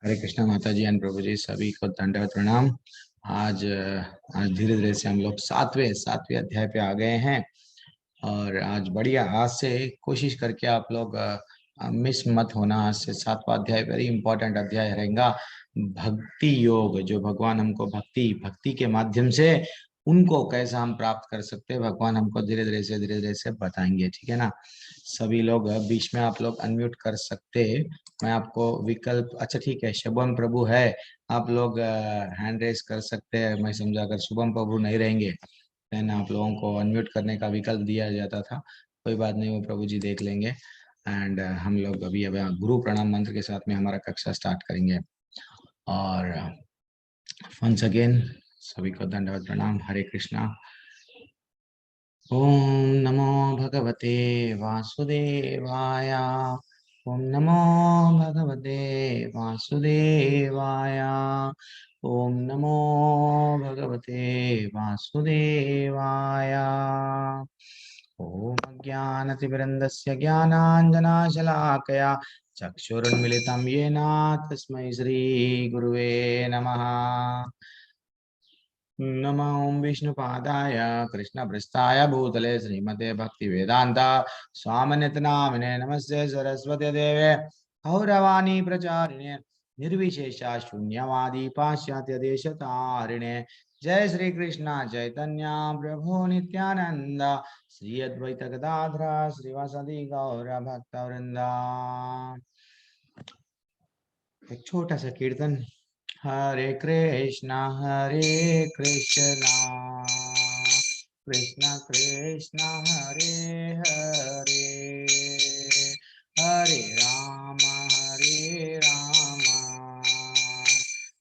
हरे कृष्णा माता जी एंड प्रभु जी, सभी को दंडवत प्रणाम। आज धीरे धीरे से हम लोग सातवें अध्याय पे आ गए हैं और आज बढ़िया, आज से कोशिश करके आप लोग मिस मत होना। आज से सातवां अध्याय वेरी इंपॉर्टेंट अध्याय रहेगा। भक्ति योग, जो भगवान हमको भक्ति के माध्यम से उनको कैसा हम प्राप्त कर सकते हैं, भगवान हमको धीरे धीरे से बताएंगे। ठीक है ना। सभी लोग बीच में आप लोग अनम्यूट कर सकते हैं। मैं आपको विकल्प, अच्छा ठीक है, शुभम प्रभु है, आप लोग हैंड रेस कर सकते हैं। मैं समझा अगर शुभम प्रभु नहीं रहेंगे देन आप लोगों को अनम्यूट करने का विकल्प दिया जाता था। कोई बात नहीं, वो प्रभु जी देख लेंगे। एंड हम लोग अभी गुरु प्रणाम मंत्र के साथ में हमारा कक्षा स्टार्ट करेंगे। और वंस अगेन सभी को दंडवत प्रणाम। हरे कृष्णा। ओम नमो भगवते वासुदेवाय। ओम नमो भगवते वासुदेवाय। ओम नमो भगवते वासुदेवाय। ओम अज्ञानतिमिरन्दस्य ज्ञानाञ्जनशलाकया चक्षुरुन्मिलितं येन तस्मै श्रीगुरुवे नमः। नमो विष्णुपादाय कृष्णपृष्ठाय भूतले श्रीमते भक्तिवेदांत स्वामिनिति नामिने नमस्ते सरस्वती देवे गौरवाणी प्रचारिणे निर्विशेषा शून्यवादी पाश्चात्य देशतारिणे। जय श्री कृष्ण चैतन्य प्रभु नित्यानंद श्री अद्वैत गदाधर श्रीवासदि गौर भक्त वृंदा। एक छोटा सा कीर्तन। हरे कृष्णा कृष्ण कृष्ण हरे हरे, हरे राम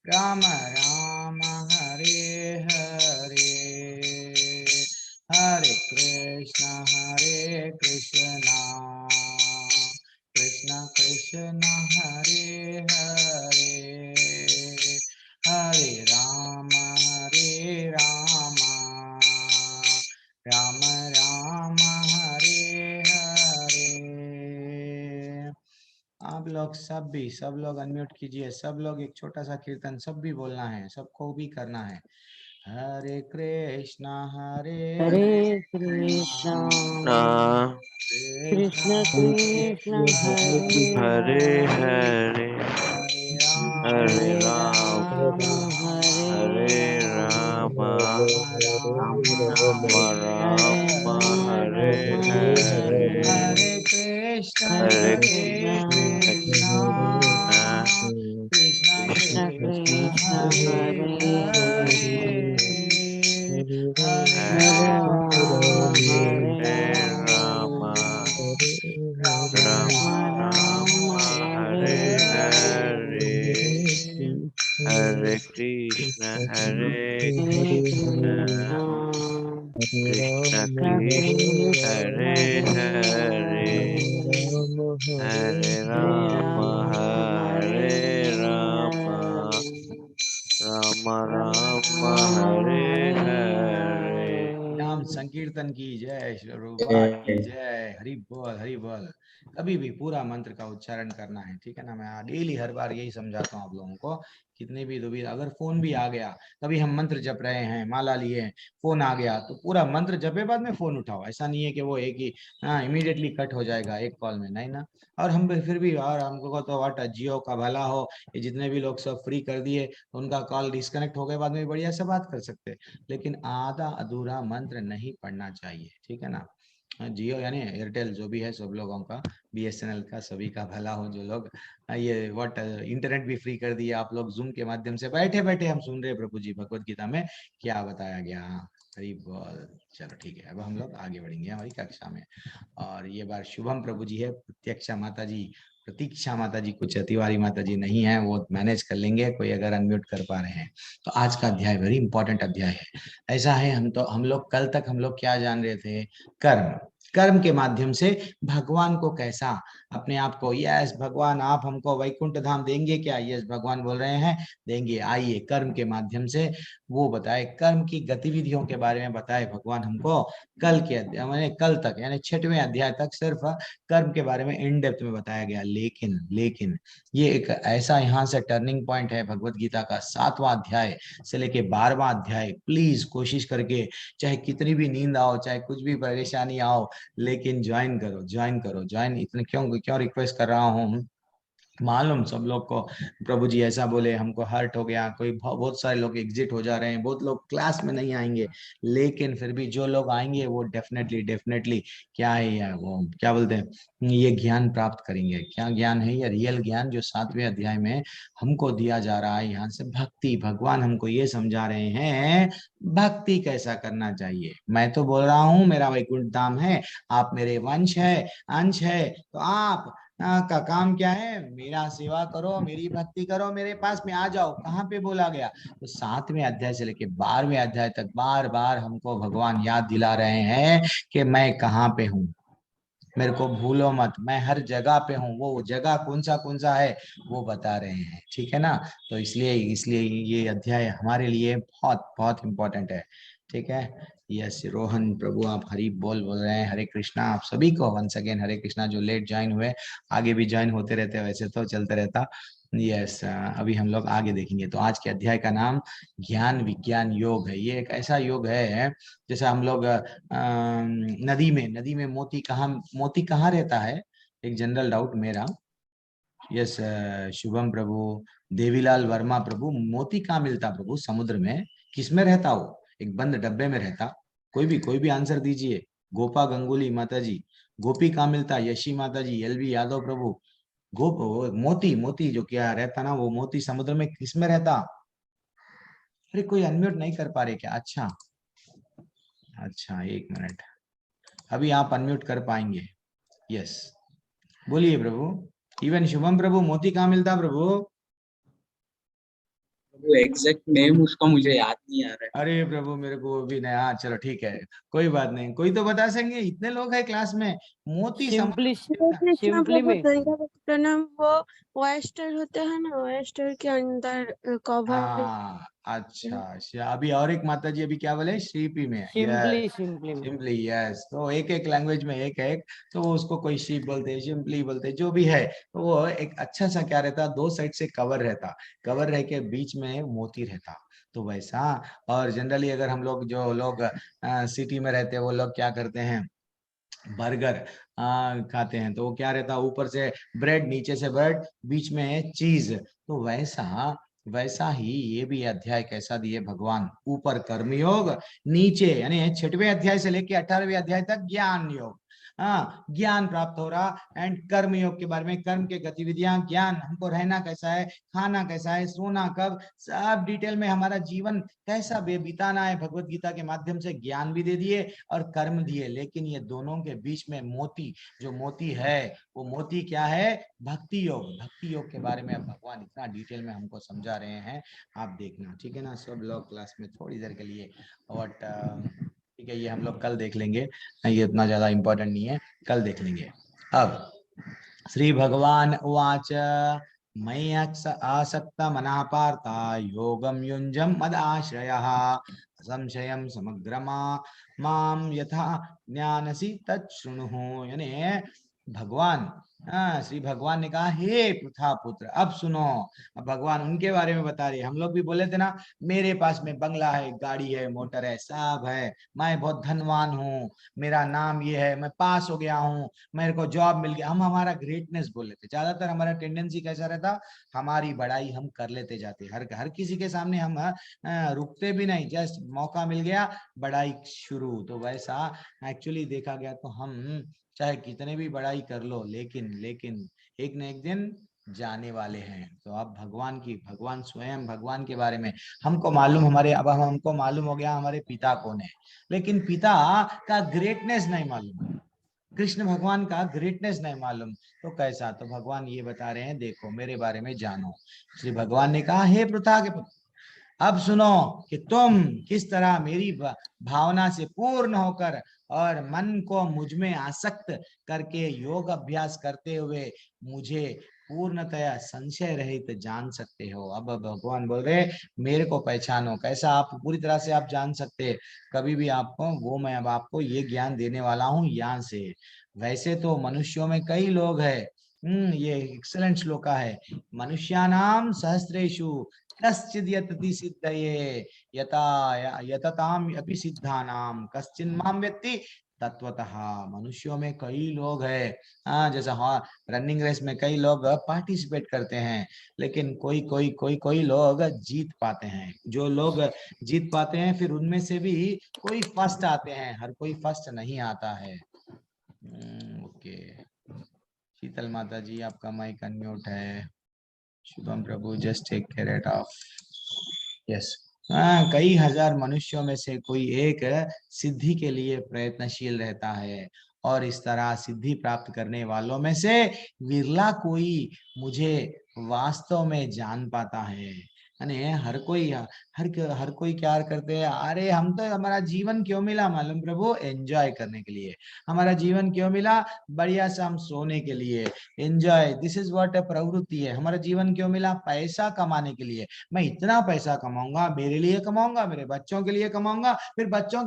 राम राम हरे हरे, हरे कृष्ण कृष्ण कृष्ण हरे हरे, हरे राम राम राम हरे हरे। आप लोग सब लोग अनम्यूट कीजिए। सब लोग एक छोटा सा कीर्तन सब भी बोलना है, सबको भी करना है। हरे कृष्णा हरे कृष्णा कृष्ण कृष्ण हरे हरे हरे, हरे हरे हरे राम हरे हरे राम राम, राम हरे राम राम हरे हरे हरे हरे कृष्णा कृष्ण कृष्ण कृष्ण कृष्ण कृष्ण हरे हरे, हरे हरे राम हरे राम राम राम राम राम हरे हरे हरे हरे, हरे कृष्ण हरे कृष्ण कृष्णा कृष्ण कृष्ण कृष्ण कृष्ण हरे हरे हरे हरे, हरे हरे राम राम हरे राम हरे राम राम राम हरे हरे। हरे नाम संकीर्तन की जय, श्री रूपा की जय। हरि बोल हरि बोल। कभी भी पूरा मंत्र का उच्चारण करना है, ठीक है ना। मैं डेली हर बार यही समझाता हूँ आप लोगों को। कितने भी दुविधा, अगर फोन भी आ गया, कभी हम मंत्र जप रहे हैं, माला लिए हैं, फोन आ गया तो पूरा मंत्र जपे बाद में फोन उठाओ। ऐसा नहीं है कि वो एक ही इमीडिएटली कट हो जाएगा एक कॉल में, नहीं ना। और हम फिर भी, और हमको तो वाट जियो का भला हो, ये जितने भी लोग सब फ्री कर दिए, उनका कॉल डिस्कनेक्ट हो गए बाद में बढ़िया से बात कर सकते हैं। लेकिन आधा अधूरा मंत्र नहीं पढ़ना चाहिए, ठीक है ना। जियो यानी एयरटेल जो भी है, सब लोगों का, बीएसएनएल का, सभी का भला हो। जो लोग ये व्हाट इंटरनेट भी फ्री कर दिया, आप लोग जूम के माध्यम से बैठे बैठे हम सुन रहे प्रभु जी भगवत गीता में क्या बताया गया। हरि बोल। चलो ठीक है, अब हम लोग आगे बढ़ेंगे हमारी कक्षा में। और ये बार शुभम प्रभु जी है, प्रत्यक्षा माता जी, प्रतीक्षा माता जी, कुछ तिवारी माता जी नहीं है, वो मैनेज कर लेंगे, कोई अगर अनम्यूट कर पा रहे हैं तो। आज का अध्याय वेरी इंपॉर्टेंट अध्याय है। ऐसा है, हम लोग कल तक हम लोग क्या जान रहे थे, कर्म। कर्म के माध्यम से भगवान को कैसा अपने आप को, यस भगवान आप हमको वैकुंठ धाम देंगे क्या? यस भगवान बोल रहे हैं देंगे, आइए कर्म के माध्यम से वो बताए, कर्म की गतिविधियों के बारे में बताए भगवान हमको। कल के अध्याय मैंने कल तक यानी 6वें अध्याय तक सिर्फ कर्म के बारे में इन डेप्थ में बताया गया, लेकिन ये एक ऐसा यहाँ से टर्निंग पॉइंट है भगवत गीता का 7वां अध्याय से लेके 12वां अध्याय। प्लीज कोशिश करके, चाहे कितनी भी नींद आओ, चाहे कुछ भी परेशानी आओ, लेकिन ज्वाइन करो, ज्वाइन करो, ज्वाइन। इतने क्यों क्यों रिक्वेस्ट कर रहा हूँ, मालूम सब लोग को प्रभु जी ऐसा बोले, हमको हर्ट हो गया, कोई बहुत सारे लोग एग्जिट हो जा रहे हैं, बहुत लोग क्लास में नहीं आएंगे, लेकिन फिर भी जो लोग आएंगे वो डेफिनेटली डेफिनेटली क्या है यार, वो क्या बोलते हैं, ये ज्ञान प्राप्त करेंगे। क्या ज्ञान है? ये रियल ज्ञान जो 7वें अध्याय में हमको दिया जा रहा है। यहाँ से भक्ति, भगवान हमको ये समझा रहे हैं भक्ति कैसा करना चाहिए। मैं तो बोल रहा हूँ मेरा वैकुंठ धाम है, आप मेरे वंश है, अंश है, तो आप का काम क्या है? मेरा सेवा करो, मेरी भक्ति करो, मेरे पास में आ जाओ। कहाँ पे बोला गया? तो 7वें अध्याय से लेके 12वें अध्याय तक बार बार हमको भगवान याद दिला रहे हैं कि मैं कहाँ पे हूँ, मेरे को भूलो मत, मैं हर जगह पे हूँ। वो जगह कौन सा है वो बता रहे हैं, ठीक है ना? तो इसलिए इसलिए ये अध्याय हमारे लिए बहुत बहुत इम्पोर्टेंट है, ठीक है। यस रोहन प्रभु आप हरि बोल रहे हैं, हरे कृष्णा आप सभी को वंस अगेन हरे कृष्णा। जो लेट ज्वाइन हुए, आगे भी ज्वाइन होते रहते, वैसे तो चलते रहता। यस अभी हम लोग आगे देखेंगे। तो आज के अध्याय का नाम ज्ञान विज्ञान योग है। ये एक ऐसा योग है जैसे हम लोग नदी में मोती कहाँ रहता है? एक जनरल डाउट मेरा। यस शुभम प्रभु, देवीलाल वर्मा प्रभु, मोती कहाँ मिलता प्रभु समुद्र में? किसमें रहता वो? एक बंद डब्बे में रहता? कोई भी आंसर दीजिए। गोपा गंगुली माता जी, गोपी कहाँ मिलता? यशी माता जी, एलवी यादव प्रभु, मोती मोती जो क्या रहता ना, वो मोती समुद्र में किसमें रहता? अरे कोई अनम्यूट नहीं कर पा रहे क्या? अच्छा अच्छा, एक मिनट, अभी आप अनम्यूट कर पाएंगे। यस बोलिए प्रभु। इवन शुभम प्रभु, मोती कहाँ मिलता प्रभु? वो एग्जैक्ट नेम उसका मुझे याद नहीं आ रहा है। अरे प्रभु मेरे को भी नहीं, हाँ चलो ठीक है, कोई बात नहीं, कोई तो बता सकेंगे, इतने लोग हैं क्लास में। मोती सिंपली समुद्र में मिलता? कृष्ण सिंपली प्रभु में गंगा प्रणाम, वो वेस्टर होते हैं ना, वेस्टर के अंदर कवर। हाँ अच्छा अच्छा। अभी और एक माता जी अभी क्या बोले? श्रीपी में, यस सिंपली में सिंपली, यस। तो एक एक लैंग्वेज में एक एक, तो उसको कोई शीप बोलते हैं, सिंपली बोलते हैं, जो भी है। तो वो एक अच्छा सा क्या रहता, दो साइड से कवर रहता, कवर रह के बीच में मोती रहता, तो वैसा। और जनरली अगर हम लोग जो लोग सिटी में रहते हैं वो लोग क्या करते हैं, बर्गर खाते हैं, तो वो क्या रहता, ऊपर से ब्रेड, नीचे से ब्रेड, बीच में है चीज। तो वैसा वैसा ही ये भी अध्याय कैसा दिए भगवान, ऊपर कर्मयोग, नीचे यानी 6वें अध्याय से लेके 18वें अध्याय तक ज्ञान योग। हाँ ज्ञान प्राप्त हो रहा, एंड कर्म योग के बारे में, कर्म के गतिविधियां, ज्ञान हमको रहना कैसा है, खाना कैसा है, सोना कब, सब डिटेल में हमारा जीवन कैसा बिताना है, भगवत गीता के माध्यम से ज्ञान भी दे दिए और कर्म दिए। लेकिन ये दोनों के बीच में मोती, जो मोती है वो मोती क्या है? भक्ति योग। भक्ति योग के बारे में अब भगवान इतना डिटेल में हमको समझा रहे हैं, आप देखना, ठीक है ना? सब लोग क्लास में थोड़ी देर के लिए, बट ठीक है, ये हम लोग कल देख लेंगे, ये इतना ज्यादा इंपॉर्टेंट नहीं है, कल देख लेंगे। अब श्री भगवान उवाच मयि आसक्त मनः पार्थ योगम युञ्जम मद आश्रयः संशयम समग्रमा माम यथा ज्ञानसि तच्छृणुः। यानी भगवान, श्री भगवान ने कहा हे पृथा पुत्र, अब सुनो। अब भगवान उनके बारे में बता रहे। हम लोग भी बोले थे ना, मेरे पास में बंगला है, गाड़ी है, मोटर है, सब है, मैं बहुत धनवान हूँ, मेरा नाम ये है, मैं पास हो गया हूँ, मेरे को जॉब मिल गया। हम हमारा ग्रेटनेस बोल लेते, ज्यादातर हमारा टेंडेंसी कैसा रहता, हमारी बड़ाई हम कर लेते जाते, हर किसी के सामने हम रुकते भी नहीं, जस्ट मौका मिल गया बड़ाई शुरू। तो वैसा एक्चुअली देखा गया तो हम चाहे कितने भी बड़ाई कर लो, लेकिन एक न एक दिन जाने वाले हैं। तो अब भगवान स्वयं, भगवान के बारे में हमको मालूम, अब हमको मालूम हो गया हमारे पिता कौन है, लेकिन पिता का ग्रेटनेस नहीं मालूम, कृष्ण भगवान का ग्रेटनेस नहीं मालूम। तो कैसा? तो भगवान ये बता रहे हैं, देखो मेरे बारे में जानो। श्री भगवान ने कहा हे पृथा के पुत्र, अब सुनो कि तुम किस तरह मेरी भावना से पूर्ण होकर और मन को मुझ में आसक्त करके योग अभ्यास करते हुए मुझे पूर्णतया संशय रहित जान सकते हो। अब भगवान बोल रहे मेरे को पहचानो। कैसा आप पूरी तरह से आप जान सकते कभी भी आपको, वो मैं अब आपको ये ज्ञान देने वाला हूँ यहाँ से। वैसे तो मनुष्यों में कई लोग हैं, ये एक्सेलेंट श्लोका है। मनुष्यानाम सहस्रेषु कश्चिद् यतति सिद्धये यथा यतताम अपि सिद्धानाम कश्चिन् माम व्यक्ति तत्वतः। मनुष्यों में कई लोग हैं, जैसा हाँ रनिंग रेस में कई लोग पार्टिसिपेट करते हैं, लेकिन कोई लोग जीत पाते हैं। जो लोग जीत पाते हैं फिर उनमें से भी कोई फर्स्ट आते हैं, हर कोई फर्स्ट नहीं आता है। ओके, शीतल माता जी आपका माइक अनम्यूट है। शुभम प्रभु just take care it off. Yes, कई हजार मनुष्यों में से कोई एक सिद्धि के लिए प्रयत्नशील रहता है, और इस तरह सिद्धि प्राप्त करने वालों में से विरला कोई मुझे वास्तव में जान पाता है। यानी हर कोई क्या करते हैं, अरे हम तो, हमारा जीवन क्यों मिला मालूम प्रभु, एंजॉय करने के लिए। हमारा जीवन क्यों मिला, बढ़िया से हम सोने के लिए, एंजॉय, दिस इज व्हाट प्रवृत्ति है। हमारा जीवन क्यों मिला, पैसा कमाने के लिए। मैं इतना पैसा कमाऊंगा, मेरे लिए कमाऊंगा, मेरे बच्चों के लिए कमाऊंगा, फिर बच्चों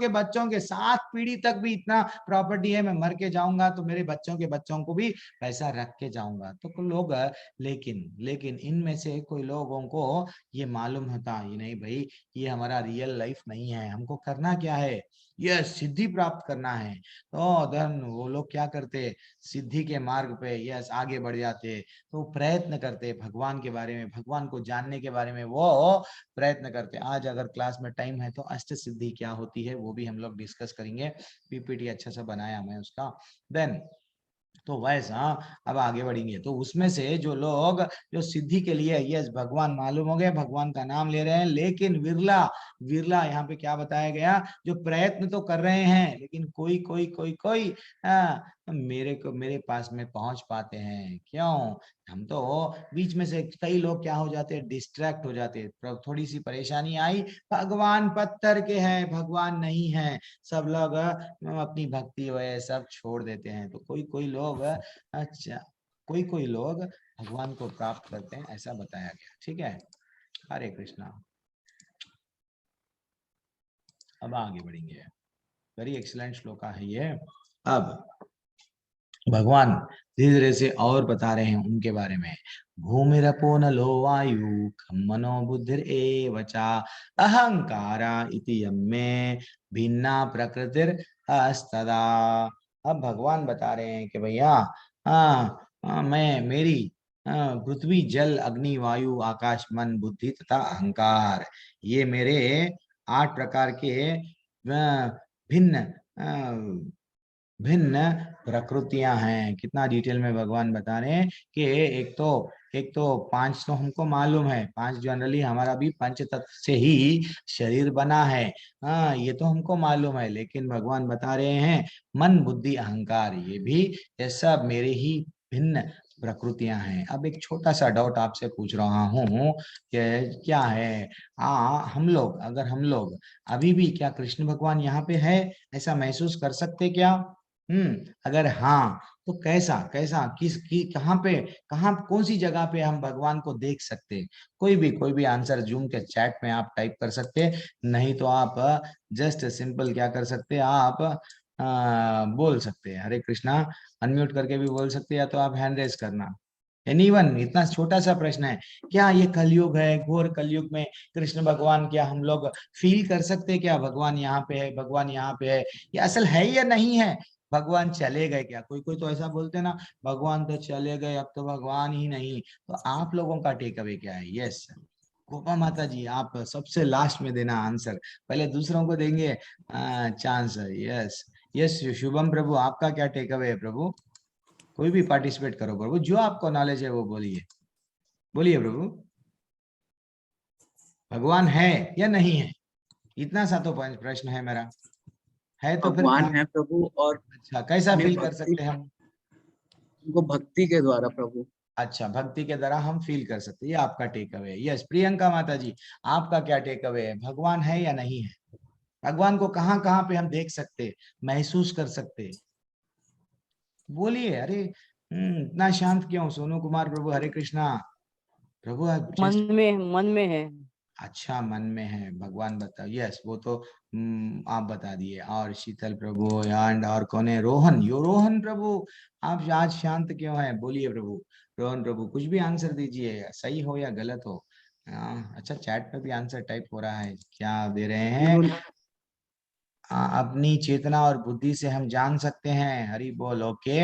के 7 पीढ़ी तक भी इतना प्रॉपर्टी है, मैं मर के जाऊंगा तो मेरे बच्चों के बच्चों को भी पैसा रख के जाऊंगा। तो कुछ लोग, लेकिन इनमें से कोई लोगों को ये मालूम होता ये नहीं भाई, ये हमारा रियल लाइफ नहीं है। हमको करना क्या है, यह सिद्धि प्राप्त करना है। तो धन वो लोग क्या करते, सिद्धि के मार्ग पे यस आगे बढ़ जाते, तो प्रयत्न करते भगवान के बारे में, भगवान को जानने के बारे में वो प्रयत्न करते। आज अगर क्लास में टाइम है तो अष्ट सिद्धि क्या होती है वो भी हम लोग डिस्कस करेंगे, पीपीटी अच्छा सा बनाया मैं उसका। देन तो वैसा अब आगे बढ़ेंगे। तो उसमें से जो लोग जो सिद्धि के लिए, यस भगवान मालूम हो गया, भगवान का नाम ले रहे हैं, लेकिन विरला यहाँ पे क्या बताया गया, जो प्रयत्न तो कर रहे हैं लेकिन कोई मेरे पास में पहुंच पाते हैं। क्यों, हम तो बीच में से कई लोग क्या हो जाते हैं, डिस्ट्रैक्ट हो जाते हैं। थोड़ी सी परेशानी आई, भगवान पत्थर के हैं, भगवान नहीं है, सब लोग अपनी भक्ति वह सब छोड़ देते हैं। तो कोई लोग अच्छा, कोई लोग भगवान को प्राप्त करते हैं, ऐसा बताया गया। ठीक है, हरे कृष्णा। अब आगे बढ़ेंगे, वेरी एक्सीलेंट श्लोका है ये। अब भगवान धीरे धीरे से और बता रहे हैं उनके बारे में। भूमिरपो नलो वायु खम मनो बुद्धिर एवचा अहंकारा इति यम्मे भिन्ना प्रकृतिर अस्तदा। अब भगवान बता रहे हैं कि भैया मैं मेरी पृथ्वी जल अग्नि वायु आकाश मन बुद्धि तथा अहंकार, ये मेरे 8 प्रकार के भिन्न भिन्न प्रकृतियां हैं। कितना डिटेल में भगवान बता रहे हैं कि एक तो 5 तो हमको मालूम है, 5 जनरली हमारा भी पंच तत्व से ही शरीर बना है, ये तो हमको मालूम है। लेकिन भगवान बता रहे हैं मन बुद्धि अहंकार, ये भी ये सब मेरे ही भिन्न प्रकृतियां हैं। अब एक छोटा सा डाउट आपसे पूछ रहा हूँ कि क्या है, हम लोग अभी भी क्या कृष्ण भगवान यहाँ पे है, ऐसा महसूस कर सकते क्या? अगर हाँ तो कैसा कहाँ कौन सी जगह पे हम भगवान को देख सकते? कोई भी आंसर जूम के चैट में आप टाइप कर सकते, नहीं तो आप जस्ट सिंपल क्या कर सकते, आप बोल सकते हैं हरे कृष्णा, अनम्यूट करके भी बोल सकते, या तो आप हैंड रेज करना। एनीवन, इतना छोटा सा प्रश्न है, क्या ये कलयुग है, घोर कलयुग में कृष्ण भगवान, क्या हम लोग फील कर सकते क्या भगवान यहाँ पे है, भगवान यहाँ पे है, ये असल है या नहीं है, भगवान चले गए क्या? कोई तो ऐसा बोलते ना, भगवान तो चले गए, अब तो भगवान ही नहीं। तो आप लोगों का टेक अवे क्या है? यस गोपा माता जी, आप सबसे लास्ट में देना आंसर, पहले दूसरों को देंगे चांस। यस यस शुभम प्रभु, आपका क्या टेक अवे है प्रभु? कोई भी पार्टिसिपेट करो प्रभु, जो आपको नॉलेज है वो बोलिए, बोलिए प्रभु। भगवान है या नहीं है, इतना सा तो प्रश्न है मेरा, है तो फिर भगवान है प्रभु, और अच्छा कैसा फील कर सकते हैं हम? उनको भक्ति के द्वारा प्रभु। अच्छा, भक्ति के द्वारा हम फील कर सकते हैं, ये आपका टेक अवे है। यस, प्रियंका माता जी, आपका क्या टेक अवे है? भगवान है या नहीं है? भगवान को कहाँ कहाँ पे हम देख सकते, महसूस कर सकते? बोलिए। अरे इतना शांत क्यों? सोनू कुमार प्रभु, हरे कृष्णा प्रभु, आप जस्ट मन में है। अच्छा, मन में है, भगवान बताओ। यस, वो तो आप बता दिए। और शीतल प्रभु एंड और कौन है? रोहन, यो रोहन प्रभु, आप आज शांत क्यों हैं? बोलिए प्रभु। रोहन प्रभु, कुछ भी आंसर दीजिए, सही हो या गलत हो। अच्छा, चैट पे भी आंसर टाइप हो रहा है, क्या दे रहे हैं? अपनी चेतना और बुद्धि से हम जान सकते हैं, हरि बोल। ओके,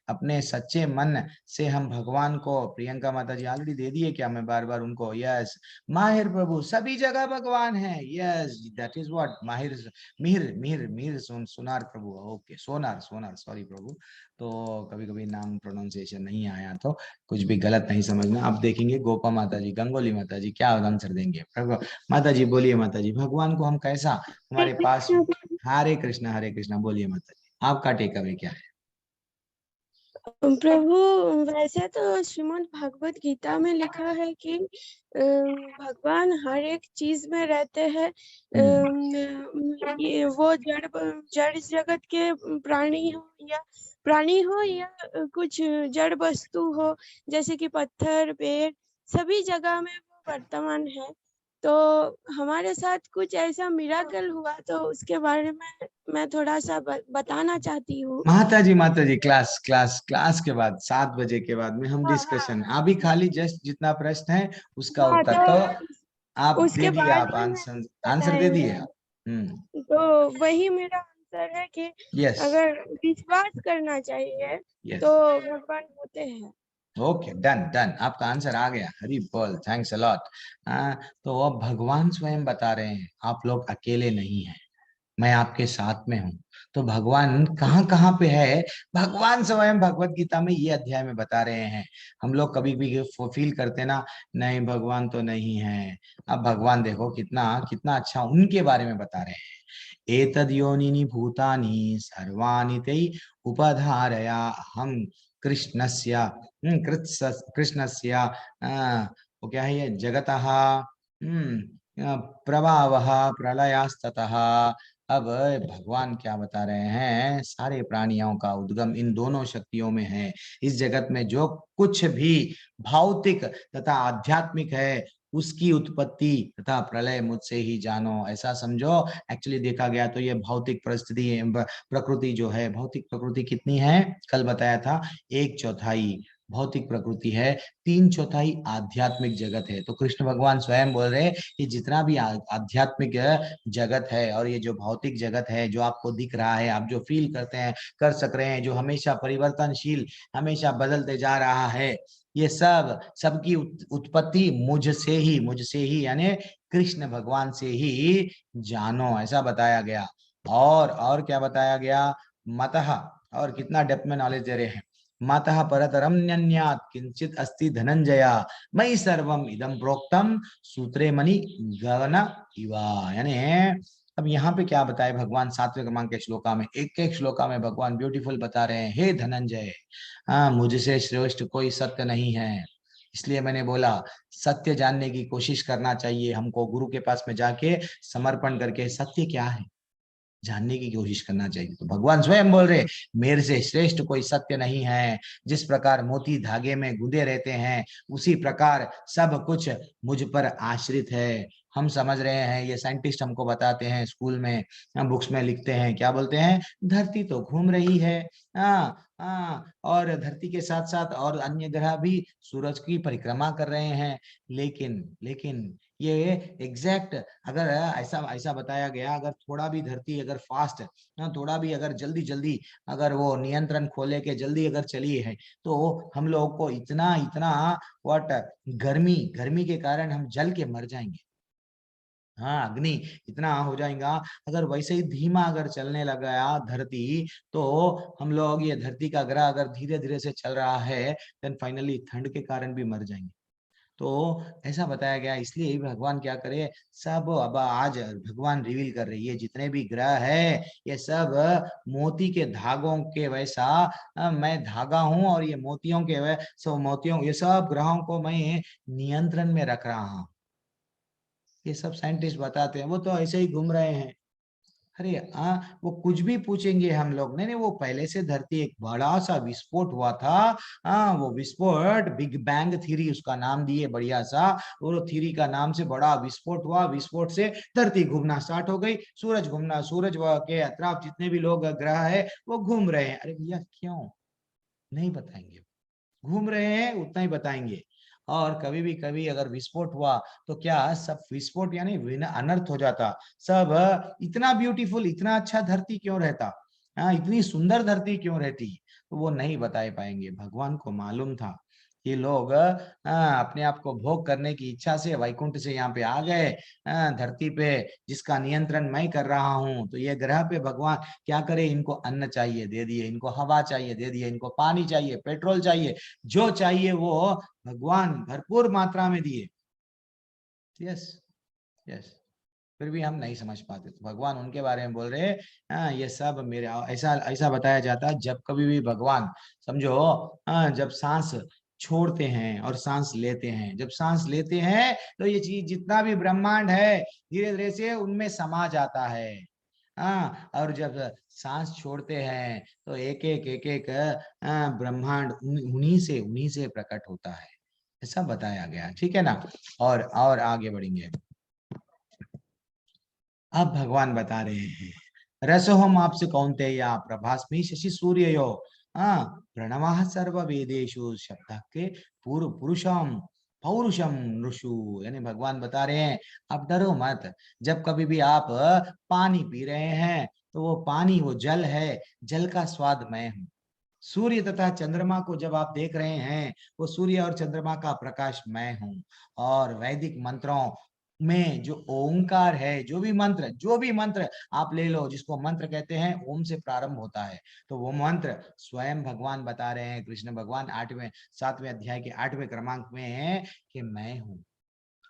अपने सच्चे मन से हम भगवान को, प्रियंका माता जी ऑलरेडी दे दिए क्या? मैं बार बार उनको। यस, माहिर प्रभु, सभी जगह भगवान है। यस, दैट इज व्हाट माहिर, मिहिर मिहिर मिहिर सोनार प्रभु। ओके, सोनार सोनार, सॉरी प्रभु। तो कभी कभी नाम प्रोनाउंसिएशन नहीं आया तो कुछ भी गलत नहीं समझना। अब देखेंगे गोपा माता जी, गंगोली माता जी क्या आंसर देंगे। माता जी बोलिए। माता जी, भगवान को हम कैसा हमारे पास? हरे कृष्णा, बोलिए माता जी, आपका टेक अवे क्या है? प्रभु, वैसे तो श्रीमद् भागवत गीता में लिखा है कि भगवान हर एक चीज में रहते हैं। ये वो जड़ जगत के प्राणी हो या कुछ जड़ वस्तु हो, जैसे कि पत्थर, पेड़, सभी जगह में वो वर्तमान है। तो हमारे साथ कुछ ऐसा मिराकल हुआ तो उसके बारे में मैं थोड़ा सा बताना चाहती हूँ। माता जी क्लास क्लास क्लास के बाद 7 बजे के बाद में हम हाँ डिस्कशन, अभी खाली जस्ट जितना प्रश्न है उसका हाँ, उत्तर तो तो आप दे उसके दिए, बाद आप में आंसर आंसर दे बताएंगे। दिए आप। तो वही मेरा आंसर है कि यस अगर विश्वास करना चाहिए यस, तो भगवान होते हैं। ओके, डन डन, आपका आंसर आ गया, हरी बोल, थैंक्स अ लॉट। तो अब भगवान स्वयं बता रहे हैं आप लोग अकेले नहीं हैं, मैं आपके साथ में हूँ। तो भगवान कहाँ कहाँ पे है? भगवान स्वयं भगवत गीता में ये अध्याय में बता रहे हैं। हम लोग कभी भी फील करते ना, नहीं भगवान तो नहीं है। अब भगवान देखो कितना कितना अच्छा उनके बारे में बता रहे हैं। एतद योनिनि भूतानि सर्वाणि तै उपधारया हम कृष्णस्य कृष्णस्य वो क्या है ये, जगतः प्रभावः प्रलयास्ततः। अब भगवान क्या बता रहे हैं? सारे प्राणियों का उद्गम इन दोनों शक्तियों में है। इस जगत में जो कुछ भी भौतिक तथा आध्यात्मिक है उसकी उत्पत्ति तथा प्रलय मुझसे ही जानो, ऐसा समझो। एक्चुअली देखा गया तो ये भौतिक परिस्थिति प्रकृति जो है, भौतिक प्रकृति कितनी है? कल बताया था 1/4 भौतिक प्रकृति है, 3/4 आध्यात्मिक जगत है। तो कृष्ण भगवान स्वयं बोल रहे हैं कि जितना भी आध्यात्मिक जगत है और ये जो भौतिक जगत है जो आपको दिख रहा है, आप जो फील करते हैं, कर सक रहे हैं, जो हमेशा परिवर्तनशील, हमेशा बदलते जा रहा है, ये सब सबकी उत्पत्ति मुझसे ही यानी कृष्ण भगवान से ही जानो, ऐसा बताया गया। और क्या बताया गया? मतः, और कितना डेप्थ में नॉलेज दे रहे हैं। मतः परतरम न्यन्यात् किंचित अस्ति धनंजया मयि सर्वम इदम प्रोक्तम सूत्रे मणि गगन इवा। यानी अब यहाँ पे क्या बताए भगवान 7वें क्रमांक के श्लोका में, एक एक श्लोका में भगवान ब्यूटीफुल बता रहे हैं, हे धनंजय, मुझसे श्रेष्ठ कोई सत्य नहीं है। इसलिए मैंने बोला सत्य जानने की कोशिश करना चाहिए हमको, गुरु के पास में जाके समर्पण करके सत्य क्या है जानने की कोशिश करना चाहिए। तो भगवान स्वयं बोल रहे मेरे से श्रेष्ठ कोई सत्य नहीं है। जिस प्रकार मोती धागे में गुंदे रहते हैं उसी प्रकार सब कुछ मुझ पर आश्रित है। हम समझ रहे हैं, ये साइंटिस्ट हमको बताते हैं, स्कूल में हम बुक्स में लिखते हैं, क्या बोलते हैं? धरती तो घूम रही है, और धरती के साथ साथ और अन्य ग्रह भी सूरज की परिक्रमा कर रहे हैं। लेकिन लेकिन ये एग्जैक्ट अगर ऐसा ऐसा बताया गया, अगर थोड़ा भी धरती अगर फास्ट ना, थोड़ा भी अगर जल्दी जल्दी अगर वो नियंत्रण खोले के जल्दी अगर चली है तो हम लोग को इतना इतना व्हाट गर्मी गर्मी के कारण हम जल के मर जाएंगे। हाँ, अग्नि इतना हो जाएगा। अगर वैसे ही धीमा अगर चलने लगा धरती तो हम लोग, ये धरती का ग्रह अगर धीरे धीरे से चल रहा है देन फाइनली ठंड के कारण भी मर जाएंगे। तो ऐसा बताया गया, इसलिए ही भगवान क्या करे, सब अब आज भगवान रिवील कर रही है, जितने भी ग्रह है ये सब मोती के धागों के वैसा मैं धागा हूं, और ये मोतियों के सब मोतियों, ये सब ग्रहों को मैं नियंत्रण में रख रहा हूं। ये सब साइंटिस्ट बताते हैं, वो तो ऐसे ही घूम रहे हैं। अरे वो कुछ भी पूछेंगे हम लोग, नहीं नहीं, वो पहले से धरती एक बड़ा सा विस्फोट हुआ था। वो विस्फोट बिग बैंग थ्योरी उसका नाम दिए बढ़िया सा, वो थ्योरी का नाम से बड़ा विस्फोट हुआ, विस्फोट से धरती घूमना स्टार्ट हो गई, सूरज घूमना, सूरज के अतराफ जितने भी लोग ग्रह है वो घूम रहे हैं। अरे भैया क्यों नहीं बताएंगे, घूम रहे हैं उतना ही बताएंगे। और कभी भी कभी अगर विस्फोट हुआ तो क्या सब विस्फोट यानी अनर्थ हो जाता सब। इतना ब्यूटीफुल, इतना अच्छा धरती क्यों रहता, इतनी सुंदर धरती क्यों रहती, तो वो नहीं बता पाएंगे। भगवान को मालूम था ये लोग अपने आप को भोग करने की इच्छा से वैकुंठ से यहाँ पे आ गए, धरती पे जिसका नियंत्रण मैं कर रहा हूँ। तो ये ग्रह पे भगवान क्या करे, इनको अन्न चाहिए दे दिए, इनको हवा चाहिए दे दिए, इनको पानी चाहिए, पेट्रोल चाहिए, जो चाहिए वो भगवान भरपूर मात्रा में दिए। यस यस, फिर भी हम नहीं समझ पाते, तो भगवान उनके बारे में बोल रहे हैं ये सब मेरे, ऐसा ऐसा बताया जाता है जब कभी भी भगवान समझो जब सांस छोड़ते हैं और सांस लेते हैं, जब सांस लेते हैं तो ये चीज जितना भी ब्रह्मांड है धीरे धीरे से उनमें समा जाता है। और जब सांस छोड़ते हैं तो एक एक ब्रह्मांड उन्हीं से प्रकट होता है, ऐसा बताया गया, ठीक है ना। और आगे बढ़ेंगे। अब भगवान बता रहे हैं, रसोहम आपसे कौन्तेय प्रभास्मि शशि सूर्ययो प्रणवः सर्व वेदेषु शब्द के पूर्व पुरुषम पौरुषम नृषु। यानी भगवान बता रहे हैं आप डरो मत, जब कभी भी आप पानी पी रहे हैं तो वो पानी, वो जल है, जल का स्वाद मैं हूँ। सूर्य तथा चंद्रमा को जब आप देख रहे हैं, वो सूर्य और चंद्रमा का प्रकाश मैं हूँ। और वैदिक मंत्रों में जो ओंकार है, जो भी मंत्र आप ले लो, जिसको मंत्र कहते हैं, ओम से प्रारंभ होता है, तो वो मंत्र स्वयं भगवान बता रहे हैं, कृष्ण भगवान 7वें अध्याय के 8वें क्रमांक में है कि मैं हूँ।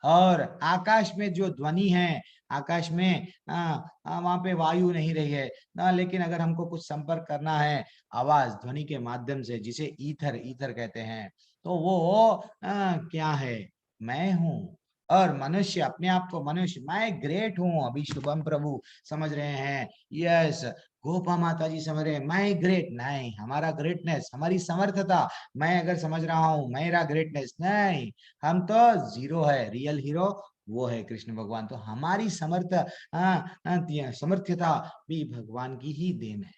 और आकाश में जो ध्वनि है, आकाश में वहां पे वायु नहीं रही है ना, लेकिन अगर हमको कुछ संपर्क करना है आवाज ध्वनि के माध्यम से, जिसे ईथर कहते हैं, तो वो क्या है, मैं हूँ। और मनुष्य अपने आप को मनुष्य, मैं ग्रेट हूँ, अभी शुभम प्रभु समझ रहे हैं, यस गोपा माता जी समझ रहे हैं, मैं ग्रेट नहीं, हमारा ग्रेटनेस, हमारी समर्थता, मैं अगर समझ रहा हूँ मेरा ग्रेटनेस नहीं, हम तो जीरो है, रियल हीरो वो है कृष्ण भगवान। तो हमारी समर्थ्यता भी भगवान की ही देन है,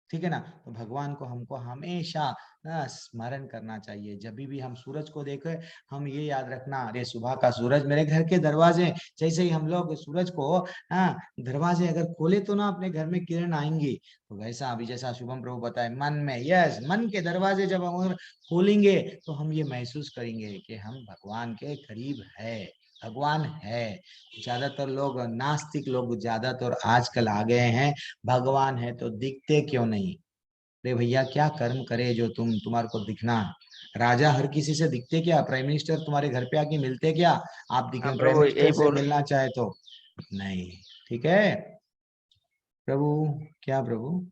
ठीक है ना। तो भगवान को हमको हमेशा स्मरण करना चाहिए। जब भी हम सूरज को देखें, हम ये याद रखना, अरे सुबह का सूरज मेरे घर के दरवाजे, जैसे ही हम लोग सूरज को दरवाजे अगर खोले तो ना अपने घर में किरण आएंगी, तो वैसा अभी जैसा शुभम प्रभु बताए, मन में, यस मन के दरवाजे जब हम खोलेंगे तो हम ये महसूस करेंगे कि हम भगवान के करीब है, भगवान है। ज्यादातर लोग नास्तिक लोग ज्यादातर आजकल आ गए हैं, भगवान है तो दिखते क्यों नहीं। अरे भैया क्या कर्म करे जो तुम्हारे को दिखना, राजा हर किसी से दिखते क्या, प्राइम मिनिस्टर तुम्हारे घर पे आके मिलते क्या, आप दिखे प्राइम प्रभु मिनिस्टर यही से बोल, मिलना चाहे तो नहीं, ठीक है प्रभु। क्या प्रभु,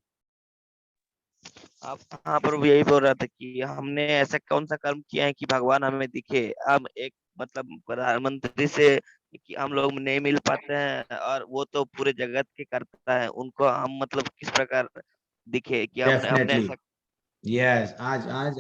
आप, हाँ प्रभु यही बोल रहा था कि हमने ऐसा कौन सा कर्म किया है कि भगवान हमें दिखे। हम एक मतलब प्रधानमंत्री से कि हम लोग नहीं मिल पाते हैं, और वो तो पूरे जगत के करता है, उनको हम मतलब किस प्रकार दिखे कि हमने हमने डेफिनेटली ऐसा। यस,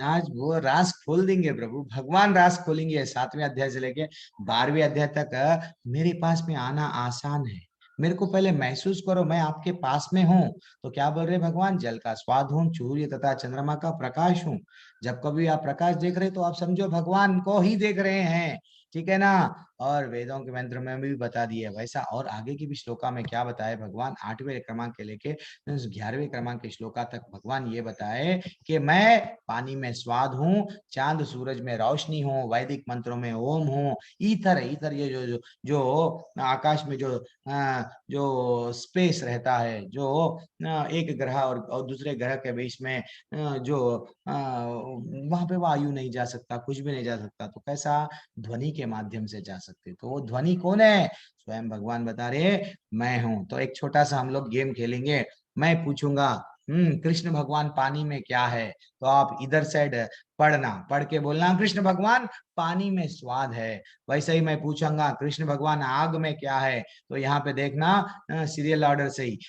आज वो राज खोल देंगे प्रभु, भगवान राज खोलेंगे। 7वें अध्याय से लेके 12वें अध्याय तक मेरे पास में आना आसान है, मेरे को पहले महसूस करो मैं आपके पास में हूँ। तो क्या बोल रहे भगवान, जल का स्वाद हूँ, सूर्य तथा चंद्रमा का प्रकाश हूँ। जब कभी आप प्रकाश देख रहे तो आप समझो भगवान को ही देख रहे हैं, ठीक है ना। और वेदों के मंत्र में भी बता दिया वैसा। और आगे की भी श्लोका में क्या बताए भगवान, 8वें क्रमांक के लेके 11वें क्रमांक के श्लोका तक भगवान ये बताए कि मैं पानी में स्वाद हूँ, चांद सूरज में रोशनी हूँ, वैदिक मंत्रों में ओम हूँ, ईथर ईथर ये जो जो जो आकाश में जो स्पेस रहता है, जो एक ग्रह और दूसरे ग्रह के बीच में जो वहां पे वायु नहीं जा सकता, कुछ भी नहीं जा सकता, तो कैसा ध्वनि के माध्यम से जा सकते। तो वो ध्वनि कौन है? स्वयं भगवान बता रहे मैं हूं। तो एक छोटा सा हम लोग गेम खेलेंगे। मैं पूछूंगा कृष्ण भगवान पानी में क्या है, तो आप इधर साइड पढ़ना, पढ़ के बोलना कृष्ण भगवान पानी में स्वाद है। वैसे ही मैं पूछूंगा कृष्ण भगवान आग में क्या है, तो यहाँ पे देखना सीरियल ऑर्डर से ही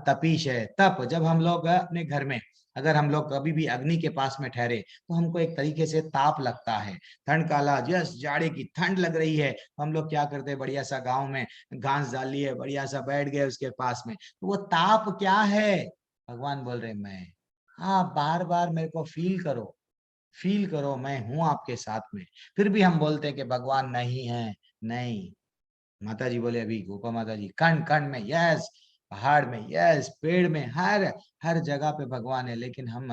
तपीश है, तप। जब हम लोग अपने घर में अगर हम लोग कभी भी अग्नि के पास में ठहरे तो हमको एक तरीके से ताप लगता है, ठंड काला, जस जाड़े की ठंड लग रही है, तो हम लोग क्या करते हैं, बढ़िया सा गांव में घास डाल लिए, बढ़िया सा बैठ गए उसके पास में। तो वो ताप क्या है? भगवान बोल रहे मैं। आप बार बार मेरे को फील करो मैं हूं आपके साथ में। फिर भी हम बोलते हैं कि भगवान नहीं है। नहीं, माता जी बोले अभी, गोपा माता जी, कण कण में यस, पहाड़ में यस, पेड़ में, हर हर जगह पे भगवान है। लेकिन हम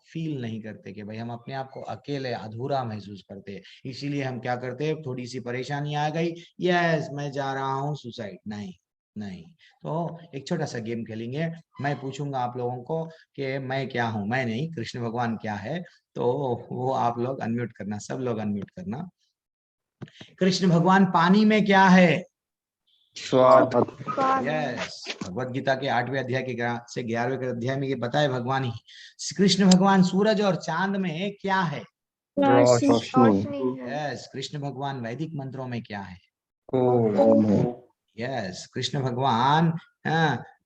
फील नहीं करते कि भाई, हम अपने आप को अकेले अधूरा महसूस करते हैं। इसीलिए हम क्या करते हैं, थोड़ी सी परेशानी आ गई, यस मैं जा रहा हूँ सुसाइड। नहीं नहीं। तो एक छोटा सा गेम खेलेंगे। मैं पूछूंगा आप लोगों को कि मैं क्या हूँ, मैं नहीं, कृष्ण भगवान क्या है। तो वो आप लोग अनम्यूट करना, सब लोग अनम्यूट करना। कृष्ण भगवान पानी में क्या है? स्वाद। यस, भगवत गीता के 8वें अध्याय के से 11वें अध्याय में ये बताए भगवान ही। कृष्ण भगवान सूरज और चांद में क्या है? रोशनी। यस, कृष्ण भगवान वैदिक मंत्रों में क्या है? ओम है। यस, कृष्ण भगवान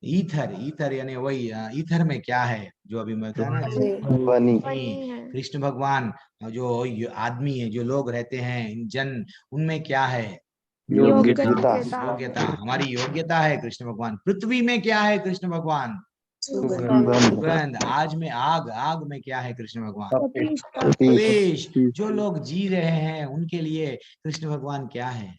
ईथर ईथर यानी वही ईथर में क्या है, जो अभी मैं कहा ना, ध्वनि। कृष्ण भगवान जो आदमी है, जो लोग रहते हैं जन, उनमें क्या है? योग्यता। योग्यता। हमारी योग्यता है कृष्ण भगवान। पृथ्वी में क्या है कृष्ण भगवान? सुगंध। सुगंध। आज में आग, आग में क्या है कृष्ण भगवान? तपीश। तपीश। जो लोग जी रहे हैं उनके लिए कृष्ण भगवान क्या है?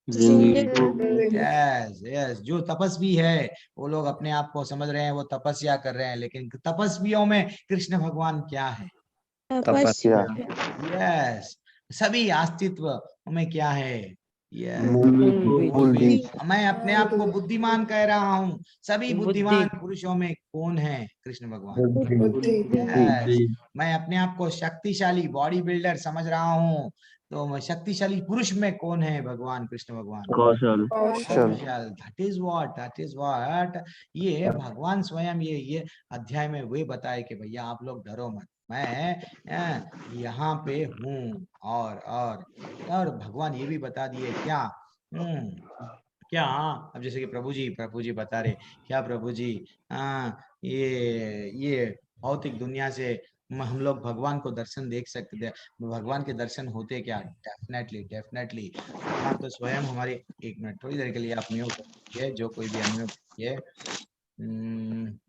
Yes yes. जो तपस्वी है, वो लोग अपने आप को समझ रहे हैं वो तपस्या कर रहे हैं, लेकिन तपस्वियों में कृष्ण भगवान क्या है? तपस्या। यस। सभी अस्तित्व में क्या है? मूल बीज। मैं अपने आप को बुद्धिमान कह रहा हूँ। सभी बुद्धिमान पुरुषों में कौन है? कृष्ण भगवान। यस। मैं अपने आप को शक्तिशाली बॉडी बिल्डर समझ रहा हूँ, तो मैं शक्तिशाली पुरुष में कौन है? भगवान कृष्ण भगवान। कौशल। दैट इज व्हाट ये भगवान स्वयं ये अध्याय में वे बताए कि भैया आप लोग डरो मत, मैं यहाँ पे हूँ। और भगवान ये भी बता दिए क्या, क्या, अब जैसे कि प्रभु जी बता रहे क्या, प्रभु जी ये भौतिक दुनिया से हम लोग भगवान को दर्शन देख सकते थे, भगवान के दर्शन होते क्या? Definitely definitely. भगवान तो स्वयं हमारे, एक मिनट थोड़ी देर के लिए आप म्यूट कीजिए, जो कोई भी अनम्यूट किए।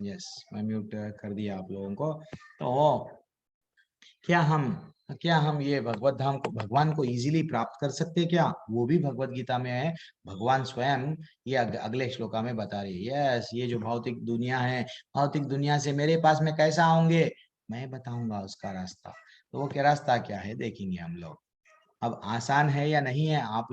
यस, मैं म्यूट कर दिया आप लोगों को। तो क्या हम ये भगवत धाम को, भगवान को इजीली प्राप्त कर सकते क्या? वो भी भगवत गीता में है। भगवान स्वयं ये अगले श्लोका में बता रही है। यस, ये जो भौतिक दुनिया है, भौतिक दुनिया से मेरे पास में कैसा आऊंगे? मैं बताऊंगा उसका रास्ता। तो वो क्या रास्ता क्या है देखेंगे हम लोग। अब आसान है या नहीं है, आप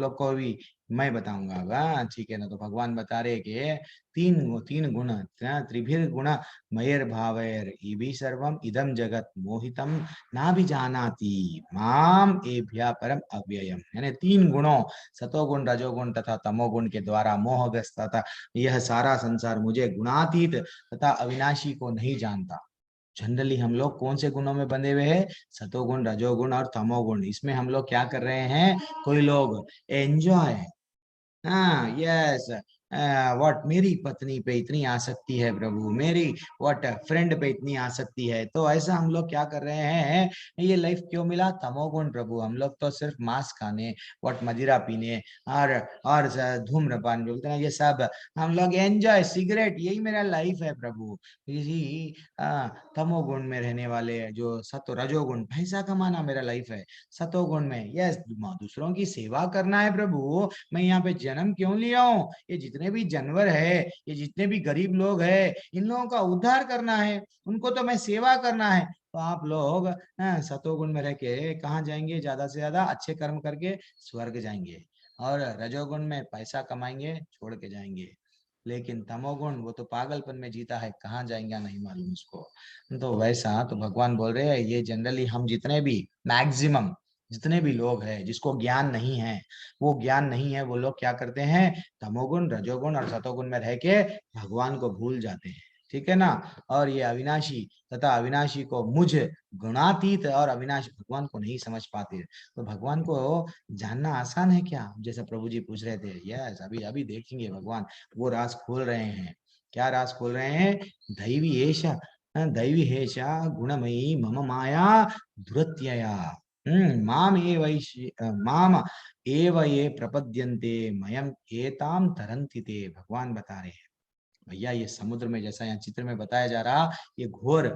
लोग को भी मैं बताऊंगा। ठीक है ना। तो भगवान बता रहे कि तीन गुण, त्रिभिर गुण मयर भावैर इभी सर्वम इदम जगत मोहितम ना भी जानाति माम एभ्या परम अव्ययम। यानी 3 गुणों, सतोगुण, रजोगुण तथा तमोगुण के द्वारा मोहग्रस्त तथा यह सारा संसार मुझे गुणातीत तथा अविनाशी को नहीं जानता। जनरली हम लोग कौन से गुणों में बंधे हुए हैं? सतोगुण, रजोगुण और तमोगुण। इसमें हम लोग क्या कर रहे हैं? कोई लोग एंजॉय, हाँ यस, व्हाट मेरी पत्नी पे इतनी आसक्ति है प्रभु, मेरी व्हाट फ्रेंड पे इतनी आसक्ति है। तो ऐसा हम लोग क्या कर रहे हैं, ये लाइफ क्यों मिला, तमोगुण प्रभु। हम लोग तो सिर्फ मांस खाने, व्हाट मदिरा पीने और धूम्रपान बोलते हैं, ये सब हम लोग एंजॉय, सिगरेट, यही मेरा लाइफ है प्रभु। इसी तमोगुण में रहने वाले जो सतो रजोगुण, पैसा कमाना मेरा लाइफ है। सतोगुण में यस दूसरों की सेवा करना है प्रभु। मैं यहाँ पे जन्म क्यों लिया हूँ, ये जितने भी जानवर है, ये जितने भी गरीब लोग हैं, इन लोगों का उद्धार करना है, उनको तो मैं सेवा करना है। तो आप लोग सतोगुण में रह के कहाँ जाएंगे, ज्यादा से ज्यादा अच्छे कर्म करके स्वर्ग जाएंगे, और रजोगुण में पैसा कमाएंगे, छोड़ के जाएंगे। लेकिन तमोगुण वो तो पागलपन में जीता है, कहाँ जाएंगे नहीं मालूम उसको। तो वैसा तो भगवान बोल रहे हैं, ये जनरली हम जितने भी मैक्सिमम जितने भी लोग हैं जिसको ज्ञान नहीं है, वो ज्ञान नहीं है, वो लोग क्या करते हैं, तमोगुण रजोगुण और सतोगुण में रह के भगवान को भूल जाते हैं, ठीक है ना। और ये अविनाशी तथा अविनाशी को मुझ गुणातीत और अविनाशी भगवान को नहीं समझ पाते। तो भगवान को जानना आसान है क्या, जैसा प्रभु जी पूछ रहे थे। यस, अभी अभी देखेंगे भगवान वो राज खोल रहे हैं। क्या राज खोल रहे हैं, दैवी हेशा गुणमयी मम माया दुरत्यया माम एव ये प्रपद्यन्ते मयम एताम तरन्ति ते। भगवान बता रहे हैं भैया, ये समुद्र में जैसा यहाँ चित्र में बताया जा रहा, ये घोर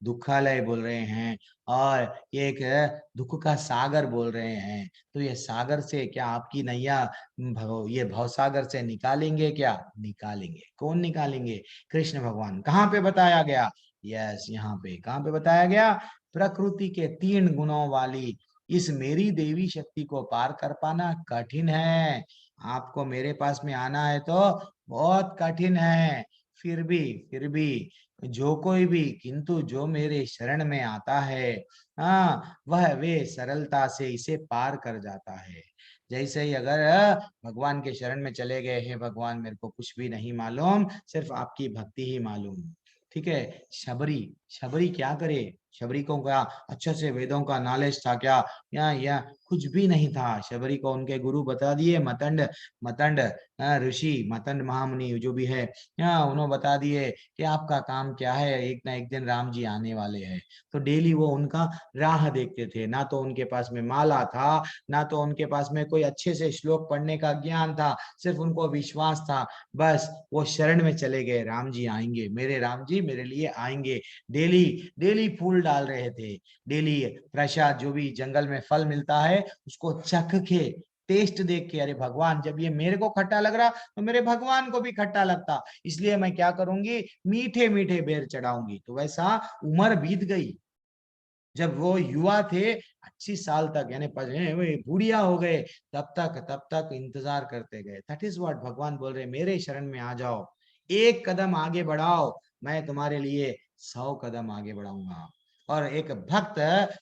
दुखालय बोल रहे हैं, और ये एक दुख का सागर बोल रहे हैं। तो ये सागर से क्या आपकी नैया ये भवसागर से निकालेंगे क्या, निकालेंगे। कौन निकालेंगे, कृष्ण भगवान। कहाँ पे बताया गया, यस यहाँ पे कहाँ पे बताया गया, प्रकृति के 3 गुणों वाली इस मेरी देवी शक्ति को पार कर पाना कठिन है। आपको मेरे पास में आना है तो बहुत कठिन है। फिर भी जो कोई भी, किंतु जो मेरे शरण में आता है वह वे सरलता से इसे पार कर जाता है। जैसे ही अगर भगवान के शरण में चले गए हैं, भगवान मेरे को कुछ भी नहीं मालूम, सिर्फ आपकी भक्ति ही मालूम, ठीक है। शबरी क्या करे, शबरी को क्या अच्छे से वेदों का नॉलेज था क्या, या कुछ भी नहीं था। शबरी को उनके गुरु बता दिए, मतंड ऋषि, मतंड महामुनि जो भी है, उन्होंने बता दिए कि आपका काम क्या है, एक ना एक दिन राम जी आने वाले हैं। तो डेली वो उनका राह देखते थे। ना तो उनके पास में माला था, ना तो उनके पास में कोई अच्छे से श्लोक पढ़ने का ज्ञान था, सिर्फ उनको विश्वास था। बस वो शरण में चले गए, राम जी आएंगे, मेरे राम जी मेरे लिए आएंगे। डेली डेली फूल डाल रहे थे, डेली प्रसाद जो भी जंगल में फल मिलता है उसको चख के, टेस्ट देख के, अरे भगवान जब ये मेरे को खट्टा लग रहा तो मेरे भगवान को भी खट्टा लगता, इसलिए मैं क्या करूंगी, मीठे मीठे बेर चढ़ाऊंगी। तो वैसा उम्र बीत गई, जब वो युवा थे 80 साल तक, यानी बुढ़िया हो गए, तब तक इंतजार करते गए। दैट इज व्हाट भगवान बोल रहे, मेरे शरण में आ जाओ, एक कदम आगे बढ़ाओ, मैं तुम्हारे लिए 100 कदम आगे बढ़ाऊंगा। और एक भक्त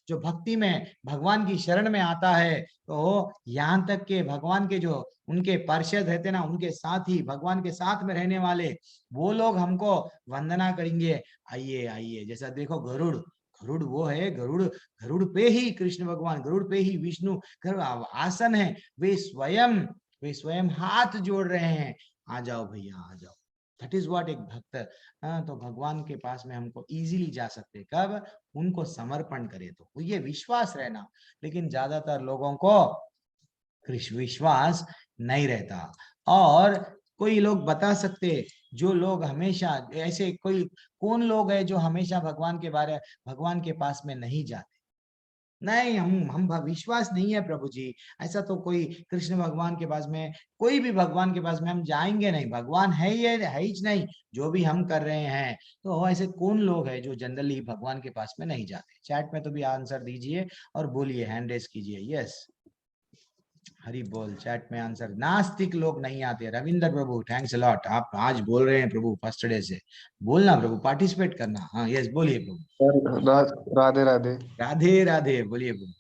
जो भक्ति में भगवान की शरण में आता है, तो यहाँ तक के भगवान के जो उनके पार्षद रहते ना, उनके साथ ही भगवान के साथ में रहने वाले वो लोग हमको वंदना करेंगे, आइए आइए। जैसा देखो गरुड़, गरुड़ वो है, गरुड़ पे ही कृष्ण भगवान, गरुड़ पे ही विष्णु आसन है, वे स्वयं हाथ जोड़ रहे हैं, आ जाओ भैया आ जाओ। दैट इज व्हाट एक भक्त। तो भगवान के पास में हमको इजीली जा सकते, कब, उनको समर्पण करे तो ये विश्वास रहना। लेकिन ज्यादातर लोगों को विश्वास नहीं रहता। और कोई लोग बता सकते, जो लोग हमेशा ऐसे, कोई कौन लोग है जो हमेशा भगवान के पास में नहीं जाते, नहीं हम विश्वास नहीं है प्रभु जी, ऐसा तो कोई कृष्ण भगवान के पास में, कोई भी भगवान के पास में हम जाएंगे नहीं, भगवान है ही नहीं जो भी हम कर रहे हैं। तो ऐसे कौन लोग हैं जो जनरली भगवान के पास में नहीं जाते। चैट में तो भी आंसर दीजिए और बोलिए, हैंड रेज कीजिए। यस, हरी बोल। चैट में आंसर, नास्तिक लोग नहीं आते। रविंद्र प्रभु थैंक्स अ लॉट, आप आज बोल रहे हैं प्रभु, फर्स्ट डे से बोलना प्रभु, पार्टिसिपेट करना। हाँ यस, बोलिए प्रभु। सर राधे राधे। राधे राधे, बोलिए प्रभु।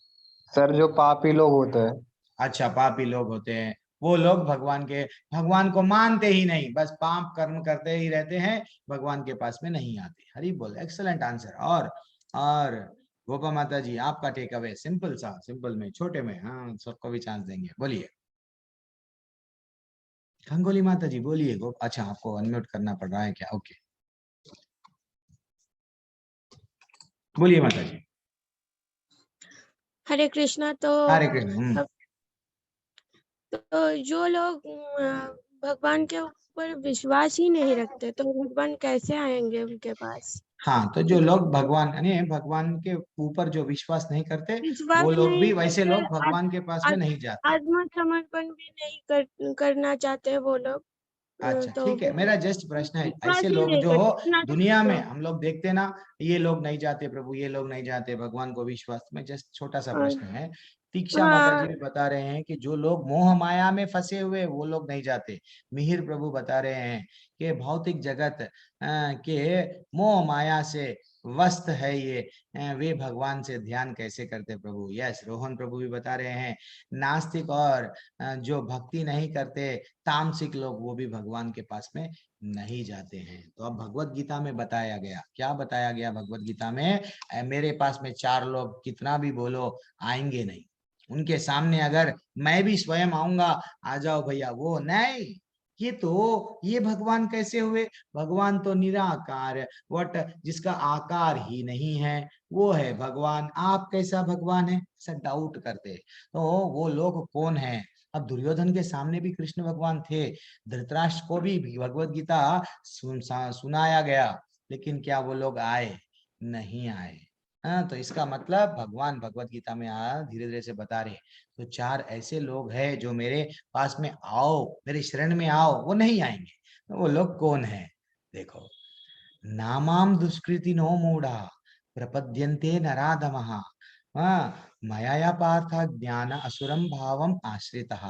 सर जो पापी लोग होते हैं, अच्छा, पापी लोग होते हैं, वो लोग भगवान को मानते ही नहीं, बस पाप कर्म करते ही रहते हैं, भगवान के पास में नहीं आते। हरी बोल, एक्सलेंट आंसर। और गोपा माता जी, आपका टेक अवे, सिंपल में, छोटे में, हाँ सबको भी चांस देंगे, बोलिए। गंगोली माता जी बोलिए। अच्छा, आपको अनम्यूट करना पड़ रहा है क्या? ओके, बोलिए माता जी। हरे कृष्णा। हरे कृष्ण। तो जो लोग भगवान के ऊपर विश्वास ही नहीं रखते तो भगवान कैसे आएंगे उनके पास? हाँ, तो जो लोग भगवान यानी भगवान के ऊपर जो विश्वास नहीं करते, विश्वास वो लोग नहीं भी, वैसे करते, लोग भगवान के पास में नहीं जाते। आत्मसमर्पण भी नहीं करना चाहते वो लोग। अच्छा तो ठीक है, वो मेरा जस्ट प्रश्न है, विश्वास ऐसे ही लोग नहीं जो करते इतना दुनिया में तो, हम लोग देखते ना, ये लोग नहीं जाते प्रभु, ये लोग नहीं जाते भगवान को विश्वास में, जस्ट छोटा सा प्रश्न है। दीक्षा माता जी हाँ, भी बता रहे हैं कि जो लोग मोह माया में फंसे हुए वो लोग नहीं जाते। मिहिर प्रभु बता रहे हैं कि भौतिक जगत के मोह माया से वस्त है ये, वे भगवान से ध्यान कैसे करते प्रभु। यस, रोहन प्रभु भी बता रहे हैं नास्तिक और जो भक्ति नहीं करते तामसिक लोग, वो भी भगवान के पास में नहीं जाते हैं। तो अब भगवत गीता में बताया गया, क्या बताया गया भगवत गीता में? मेरे पास में 4 लोग कितना भी बोलो आएंगे नहीं। उनके सामने अगर मैं भी स्वयं आऊंगा, आ जाओ भैया, वो नहीं। ये भगवान कैसे हुए? भगवान तो निराकार, वट जिसका आकार ही नहीं है, वो है भगवान। आप कैसा भगवान है, ऐसा डाउट करते। तो वो लोग कौन है? अब दुर्योधन के सामने भी कृष्ण भगवान थे, धृतराष्ट्र को भी भगवत गीता सुनाया गया, लेकिन क्या वो लोग आए? नहीं आए। हाँ, तो इसका मतलब भगवान भगवत गीता में धीरे धीरे से बता रहे, तो 4 ऐसे लोग हैं जो मेरे पास में आओ, मेरे शरण में आओ, वो नहीं आएंगे। तो वो लोग कौन है? देखो, नामाम दुष्कृति नो मूढ़ा प्रपद्यन्ते नराधमः, मया पार्थ ज्ञान असुरम भावम आश्रितः।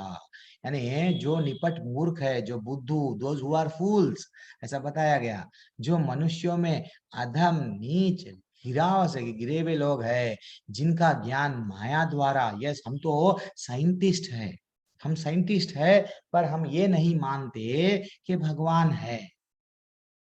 यानी जो निपट मूर्ख है, जो बुद्धू, दोज हु आर फूल्स, ऐसा बताया गया। जो मनुष्यों में अधम नीच गिराव से गिरे हुए लोग हैं, जिनका ज्ञान माया द्वारा, यस हम तो साइंटिस्ट है, हम साइंटिस्ट है, पर हम ये नहीं मानते कि भगवान है।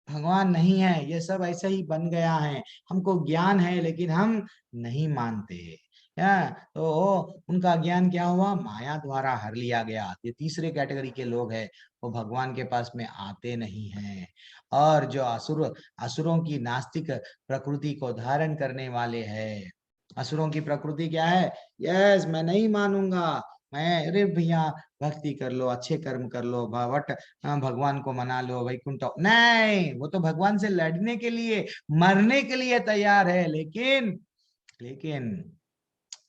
भगवान नहीं है, ये सब ऐसा ही बन गया है। हमको ज्ञान है लेकिन हम नहीं मानते। तो उनका ज्ञान क्या हुआ? माया द्वारा हर लिया गया। ये तीसरे कैटेगरी के लोग हैं, वो भगवान के पास में आते नहीं हैं। और जो असुरों की नास्तिक प्रकृति को धारण करने वाले हैं। असुरों की प्रकृति क्या है? यस, मैं नहीं मानूंगा, मैं, अरे भैया भक्ति कर लो, अच्छे कर्म कर लो, भावट भगवान को मना लो, वैकुंठ नहीं। वो तो भगवान से लड़ने के लिए, मरने के लिए तैयार है, लेकिन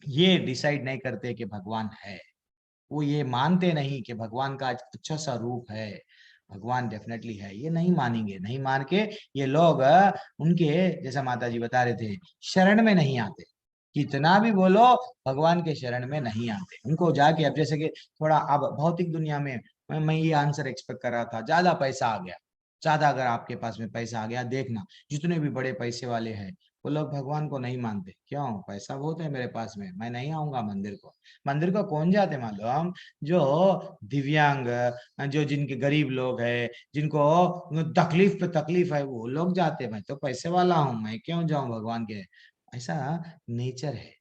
ये डिसाइड नहीं करते कि भगवान है। वो ये मानते नहीं कि भगवान का अच्छा सा रूप है, भगवान डेफिनेटली है, ये नहीं मानेंगे। नहीं मान के ये लोग उनके, जैसा माता जी बता रहे थे, शरण में नहीं आते। कितना भी बोलो, भगवान के शरण में नहीं आते। उनको जाके, अब जैसे कि थोड़ा अब भौतिक दुनिया में मैं ये आंसर एक्सपेक्ट कर रहा था, ज्यादा पैसा आ गया, ज्यादा अगर आपके पास में पैसा आ गया, देखना जितने भी बड़े पैसे वाले हैं वो लोग भगवान को नहीं मानते। क्यों? पैसा बहुत है मेरे पास में, मैं नहीं आऊंगा मंदिर को। मंदिर को कौन जाते मालूम? जो दिव्यांग, जो जिनके गरीब लोग हैं, जिनको तकलीफ पे तकलीफ है, वो लोग जाते। मैं तो पैसे वाला हूँ, मैं क्यों जाऊं भगवान के? ऐसा नेचर है।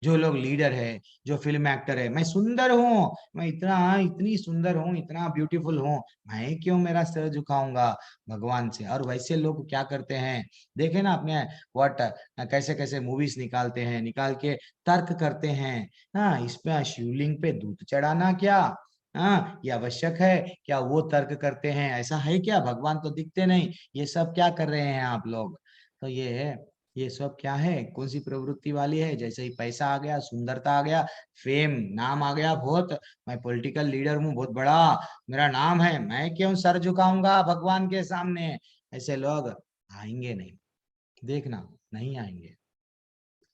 जो लोग लीडर है, जो फिल्म एक्टर है, मैं सुंदर हूँ, मैं इतनी सुंदर हूँ, इतना ब्यूटीफुल हूँ, मैं क्यों मेरा सिर झुकाऊंगा भगवान से? और वैसे लोग क्या करते हैं, देखे ना आपने व्हाट, कैसे कैसे मूवीज निकालते हैं, निकाल के तर्क करते हैं। हाँ, इसमें शिवलिंग पे दूध चढ़ाना क्या, हाँ ये आवश्यक है क्या? वो तर्क करते हैं। ऐसा है क्या? भगवान तो दिखते नहीं, ये सब क्या कर रहे हैं आप लोग? तो ये सब क्या है? कौन सी प्रवृत्ति वाली है? जैसे ही पैसा आ गया, सुंदरता आ गया, फेम, नाम आ गया बहुत, मैं पॉलिटिकल लीडर हूँ बहुत बड़ा, मेरा नाम है, मैं क्यों सर झुकाऊंगा भगवान के सामने? ऐसे लोग आएंगे नहीं, देखना, नहीं आएंगे।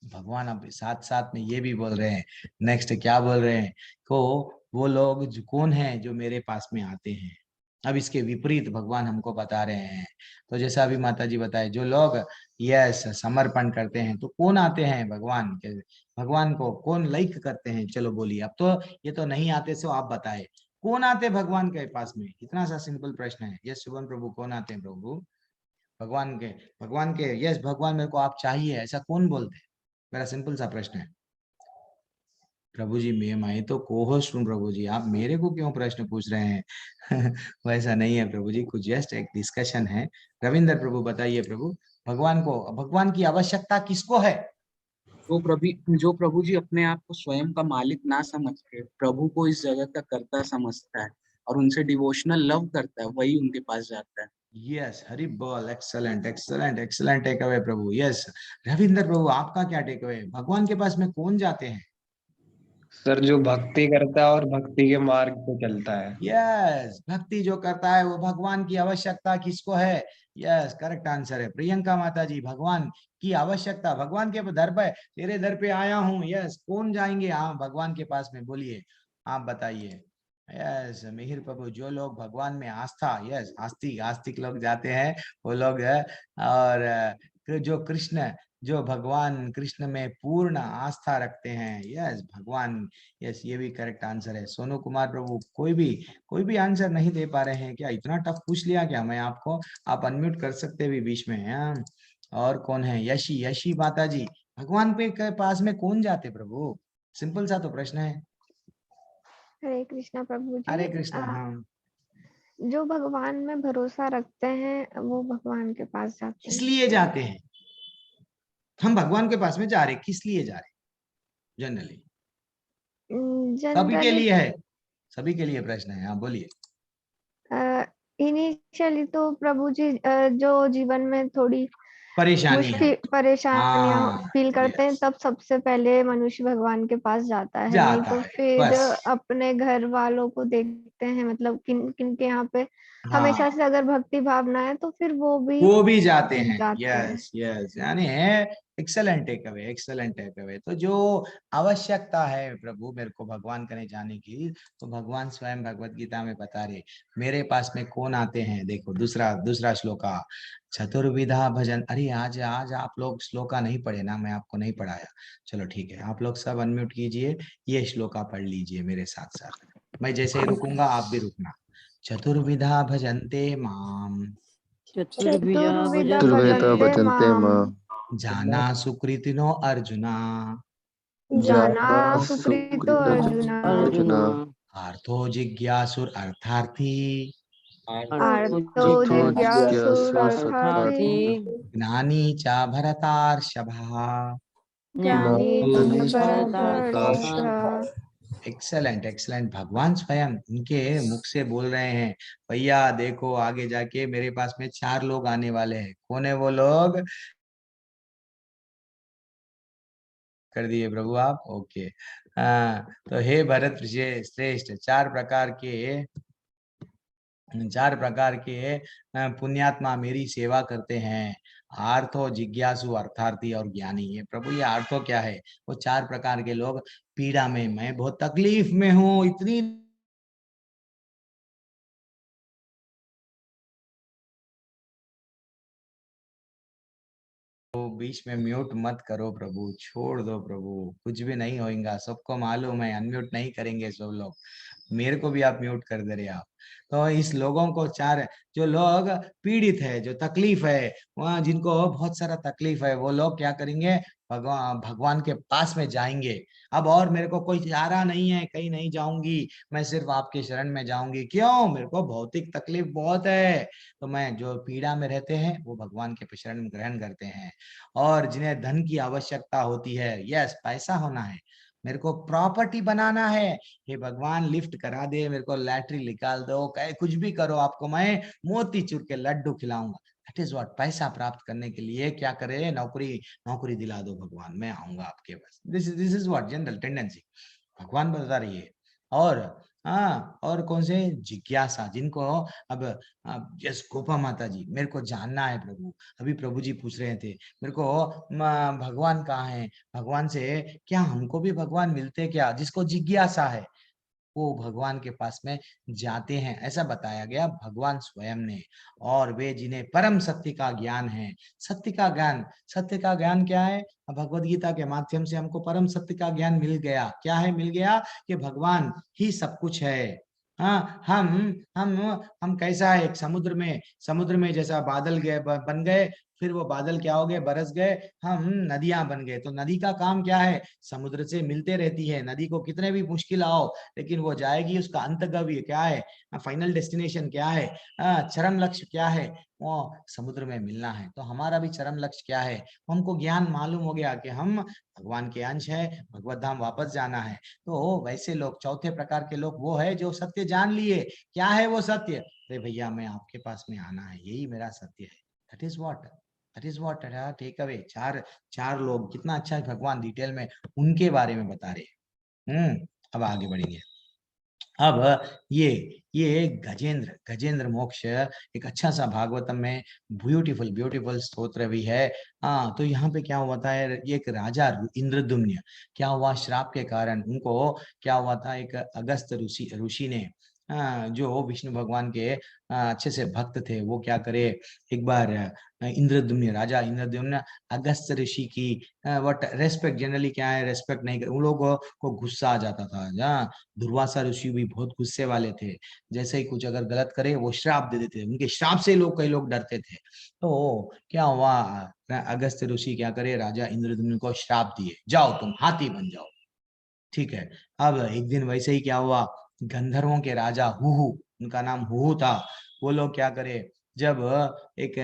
भगवान अब साथ साथ में ये भी बोल रहे हैं, नेक्स्ट क्या बोल रहे हैं, को वो लोग जो कौन है जो मेरे पास में आते हैं। अब इसके विपरीत भगवान हमको बता रहे हैं। तो जैसा अभी माता जी बताए, जो लोग यस समर्पण करते हैं, तो कौन आते हैं भगवान के? भगवान को कौन लाइक करते हैं? चलो बोलिए। अब तो ये तो नहीं आते, सो आप बताए कौन आते भगवान के पास में? इतना सा सिंपल प्रश्न है। यस शुभम प्रभु, कौन आते हैं प्रभु भगवान के यस भगवान मेरे को आप चाहिए, ऐसा कौन बोलते हैं? मेरा सिंपल सा प्रश्न है। प्रभु जी मैं तो को-होस्ट हूँ प्रभु जी, आप मेरे को क्यों प्रश्न पूछ रहे हैं? वैसा नहीं है प्रभु जी, कुछ जस्ट एक डिस्कशन है। रविंद्र प्रभु बताइए प्रभु, भगवान की आवश्यकता किसको है? जो प्रभु जी अपने आप को स्वयं का मालिक ना समझ के प्रभु को इस जगत का कर्ता समझता है और उनसे डिवोशनल लव करता है, वही उनके पास जाता है। यस, हरि बोल, excellent excellent excellent take away प्रभु। यस, रविंद्र प्रभु आपका क्या टेक अवे? भगवान के पास में कौन जाते हैं? सर जो भक्ति करता है और भक्ति के मार्ग पे चलता है। यस, भक्ति जो करता है वो भगवान की आवश्यकता किसको है? यस, करेक्ट आंसर है प्रियंका माता जी, भगवान की आवश्यकता, भगवान के दर पे, तेरे दर पे आया हूँ। यस, कौन जाएंगे हाँ भगवान के पास में? बोलिए, आप बताइए। यस, मिहिर प्रभु, जो लोग भगवान में आस्था, यस आस्तिक लोग जाते हैं वो लोग है। और जो कृष्ण, जो भगवान कृष्ण में पूर्ण आस्था रखते हैं, यस भगवान, यस ये भी करेक्ट आंसर है। सोनू कुमार प्रभु, कोई भी आंसर नहीं दे पा रहे हैं क्या? इतना टफ पूछ लिया क्या मैं आपको? आप अनम्यूट कर सकते भी बीच में। हाँ, और कौन है? यशी माता जी, भगवान पे के पास में कौन जाते प्रभु? सिंपल सा तो प्रश्न है। हरे कृष्णा प्रभु जी। हरे कृष्णा। हाँ, जो भगवान में भरोसा रखते हैं वो भगवान के पास जाते हैं। इसलिए जाते हैं हम भगवान के पास में जा रहे, किस लिए जा रहे? जनरली सभी के लिए है, सभी के लिए प्रश्न है। हाँ बोलिए। इनिशियली तो प्रभु जी जो जीवन में थोड़ी परेशानियां फील करते हैं, तब सबसे पहले मनुष्य भगवान के पास जाता है। नहीं तो फिर अपने घर वालों को देखते हैं, मतलब किन के यहाँ पे हमेशा से अगर भक्ति भावना है तो फिर वो भी जाते हैं। यस यानी एक्सेलेंट टेक अवे। तो जो आवश्यकता है प्रभु मेरे को भगवान कने जाने की, तो भगवान स्वयं भगवत गीता में बता रहे मेरे पास में कौन आते हैं। देखो दूसरा श्लोका, चतुर्विधा भजन। अरे आज आप लोग श्लोका नहीं पढ़े ना, मैं आपको नहीं पढ़ाया। चलो ठीक है, आप लोग सब अनम्यूट कीजिए, ये श्लोका पढ़ लीजिए मेरे साथ साथ। मैं जैसे ही रुकूंगा आप भी रुकना। चतुर्विधा भजन्ते माम, चतुर्विधा भजन्ते माम, जाना सुकृतिनो अर्जुना, जाना सुकृतो अर्जुना, आर्थो जिज्ञासुर अर्थार्थी, आर्तो जिज्ञासुर अर्थार्थी, ज्ञानी च भरतार्षभा। एक्सेलेंट। भगवान स्वयं उनके मुख से बोल रहे हैं, भैया देखो आगे जाके मेरे पास में 4 लोग आने वाले हैं। कौन है वो लोग? कर दिए प्रभु आप? ओके। तो हे भरत श्रेष्ठ, 4 प्रकार के पुण्यात्मा मेरी सेवा करते हैं। आर्थो, जिज्ञासु, अर्थार्थी और ज्ञानी। ये प्रभु ये आर्थो क्या है? वो 4 प्रकार के लोग पीड़ा में, मैं बहुत तकलीफ में हूँ, इतनी बीच में म्यूट मत करो प्रभु, छोड़ दो प्रभु, कुछ भी नहीं होगा। सबको मालूम है अनम्यूट नहीं करेंगे सब लोग, मेरे को भी आप म्यूट कर दे रहे आप। तो इस लोगों को 4 जो लोग पीड़ित है, जो तकलीफ है, वहाँ जिनको बहुत सारा तकलीफ है, वो लोग क्या करेंगे? भगवान के पास में जाएंगे। अब और मेरे को कोई चारा नहीं है, कहीं नहीं जाऊंगी, मैं सिर्फ आपके शरण में जाऊंगी। क्यों? मेरे को भौतिक तकलीफ बहुत है। तो मैं जो पीड़ा में रहते हैं वो भगवान के शरण ग्रहण करते हैं। और जिन्हें धन की आवश्यकता होती है, यस पैसा होना है, मेरे को प्रॉपर्टी बनाना है, हे भगवान लिफ्ट करा दे, मेरे को लैटरी निकाल दो, कहे कुछ भी करो, आपको मैं मोतीचूर के लड्डू खिलाऊंगा। That is what. पैसा प्राप्त करने के लिए क्या करे? नौकरी दिला दो भगवान, मैं आऊंगा आपके पास। This is what general tendency भगवान बता रही है। और कौन से? जिज्ञासा, जिनको अब यस गोपा माता जी, मेरे को जानना है प्रभु। अभी प्रभु जी पूछ रहे थे मेरे को भगवान कहाँ है, भगवान से क्या हमको भी भगवान मिलते क्या? जिसको जिज्ञासा है वो भगवान के पास में जाते हैं, ऐसा बताया गया भगवान स्वयं ने। और वे जिन्हें परम सत्य का ज्ञान है, सत्य का ज्ञान क्या है? भगवद गीता के माध्यम से हमको परम सत्य का ज्ञान मिल गया। क्या है मिल गया? कि भगवान ही सब कुछ है। हाँ, हम कैसा है? एक समुद्र में जैसा बादल बन गए, फिर वो बादल क्या हो गए, बरस गए, हम नदियां बन गए। तो नदी का काम क्या है, समुद्र से मिलते रहती है। नदी को कितने भी मुश्किल आओ लेकिन वो जाएगी, उसका अंतगम्य क्या है, फाइनल डेस्टिनेशन क्या है, चरम लक्ष्य क्या है, वो समुद्र में मिलना है। तो हमारा भी चरम लक्ष्य क्या है, हमको ज्ञान मालूम हो गया कि हम भगवान के अंश है, भगवत धाम वापस जाना है। तो वैसे लोग, चौथे प्रकार के लोग वो है जो सत्य जान लिए। क्या है वो सत्य, अरे भैया मैं आपके पास में आना है, यही मेरा सत्य है। That is what take away. चार लोग, कितना अच्छा है, भगवान डिटेल में उनके बारे में बता रहे। अब आगे बढ़ेंगे। अब ये गजेंद्र मोक्ष एक अच्छा सा भागवतम में ब्यूटीफुल स्तोत्र भी है। तो यहाँ पे क्या हुआ था, ये एक राजा इंद्रद्युम्न, क्या हुआ, श्राप के कारण उनको क्या हुआ था, एक अगस्त ऋषि ने, जो विष्णु भगवान के अच्छे से भक्त थे, वो क्या करे, एक बार राजा इंद्रद्युम्न अगस्त ऋषि की व्हाट रेस्पेक्ट, जनरली क्या है, रेस्पेक्ट नहीं कर, उन लोगों को गुस्सा आ जाता था। जहाँ दुर्वासा ऋषि भी बहुत गुस्से वाले थे, जैसे ही कुछ अगर गलत करे वो श्राप दे देते थे, उनके श्राप से कई लोग डरते थे। तो क्या हुआ, अगस्त ऋषि क्या करे, राजा इंद्रद्युम्न को श्राप दिए, जाओ तुम हाथी बन जाओ। ठीक है। अब एक दिन वैसे ही क्या हुआ, गंधर्वों के राजा हुहु, उनका नाम हुहु था, वो लोग क्या करे, जब एक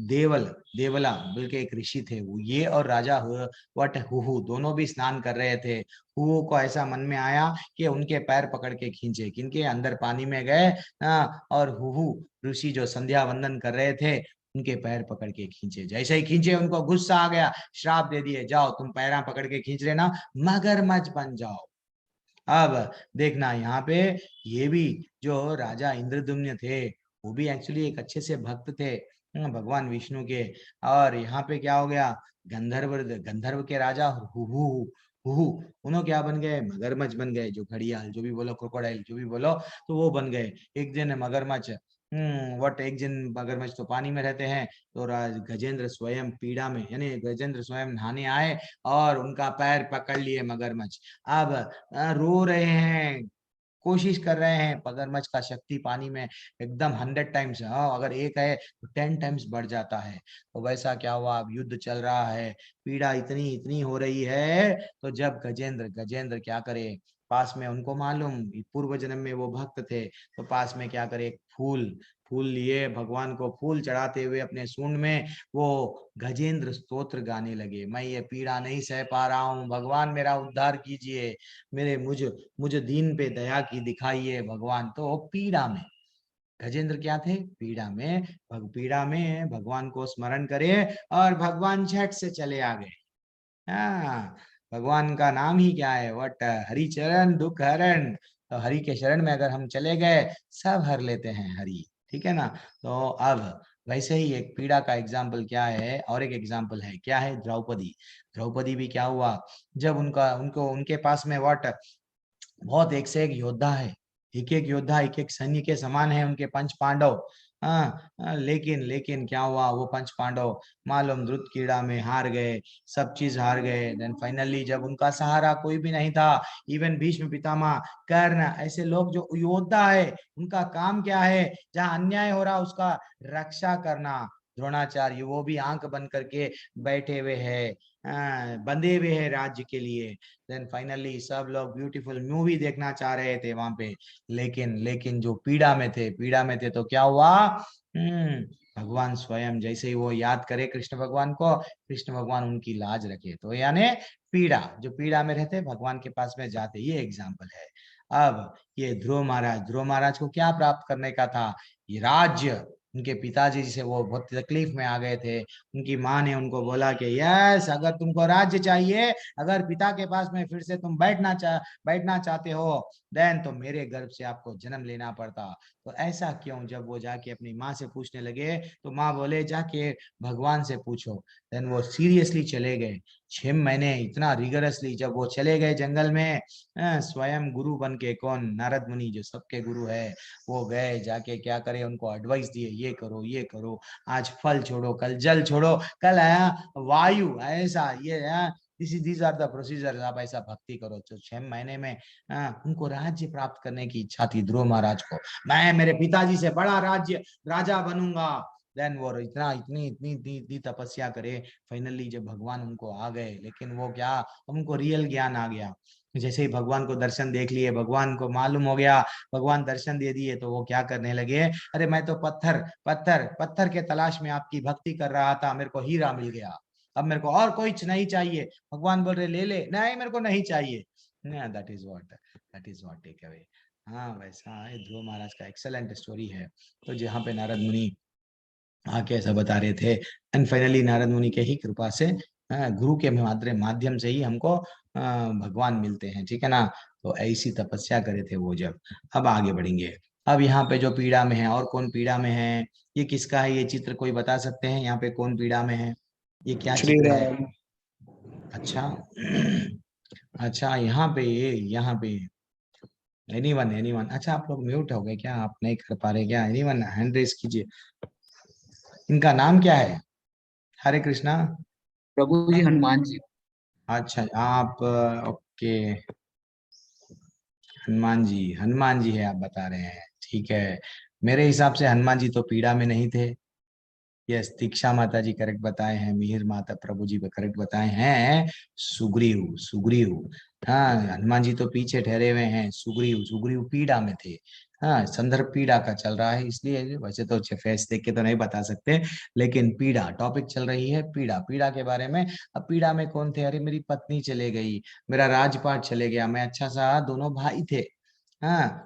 देवला बल्कि एक ऋषि थे, वो ये और राजा हुहु दोनों भी स्नान कर रहे थे। हुहु को ऐसा मन में आया कि उनके पैर पकड़ के खींचे, किनके, अंदर पानी में गए, और हुहु ऋषि जो संध्या वंदन कर रहे थे, उनके पैर पकड़ के खींचे। जैसे ही खींचे उनको गुस्सा आ गया, श्राप दे दिए, जाओ तुम पैरा पकड़ के खींच रहे ना, मगरमच्छ बन जाओ। अब देखना यहाँ पे, ये भी जो राजा इंद्रद्युम्न थे, वो भी एक्चुअली एक अच्छे से भक्त थे भगवान विष्णु के। और यहाँ पे क्या हो गया, गंधर्व के राजा हुहु हुहु उन्होंने क्या बन गए, मगरमच्छ बन गए, जो घड़ियाल जो भी बोलो, क्रोकोडाइल जो भी बोलो, तो वो बन गए। एक दिन मगरमच्छ एक दिन मगरमच्छ तो पानी में रहते हैं, तो गजेंद्र स्वयं पीड़ा में, यानी गजेंद्र स्वयं नहाने आए और उनका पैर पकड़ लिए मगरमच्छ। अब रो रहे हैं, कोशिश कर रहे हैं, मगरमच्छ का शक्ति पानी में एकदम 100 टाइम्स, अगर एक है तो 10 टाइम्स बढ़ जाता है। तो वैसा क्या हुआ, अब युद्ध चल रहा है, पीड़ा इतनी इतनी हो रही है। तो जब गजेंद्र क्या करे, पास में उनको मालूम पूर्व जन्म में वो भक्त थे, तो पास में क्या करे, फूल फूल लिए, भगवान को फूल चढ़ाते हुए अपने सूंड में वो गजेंद्र स्तोत्र गाने लगे, मैं ये पीड़ा नहीं सह पा रहा हूँ, भगवान मेरा उद्धार कीजिए, मेरे मुझे दीन पे दया की दिखाइए भगवान। तो पीड़ा में गजेंद्र क्या थे, पीड़ा में भगवान को स्मरण करे और भगवान झट से चले आ गए। हाँ, भगवान का नाम ही क्या है, वट हरिचरण दुख हरण। तो हरि के शरण में अगर हम चले गए, सब हर लेते हैं हरि, ठीक है ना। तो अब वैसे ही एक पीड़ा का एग्जाम्पल क्या है, और एक एग्जाम्पल है, क्या है, द्रौपदी भी क्या हुआ, जब उनके पास में बहुत एक से एक योद्धा है, एक एक योद्धा एक एक सैन्य के समान है उनके पंच पांडव। लेकिन क्या हुआ, वो पंच पांडव मालूम द्रुत कीड़ा में हार गए, सब चीज हार गए। देन फाइनली जब उनका सहारा कोई भी नहीं था, इवन भीष्म पितामह, कर्ण, ऐसे लोग जो योद्धा है, उनका काम क्या है, जहाँ अन्याय हो रहा उसका रक्षा करना। द्रोणाचार्य वो भी आंख बंद करके बैठे हुए हैं, बंधे हुए हैं राज्य के लिए। देन फाइनली सब लोग ब्यूटीफुल मूवी देखना चाह रहे थे वहां पे, लेकिन जो पीड़ा में थे तो क्या हुआ, भगवान स्वयं जैसे ही वो याद करे कृष्ण भगवान को, कृष्ण भगवान उनकी लाज रखे। तो यानी जो पीड़ा में रहते भगवान के पास में जाते, ये एग्जाम्पल है। अब ये ध्रुव महाराज को क्या प्राप्त करने का था, ये राज्य। उनके पिताजी से वो बहुत तकलीफ में आ गए थे, उनकी माँ ने उनको बोला कि यस, अगर तुमको राज्य चाहिए, अगर पिता के पास में फिर से तुम बैठना चाहते हो, देन तो मेरे गर्भ से आपको जन्म लेना पड़ता। तो ऐसा क्यों, जब वो जाके अपनी माँ से पूछने लगे, तो माँ बोले जाके भगवान से पूछो। देन वो सीरियसली चले गए 6 महीने, इतना रिगरसली जब वो चले गए जंगल में, स्वयं गुरु बन के, कौन, नारद मुनि जो सबके गुरु है, वो गए, जाके क्या करे, उनको एडवाइस दिए, ये करो, आज फल छोड़ो, कल जल छोड़ो, कल आया वायु, ऐसा ये दीज आर द प्रोसीजर, आप ऐसा भक्ति करो। तो 6 महीने में उनको राज्य प्राप्त करने की इच्छा थी ध्रुव महाराज को, मैं मेरे पिताजी से बड़ा राजा बनूंगा। देन वो इतना इतनी इतनी इतनी इतनी तपस्या करे, फाइनली जब भगवान उनको आ गए, लेकिन वो क्या, उनको रियल ज्ञान आ गया। जैसे ही भगवान को दर्शन देख लिए, भगवान को मालूम हो गया, भगवान दर्शन दे दिए, तो वो क्या करने लगे, अरे मैं तो पत्थर पत्थर पत्थर के तलाश में आपकी भक्ति कर रहा था, मेरे को हीरा मिल गया, अब मेरे को और कोई नहीं चाहिए। भगवान बोल रहे ले ले, नहीं मेरे को नहीं चाहिए। That is what take away. हाँ वैसा है, ध्रुव महाराज का एक्सेलेंट स्टोरी है। तो जहाँ पे नारद मुनि आके ऐसा बता रहे थे, एंड फाइनली नारद मुनि के ही कृपा से, गुरु के माध्यम से ही हमको भगवान मिलते हैं, ठीक है ना। तो ऐसी तपस्या करे थे वो जब। अब आगे बढ़ेंगे। अब यहाँ पे जो पीड़ा में है, और कौन पीड़ा में है, ये किसका है, ये चित्र कोई बता सकते हैं यहाँ पे कौन पीड़ा में है, ये क्या श्री चित्र है? राम। अच्छा अच्छा, यहाँ पे एनीवन। अच्छा आप लोग म्यूट हो गए क्या, आप नहीं कर पा रहे क्या? एनीवन हैंड रेस कीजिए। इनका नाम क्या है? हरे कृष्णा। प्रभु जी हनुमान जी। अच्छा आप ओके, हनुमान जी है आप बता रहे हैं, ठीक है। मेरे हिसाब से हनुमान जी तो पीड़ा में नहीं थे। यस, दीक्षा माता जी करेक्ट बताए हैं, मिहिर माता प्रभु जी करेक्ट बताए हैं। सुग्रीव। हाँ, हनुमान जी तो पीछे ठहरे हुए हैं, सुग्रीव पीड़ा में थे। हाँ, संदर्भ पीड़ा का चल रहा है, इसलिए वैसे तो फेस देख के तो नहीं बता सकते, लेकिन पीड़ा टॉपिक चल रही है, पीड़ा के बारे में। अब पीड़ा में कौन थे? अरे मेरी पत्नी चले गई, मेरा राजपाट चले गया, मैं अच्छा सा, दोनों भाई थे, हाँ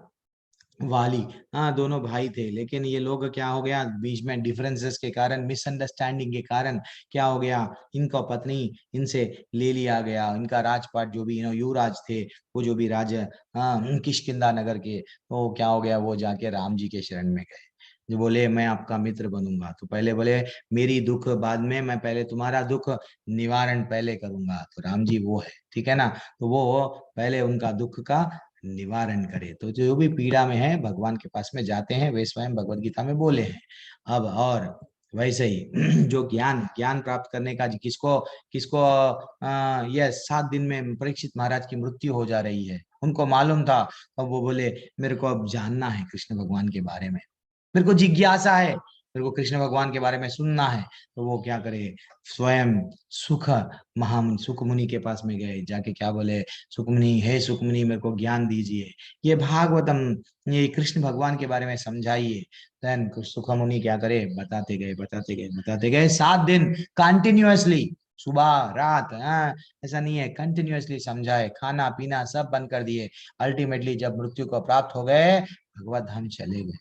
वाली, हाँ दोनों भाई थे, लेकिन ये लोग क्या हो गया, बीच में डिफरेंसेस के कारण, मिसअंडरस्टैंडिंग के कारण क्या हो गया, इनका पत्नी इनसे ले लिया गया, इनका राजपाट जो भी युवराज थे, वो जो भी राज, हाँ किष्किंधा नगर के, तो क्या हो गया, वो जाके राम जी के शरण में गए। जो बोले मैं आपका मित्र बनूंगा, तो पहले बोले मेरी दुख बाद में, मैं पहले तुम्हारा दुख निवारण पहले करूंगा। तो राम जी वो है, ठीक है ना, तो वो पहले उनका दुख का निवारण करे। तो जो भी पीड़ा में है, भगवान के पास में जाते हैं, वे स्वयं भगवत गीता में बोले हैं। अब और वैसे ही जो ज्ञान प्राप्त करने का, किसको किसको यह 7 दिन में परीक्षित महाराज की मृत्यु हो जा रही है, उनको मालूम था। अब वो बोले मेरे को अब जानना है कृष्ण भगवान के बारे में, मेरे को जिज्ञासा है, मेरे को कृष्ण भगवान के बारे में सुनना है। तो वो क्या करे, स्वयं सुख मुनि के पास में गए, जाके क्या बोले, सुखमुनि, हे सुखमुनि मेरे को ज्ञान दीजिए, ये भागवतम, ये कृष्ण भगवान के बारे में समझाइए। देन सुख मुनि क्या करे, बताते गए 7 दिन कंटिन्यूअसली, सुबह रात, ऐसा नहीं है, कंटिन्यूअसली समझाए, खाना पीना सब बंद कर दिए। अल्टीमेटली जब मृत्यु को प्राप्त हो गए, भगवत धाम चले गए,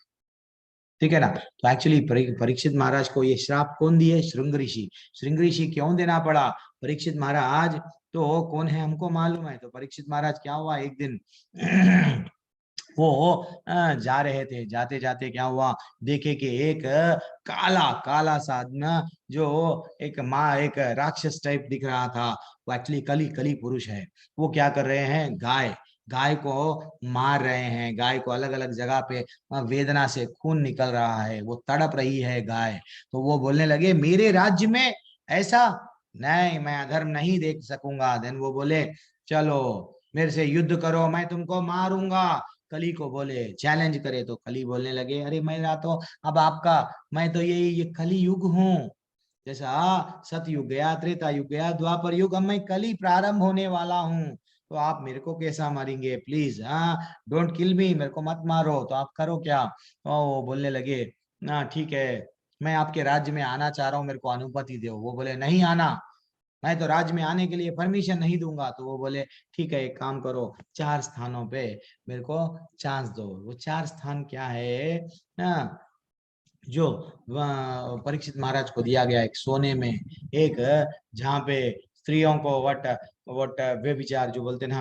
ठीक है ना। तो एक्चुअली परीक्षित महाराज को ये श्राप कौन दिए? श्रृंग ऋषि क्यों देना पड़ा? परीक्षित महाराज तो कौन है हमको मालूम है। तो परीक्षित महाराज क्या हुआ, एक दिन वो जा रहे थे, जाते जाते क्या हुआ, देखे कि एक काला काला सा ना, जो एक राक्षस टाइप दिख रहा था, वो एक्चुअली कली पुरुष है। वो क्या कर रहे हैं, गाय को मार रहे हैं, गाय को अलग अलग जगह पे वेदना से खून निकल रहा है, वो तड़प रही है गाय। तो वो बोलने लगे मेरे राज्य में ऐसा नहीं, मैं अधर्म नहीं देख सकूंगा। देन वो बोले चलो मेरे से युद्ध करो, मैं तुमको मारूंगा। कली को बोले चैलेंज करे, तो कली बोलने लगे अरे मेरा तो अब आपका, मैं तो ये कली युग हूँ, जैसा सतयुग गया, त्रेता युग गया, द्वापर युग, अब मैं कली प्रारंभ होने वाला हूँ। तो आप मेरे को कैसा मारेंगे, प्लीज, हाँ डोंट किल मी, मेरे को मत मारो, तो आप करो क्या? तो वो बोलने लगे ना ठीक है, मैं आपके राज्य में आना चाह रहा हूँ, मेरे को अनुमति दो। वो बोले नहीं आना, मैं तो राज्य में आने के लिए परमिशन नहीं दूंगा। तो वो बोले ठीक है, एक काम करो, 4 स्थानों पे मेरे को चांस दो। वो 4 स्थान क्या है ना, जो परीक्षित महाराज को दिया गया, एक सोने में, एक जहाँ पे स्त्रियों को वट व्यभिचार जो बोलते ना,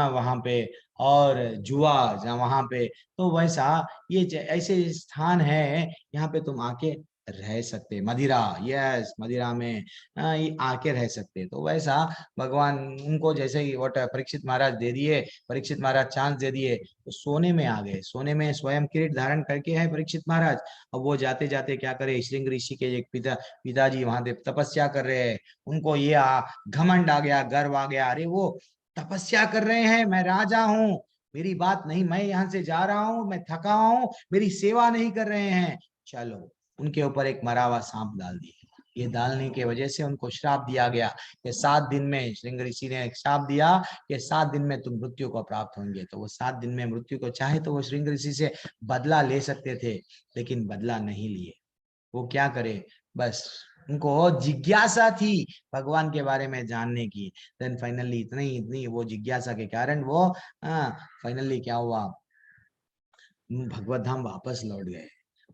वहां पे, और जुआ जहाँ वहां पे, तो वैसा ये ऐसे स्थान है, यहाँ पे तुम आके रह सकते। मदिरा, यस मदिरा में ये आके रह सकते। तो वैसा भगवान उनको जैसे ही वट परीक्षित महाराज दे दिए, परीक्षित महाराज चांस दे दिए, तो सोने में आ गए। सोने में स्वयं किरीट धारण करके है परीक्षित महाराज। अब वो जाते जाते क्या करे, श्रृंग ऋषि के एक पिताजी वहां पे तपस्या कर रहे हैं, उनको ये घमंड आ गया, गर्व आ गया, अरे वो तपस्या कर रहे हैं, मैं राजा हूँ, मेरी बात नहीं, मैं यहाँ से जा रहा हूँ, मैं थका हूँ, मेरी सेवा नहीं कर रहे हैं, चलो उनके ऊपर एक मरा हुआ सांप डाल दिया। ये डालने की वजह से उनको श्राप दिया गया कि 7 दिन में, श्रृंग ऋषि ने एक श्राप दिया कि 7 दिन में तुम मृत्यु को प्राप्त होंगे। तो वो 7 दिन में मृत्यु को चाहे तो वो श्रृंग ऋषि से बदला ले सकते थे, लेकिन बदला नहीं लिए। वो क्या करे, बस उनको जिज्ञासा थी भगवान के बारे में जानने की। देन फाइनली इतनी वो जिज्ञासा के कारण वो फाइनली क्या हुआ, भगवत धाम वापस लौट गए।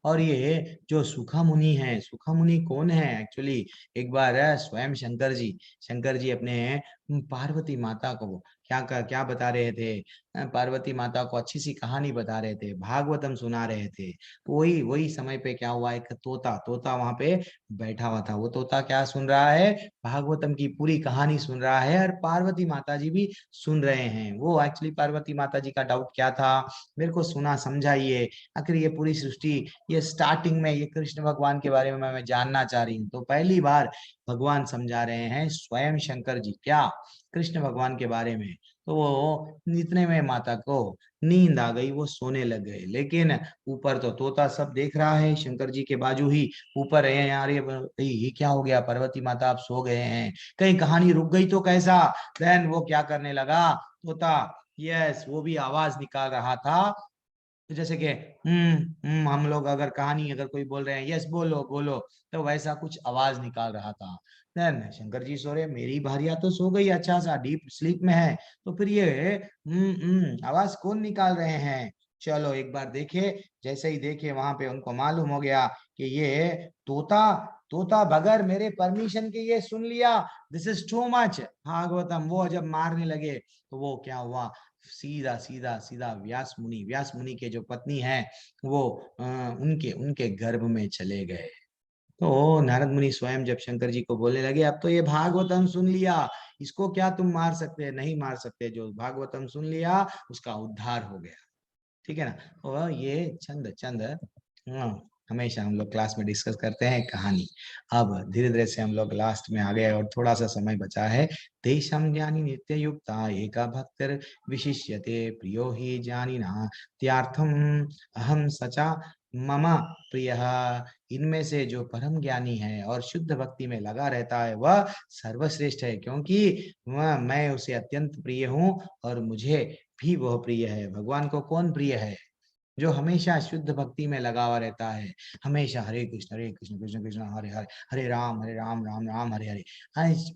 और ये जो सुखा मुनि है, सुखा मुनि कौन है एक्चुअली, एक बार स्वयं शंकर जी अपने पार्वती माता को क्या बता रहे थे, पार्वती माता को अच्छी सी कहानी बता रहे थे, भागवतम सुना रहे थे। तो वही समय पे क्या हुआ, एक तोता वहां पे बैठा हुआ था। वो तोता क्या सुन रहा है, भागवतम की पूरी कहानी सुन रहा है, और पार्वती माता जी भी सुन रहे हैं। वो एक्चुअली पार्वती माता जी का डाउट क्या था, मेरे को सुना समझाइए, आखिर ये पूरी सृष्टि, ये स्टार्टिंग में ये कृष्ण भगवान के बारे में मैं जानना चाह रही हूँ। तो पहली बार भगवान समझा रहे हैं स्वयं शंकर जी, क्या, कृष्ण भगवान के बारे में। तो वो इतने में माता को नींद आ गई, वो सोने लग गए। लेकिन ऊपर तो तोता सब देख रहा है, शंकर जी के बाजू ही ऊपर है, यार ये क्या हो गया, पार्वती माता आप सो गए हैं, कहीं कहानी रुक गई तो कैसा। देन वो क्या करने लगा तोता, यस वो भी आवाज निकाल रहा था, तो जैसे कि हम लोग अगर कहानी अगर कोई बोल रहे हैं यस बोलो बोलो, तो वैसा कुछ आवाज निकाल रहा था। देन शंकर जी सो रहे, मेरी भारिया तो सो गई, अच्छा सा डीप स्लीप में है, तो फिर ये आवाज कौन निकाल रहे हैं, चलो एक बार देखे। जैसे ही देखे वहां पे उनको मालूम हो गया कि ये तोता तोता बगैर मेरे परमिशन के ये सुन लिया, this is too much Bhagavatam. वो जब मारने लगे तो वो क्या हुआ, सीधा सीधा सीधा व्यास मुनि के जो पत्नी है वो उनके उनके गर्भ में चले गए। तो नारद मुनि स्वयं जब शंकर जी को बोलने लगे, अब तो ये भागवतम सुन लिया, इसको क्या तुम मार सकते, नहीं मार सकते, जो भागवतम सुन लिया उसका उद्धार हो गया, ठीक है ना। और ये चंद चंद हमेशा हम लोग क्लास में डिस्कस करते हैं कहानी। अब धीरे धीरे से हम लोग लास्ट में आ गए और थोड़ा सा समय बचा है। तेषां ज्ञानी नित्य युक्ता एका भक्तिर विशिष्यते प्रियो ही ज्ञानिना त्यार्थम अहम सचा मम प्रिय। इनमें से जो परम ज्ञानी है और शुद्ध भक्ति में लगा रहता है वह सर्वश्रेष्ठ है, क्योंकि मैं उसे अत्यंत प्रिय हूँ और मुझे भी वह प्रिय है। भगवान को कौन प्रिय है, जो हमेशा शुद्ध भक्ति में लगा हुआ रहता है, हमेशा हरे कृष्ण कृष्ण कृष्ण हरे हरे, हरे राम राम राम हरे हरे।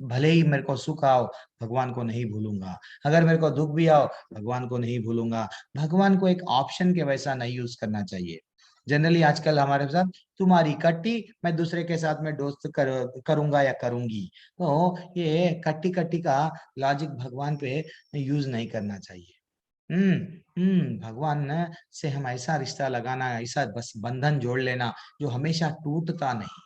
भले ही मेरे को सुख आओ भगवान को नहीं भूलूंगा, अगर मेरे को दुख भी आओ भगवान को नहीं भूलूंगा। भगवान को एक ऑप्शन के वैसा नहीं यूज करना चाहिए। जनरली आजकल हमारे साथ तुम्हारी कट्टी, मैं दूसरे के साथ में दोस्त करूंगा या करूंगी, तो ये कट्टी कट्टी का लॉजिक भगवान पे यूज नहीं करना चाहिए। भगवान से हम ऐसा रिश्ता लगाना, ऐसा बस बंधन जोड़ लेना जो हमेशा टूटता नहीं,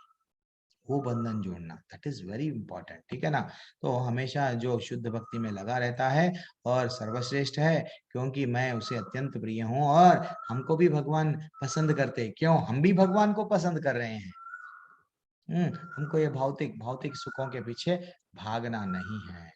वो बंधन जोड़ना, दैट इज वेरी इंपॉर्टेंट, ठीक है ना। तो हमेशा जो शुद्ध भक्ति में लगा रहता है और सर्वश्रेष्ठ है, क्योंकि मैं उसे अत्यंत प्रिय हूँ और हमको भी भगवान पसंद करते, क्यों, हम भी भगवान को पसंद कर रहे हैं। हमको ये भौतिक भौतिक सुखों के पीछे भागना नहीं है।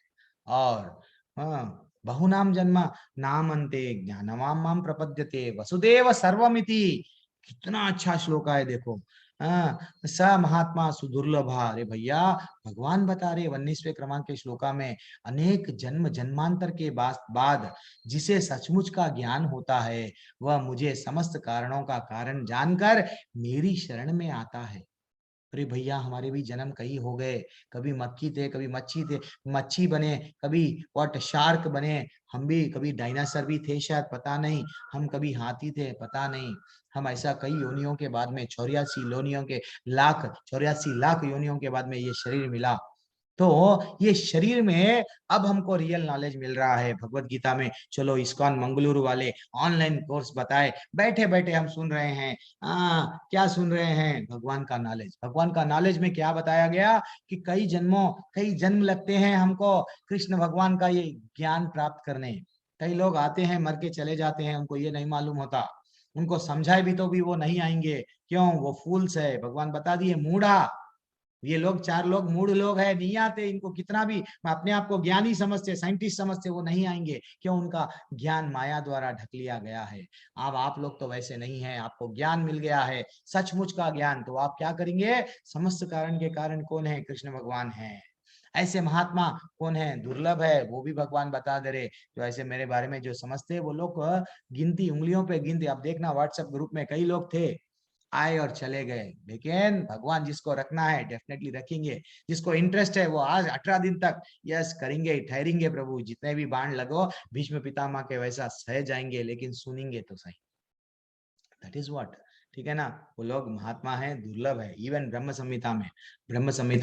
और बहुनाम जन्म नामन्ते ज्ञानवाम माम प्रपद्यते वसुदेव सर्वमिति, कितना अच्छा श्लोक है देखो। स महात्मा सुदुर्लभा, अरे भैया भगवान बता रहे 19वें क्रमांक के श्लोका में, अनेक जन्म जन्मांतर के बाद जिसे सचमुच का ज्ञान होता है वह मुझे समस्त कारणों का कारण जानकर मेरी शरण में आता है। अरे भैया हमारे भी जन्म कई हो गए, कभी मक्खी थे, कभी मच्छी थे, मच्छी बने, कभी व्हाट शार्क बने, हम भी कभी डायनासोर भी थे शायद, पता नहीं, हम कभी हाथी थे, पता नहीं। हम ऐसा कई योनियों के बाद में 84 लाख योनियों के बाद में ये शरीर मिला। तो ये शरीर में अब हमको रियल नॉलेज मिल रहा है भगवत गीता में। चलो इस्कॉन मंगलुरु वाले ऑनलाइन कोर्स बताए, बैठे बैठे हम सुन रहे हैं। क्या सुन रहे हैं, भगवान का नॉलेज। भगवान का नॉलेज में क्या बताया गया कि कई जन्म लगते हैं हमको कृष्ण भगवान का ये ज्ञान प्राप्त करने। कई लोग आते हैं मर के चले जाते हैं, उनको ये नहीं मालूम होता, उनको समझाए भी तो भी वो नहीं आएंगे, क्यों, वो फूल्स है। भगवान बता दिए मूढ़ा, ये लोग 4 लोग मूढ़ लोग है, नहीं आते, इनको कितना भी अपने आप को ज्ञानी समझते, साइंटिस्ट समझते, वो नहीं आएंगे। क्यों? उनका ज्ञान माया द्वारा ढक लिया गया है। अब आप लोग तो वैसे नहीं है, आपको ज्ञान मिल गया है, सचमुच का ज्ञान, तो आप क्या करेंगे? समस्त कारण के कारण कौन है? कृष्ण भगवान है। ऐसे महात्मा कौन है? दुर्लभ है, वो भी भगवान बता दे रहे। जो ऐसे मेरे बारे में जो समझते हैं वो लोग गिनती, उंगलियों पे गिनती। आप देखना व्हाट्सएप ग्रुप में कई लोग थे, आए और चले गए, लेकिन भगवान जिसको रखना है डेफिनेटली रखेंगे। जिसको इंटरेस्ट है वो आज 18 दिन तक यस करेंगे, ठहरेंगे। प्रभु जितने भी बाण लगो भीष्म पितामह के वैसा सह जाएंगे, लेकिन सुनेंगे तो सही। दैट इज व्हाट, ठीक है ना? वो लोग महात्मा है, दुर्लभ है। इवन ब्रह्म संहिता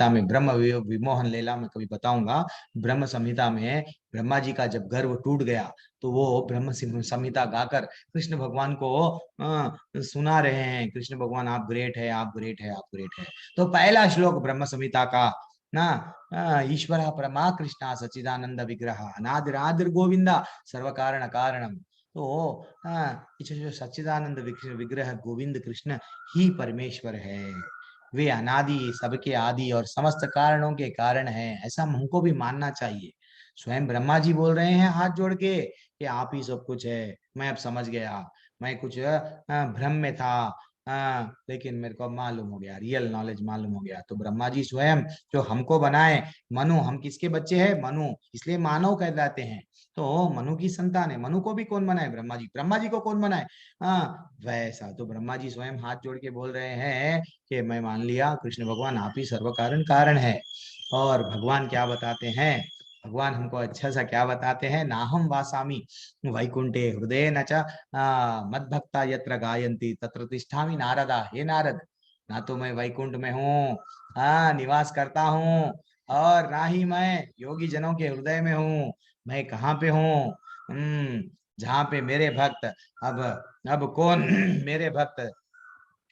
में ब्रह्म विमोहन लीला में कभी बताऊंगा। ब्रह्म संहिता में ब्रह्मा जी का जब गर्भ टूट गया तो वो ब्रह्म संहिता गाकर कृष्ण भगवान को सुना रहे हैं, कृष्ण भगवान आप ग्रेट है, आप ग्रेट है, आप ग्रेट है। तो पहला श्लोक ब्रह्म संहिता का ना, ईश्वर परमा कृष्णा सच्चिदानंद विग्रह अनादिरादिर गोविंदा सर्व कारण कारणम। तो जो सच्चिदानंद विग्रह गोविंद कृष्ण ही परमेश्वर है, वे अनादि, सबके आदि और समस्त कारणों के कारण है, ऐसा हमको भी मानना चाहिए। स्वयं ब्रह्मा जी बोल रहे हैं हाथ जोड़ के कि आप ही सब कुछ है, मैं अब समझ गया, मैं कुछ भ्रम में था, लेकिन मेरे को मालूम हो गया, रियल नॉलेज मालूम हो गया। तो ब्रह्मा जी स्वयं जो हमको बनाए, मनु, हम किसके बच्चे हैं? मनु, इसलिए मानव कहलाते हैं। तो मनु की संतान है। मनु को भी कौन बनाए? ब्रह्मा जी। ब्रह्मा जी को कौन बनाए? वैसा तो ब्रह्मा जी स्वयं हाथ जोड़ के बोल रहे हैं कि मैं मान लिया कृष्ण भगवान आप ही सर्व कारण कारण है। और भगवान क्या बताते हैं? भगवान हमको अच्छा सा क्या बताते हैं? नाहम वासामी वैकुंठे हृदय न च मद्भक्ता यत्र गायन्ति तत्र तिष्ठामि नारदा। हे नारद, ना तो मैं वैकुंठ में हूँ, निवास करता हूँ, और ना ही मैं योगी जनों के हृदय में हूँ। मैं कहाँ पे हूँ? जहाँ पे मेरे भक्त, अब कौन मेरे भक्त,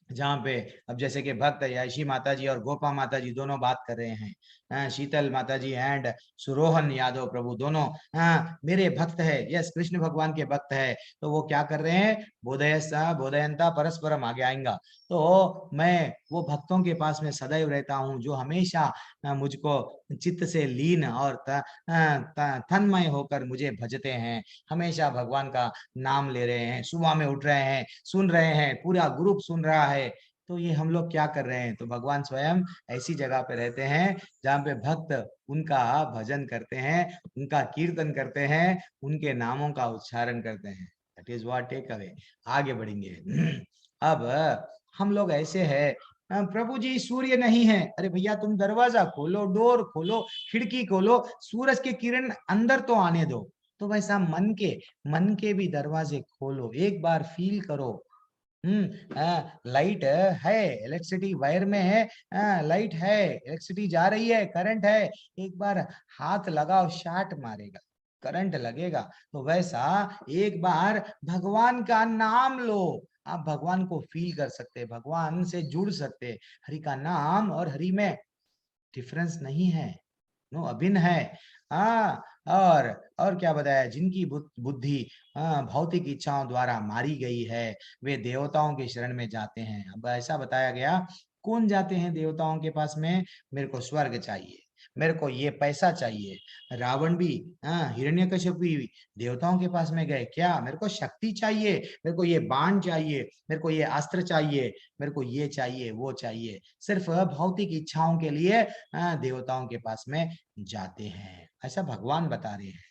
जहाँ पे अब जैसे कि भक्त याशी माता जी और गोपा माता जी दोनों बात कर रहे हैं, शीतल माता जी एंड सुरोहन यादव प्रभु दोनों मेरे भक्त है, यस कृष्ण भगवान के भक्त है। तो वो क्या कर रहे हैं? बोधयंता परस्परम आगे आएगा। तो मैं वो भक्तों के पास में सदैव रहता हूँ जो हमेशा मुझको चित्त से लीन और तन्मय होकर मुझे भजते हैं, हमेशा भगवान का नाम ले रहे हैं, सुबह में उठ रहे हैं, सुन रहे हैं, पूरा ग्रुप सुन रहा है। तो ये हम लोग क्या कर रहे हैं? तो भगवान स्वयं ऐसी जगह पे रहते हैं जहाँ पे भक्त उनका भजन करते हैं, उनका कीर्तन करते हैं, उनके नामों का उच्चारण करते हैं। That is what take away. आगे बढ़ेंगे। अब हम लोग ऐसे है, प्रभु जी सूर्य नहीं है। अरे भैया तुम दरवाजा खोलो, डोर खोलो, खिड़की खोलो, सूरज के किरण अंदर तो आने दो। तो वैसा मन के भी दरवाजे खोलो, एक बार फील करो। लाइट है, इलेक्ट्रिसिटी वायर में है, लाइट है, इलेक्ट्रिसिटी जा रही है, करंट है, एक बार हाथ लगाओ, शाट मारेगा, करंट लगेगा। तो वैसा एक बार भगवान का नाम लो, आप भगवान को फील कर सकते, भगवान से जुड़ सकते। हरि का नाम और हरि में डिफरेंस नहीं है, नो, अभिन्न है। और क्या बताया? जिनकी बुद्धि भौतिक इच्छाओं द्वारा मारी गई है वे देवताओं के शरण में जाते हैं। अब ऐसा बताया गया, कौन जाते हैं देवताओं के पास में? मेरे को स्वर्ग चाहिए, मेरे को ये पैसा चाहिए। रावण भी, हिरण्यकश्यप भी देवताओं के पास में गए, क्या? मेरे को शक्ति चाहिए, मेरे को ये बाण चाहिए, मेरे को ये अस्त्र चाहिए, मेरे को ये चाहिए, वो चाहिए। सिर्फ भौतिक इच्छाओं के लिए देवताओं के पास में जाते हैं, ऐसा भगवान बता रहे हैं।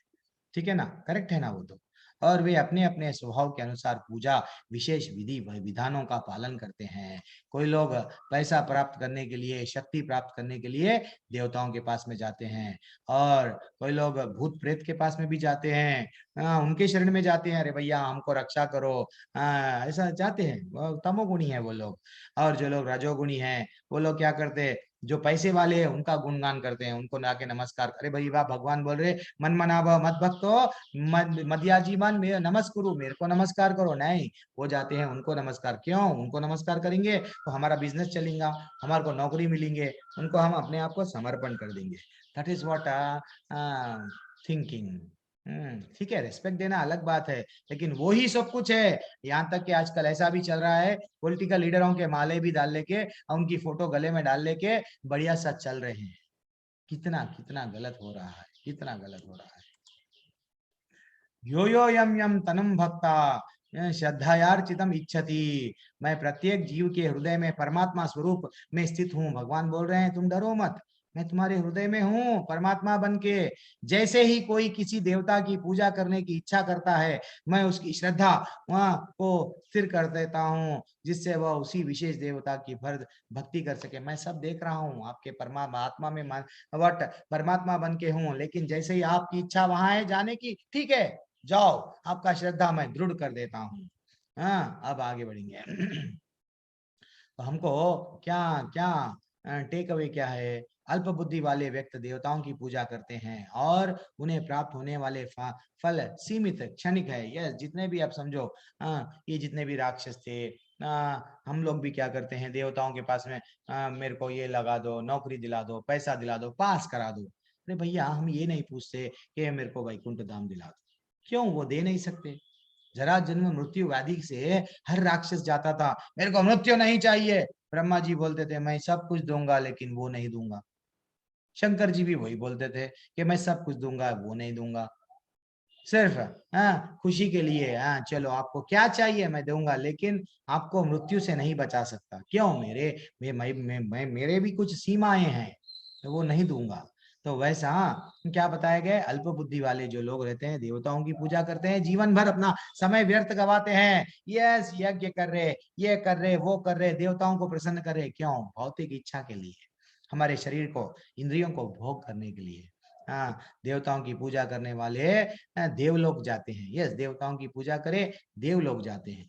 ठीक है ना? करेक्ट है ना वो तो? और वे अपने अपने स्वभाव के अनुसार पूजा विशेष विधि विधानों का पालन करते हैं। कोई लोग पैसा प्राप्त करने के लिए, शक्ति प्राप्त करने के लिए देवताओं के पास में जाते हैं, और कोई लोग भूत प्रेत के पास में भी जाते हैं, उनके शरण में जाते हैं, अरे भैया हमको रक्षा करो, ऐसा जाते हैं। तमोगुणी है वो लोग। और जो लोग रजोगुणी हैं वो लोग क्या करते हैं? जो पैसे वाले हैं उनका गुणगान करते हैं, उनको जाके नमस्कार। अरे भाई वाह, भगवान बोल रहे मन मनाभ मत भक्तो मध्याजीवन में नमस्कुरु, मेरे को नमस्कार करो। नहीं, वो जाते हैं उनको नमस्कार। क्यों उनको नमस्कार करेंगे? तो हमारा बिजनेस चलेगा, हमारे को नौकरी मिलेंगे, उनको हम अपने आप को समर्पण कर देंगे। That is what thinking. ठीक है, रेस्पेक्ट देना अलग बात है, लेकिन वो ही सब कुछ है। यहाँ तक कि आजकल ऐसा भी चल रहा है, पॉलिटिकल लीडरों के माले भी डाल लेके, उनकी फोटो गले में डाल लेके बढ़िया सा चल रहे हैं। कितना कितना गलत हो रहा है, कितना गलत हो रहा है। यो यो यम यम तनम भक्ता श्रद्धायार्चितम इच्छति। मैं प्रत्येक जीव के हृदय में परमात्मा स्वरूप में स्थित हूँ। भगवान बोल रहे हैं तुम डरो मत, मैं तुम्हारे हृदय में हूँ परमात्मा बन के। जैसे ही कोई किसी देवता की पूजा करने की इच्छा करता है, मैं उसकी श्रद्धा वहां को स्थिर कर देता हूँ, जिससे वह उसी विशेष देवता की भक्ति कर सके। मैं सब देख रहा हूँ, आपके परमात्मा में वट परमात्मा बन के हूँ, लेकिन जैसे ही आपकी इच्छा वहां है जाने की, ठीक है जाओ, आपका श्रद्धा मैं दृढ़ कर देता हूँ। हाँ, अब आगे बढ़ेंगे। तो हमको क्या क्या टेक अवे क्या है? अल्प बुद्धि वाले व्यक्ति देवताओं की पूजा करते हैं और उन्हें प्राप्त होने वाले फल सीमित क्षणिक है। यह जितने भी आप समझो, ये जितने भी राक्षस थे, हम लोग भी क्या करते हैं देवताओं के पास में, मेरे को ये लगा दो, नौकरी दिला दो, पैसा दिला दो, पास करा दो। अरे भैया, हम ये नहीं पूछते कि मेरे को वैकुंठ धाम दिला दो। क्यों? वो दे नहीं सकते। जरा जन्म मृत्यु व्याधि से हर राक्षस जाता था, मेरे को मृत्यु नहीं चाहिए। ब्रह्मा जी बोलते थे मैं सब कुछ दूंगा, लेकिन वो नहीं दूंगा। शंकर जी भी वही बोलते थे कि मैं सब कुछ दूंगा, वो नहीं दूंगा। सिर्फ खुशी के लिए, चलो आपको क्या चाहिए मैं दूंगा, लेकिन आपको मृत्यु से नहीं बचा सकता। क्यों? मेरे भी कुछ सीमाएं हैं, तो वो नहीं दूंगा। तो वैसा क्या बताया गया? अल्प बुद्धि वाले जो लोग रहते हैं, देवताओं की पूजा करते हैं, जीवन भर अपना समय व्यर्थ गवाते हैं। यस, यज्ञ कर रहे, ये कर रहे, वो कर रहे, देवताओं को प्रसन्न कर रहे। क्यों? भौतिक इच्छा के लिए, हमारे शरीर को, इंद्रियों को भोग करने के लिए। देवताओं की पूजा करने वाले देवलोक जाते हैं। यस, देवताओं की पूजा करे, देवलोक जाते हैं।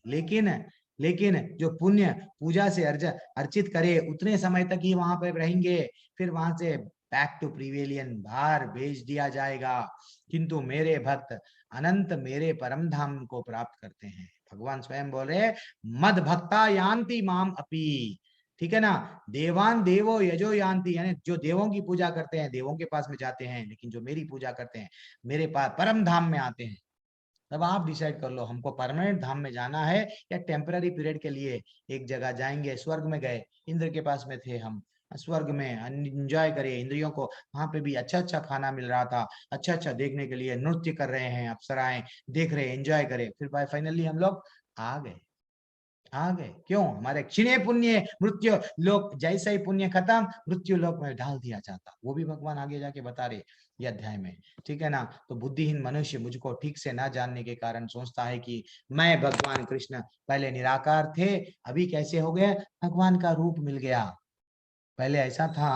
लेकिन जो पुण्य पूजा से अर्चित करे, उतने समय तक ही वहां पर रहेंगे, फिर वहां से बैक टू प्रिवेलियन बाहर भेज दिया जाएगा। किंतु मेरे भक्त अनंत मेरे परम धाम को प्राप्त करते हैं। भगवान स्वयं बोले मद भक्ता यान्ति माम अपि। ठीक है ना? देवान देवो यजो यान्ति, यानी जो देवों की पूजा करते हैं देवों के पास में जाते हैं, लेकिन जो मेरी पूजा करते हैं मेरे पास परम धाम में आते हैं। तब आप डिसाइड कर लो, हमको परमानेंट धाम में जाना है या टेम्पररी पीरियड के लिए एक जगह जाएंगे। स्वर्ग में गए, इंद्र के पास में थे हम, स्वर्ग में एंजॉय करिए। इंद्रियों को वहां पे भी अच्छा अच्छा खाना मिल रहा था, अच्छा अच्छा देखने के लिए, नृत्य कर रहे हैं, अप्सराएं देख रहे, एंजॉय करे। फिर फाइनली हम लोग आ गए। क्यों? हमारे क्षीणे पुण्य मृत्यु लोक, जैसे ही पुण्य खत्म, मृत्यु लोक में डाल दिया जाता। वो भी भगवान आगे जाके बता रहे ये अध्याय में। ठीक है ना? तो बुद्धिहीन मनुष्य मुझको ठीक से ना जानने के कारण सोचता है कि मैं भगवान कृष्ण पहले निराकार थे, अभी कैसे हो गए? भगवान का रूप मिल गया। पहले ऐसा था,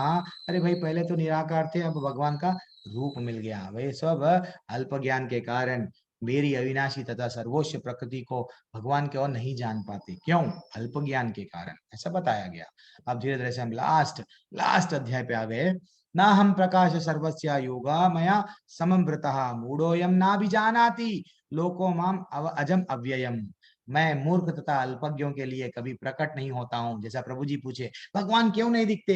अरे भाई पहले तो निराकार थे, अब भगवान का रूप मिल गया। वे सब अल्प ज्ञान के कारण मेरी अविनाशी तथा सर्वोच्च प्रकृति को भगवान के और नहीं जान पाते। क्यों? अल्प ज्ञान के कारण, ऐसा बताया गया। अब धीरे धीरे से हम लास्ट अध्याय पे आ गए। ना हम प्रकाश सर्वस्या योगा मया सममृतः मूढ़ोयम ना भी जानाति लोको माम अजम अव्ययम। मैं मूर्ख तथा अल्पज्ञों के लिए कभी प्रकट नहीं होता हूँ। जैसा प्रभु जी पूछे भगवान क्यों नहीं दिखते?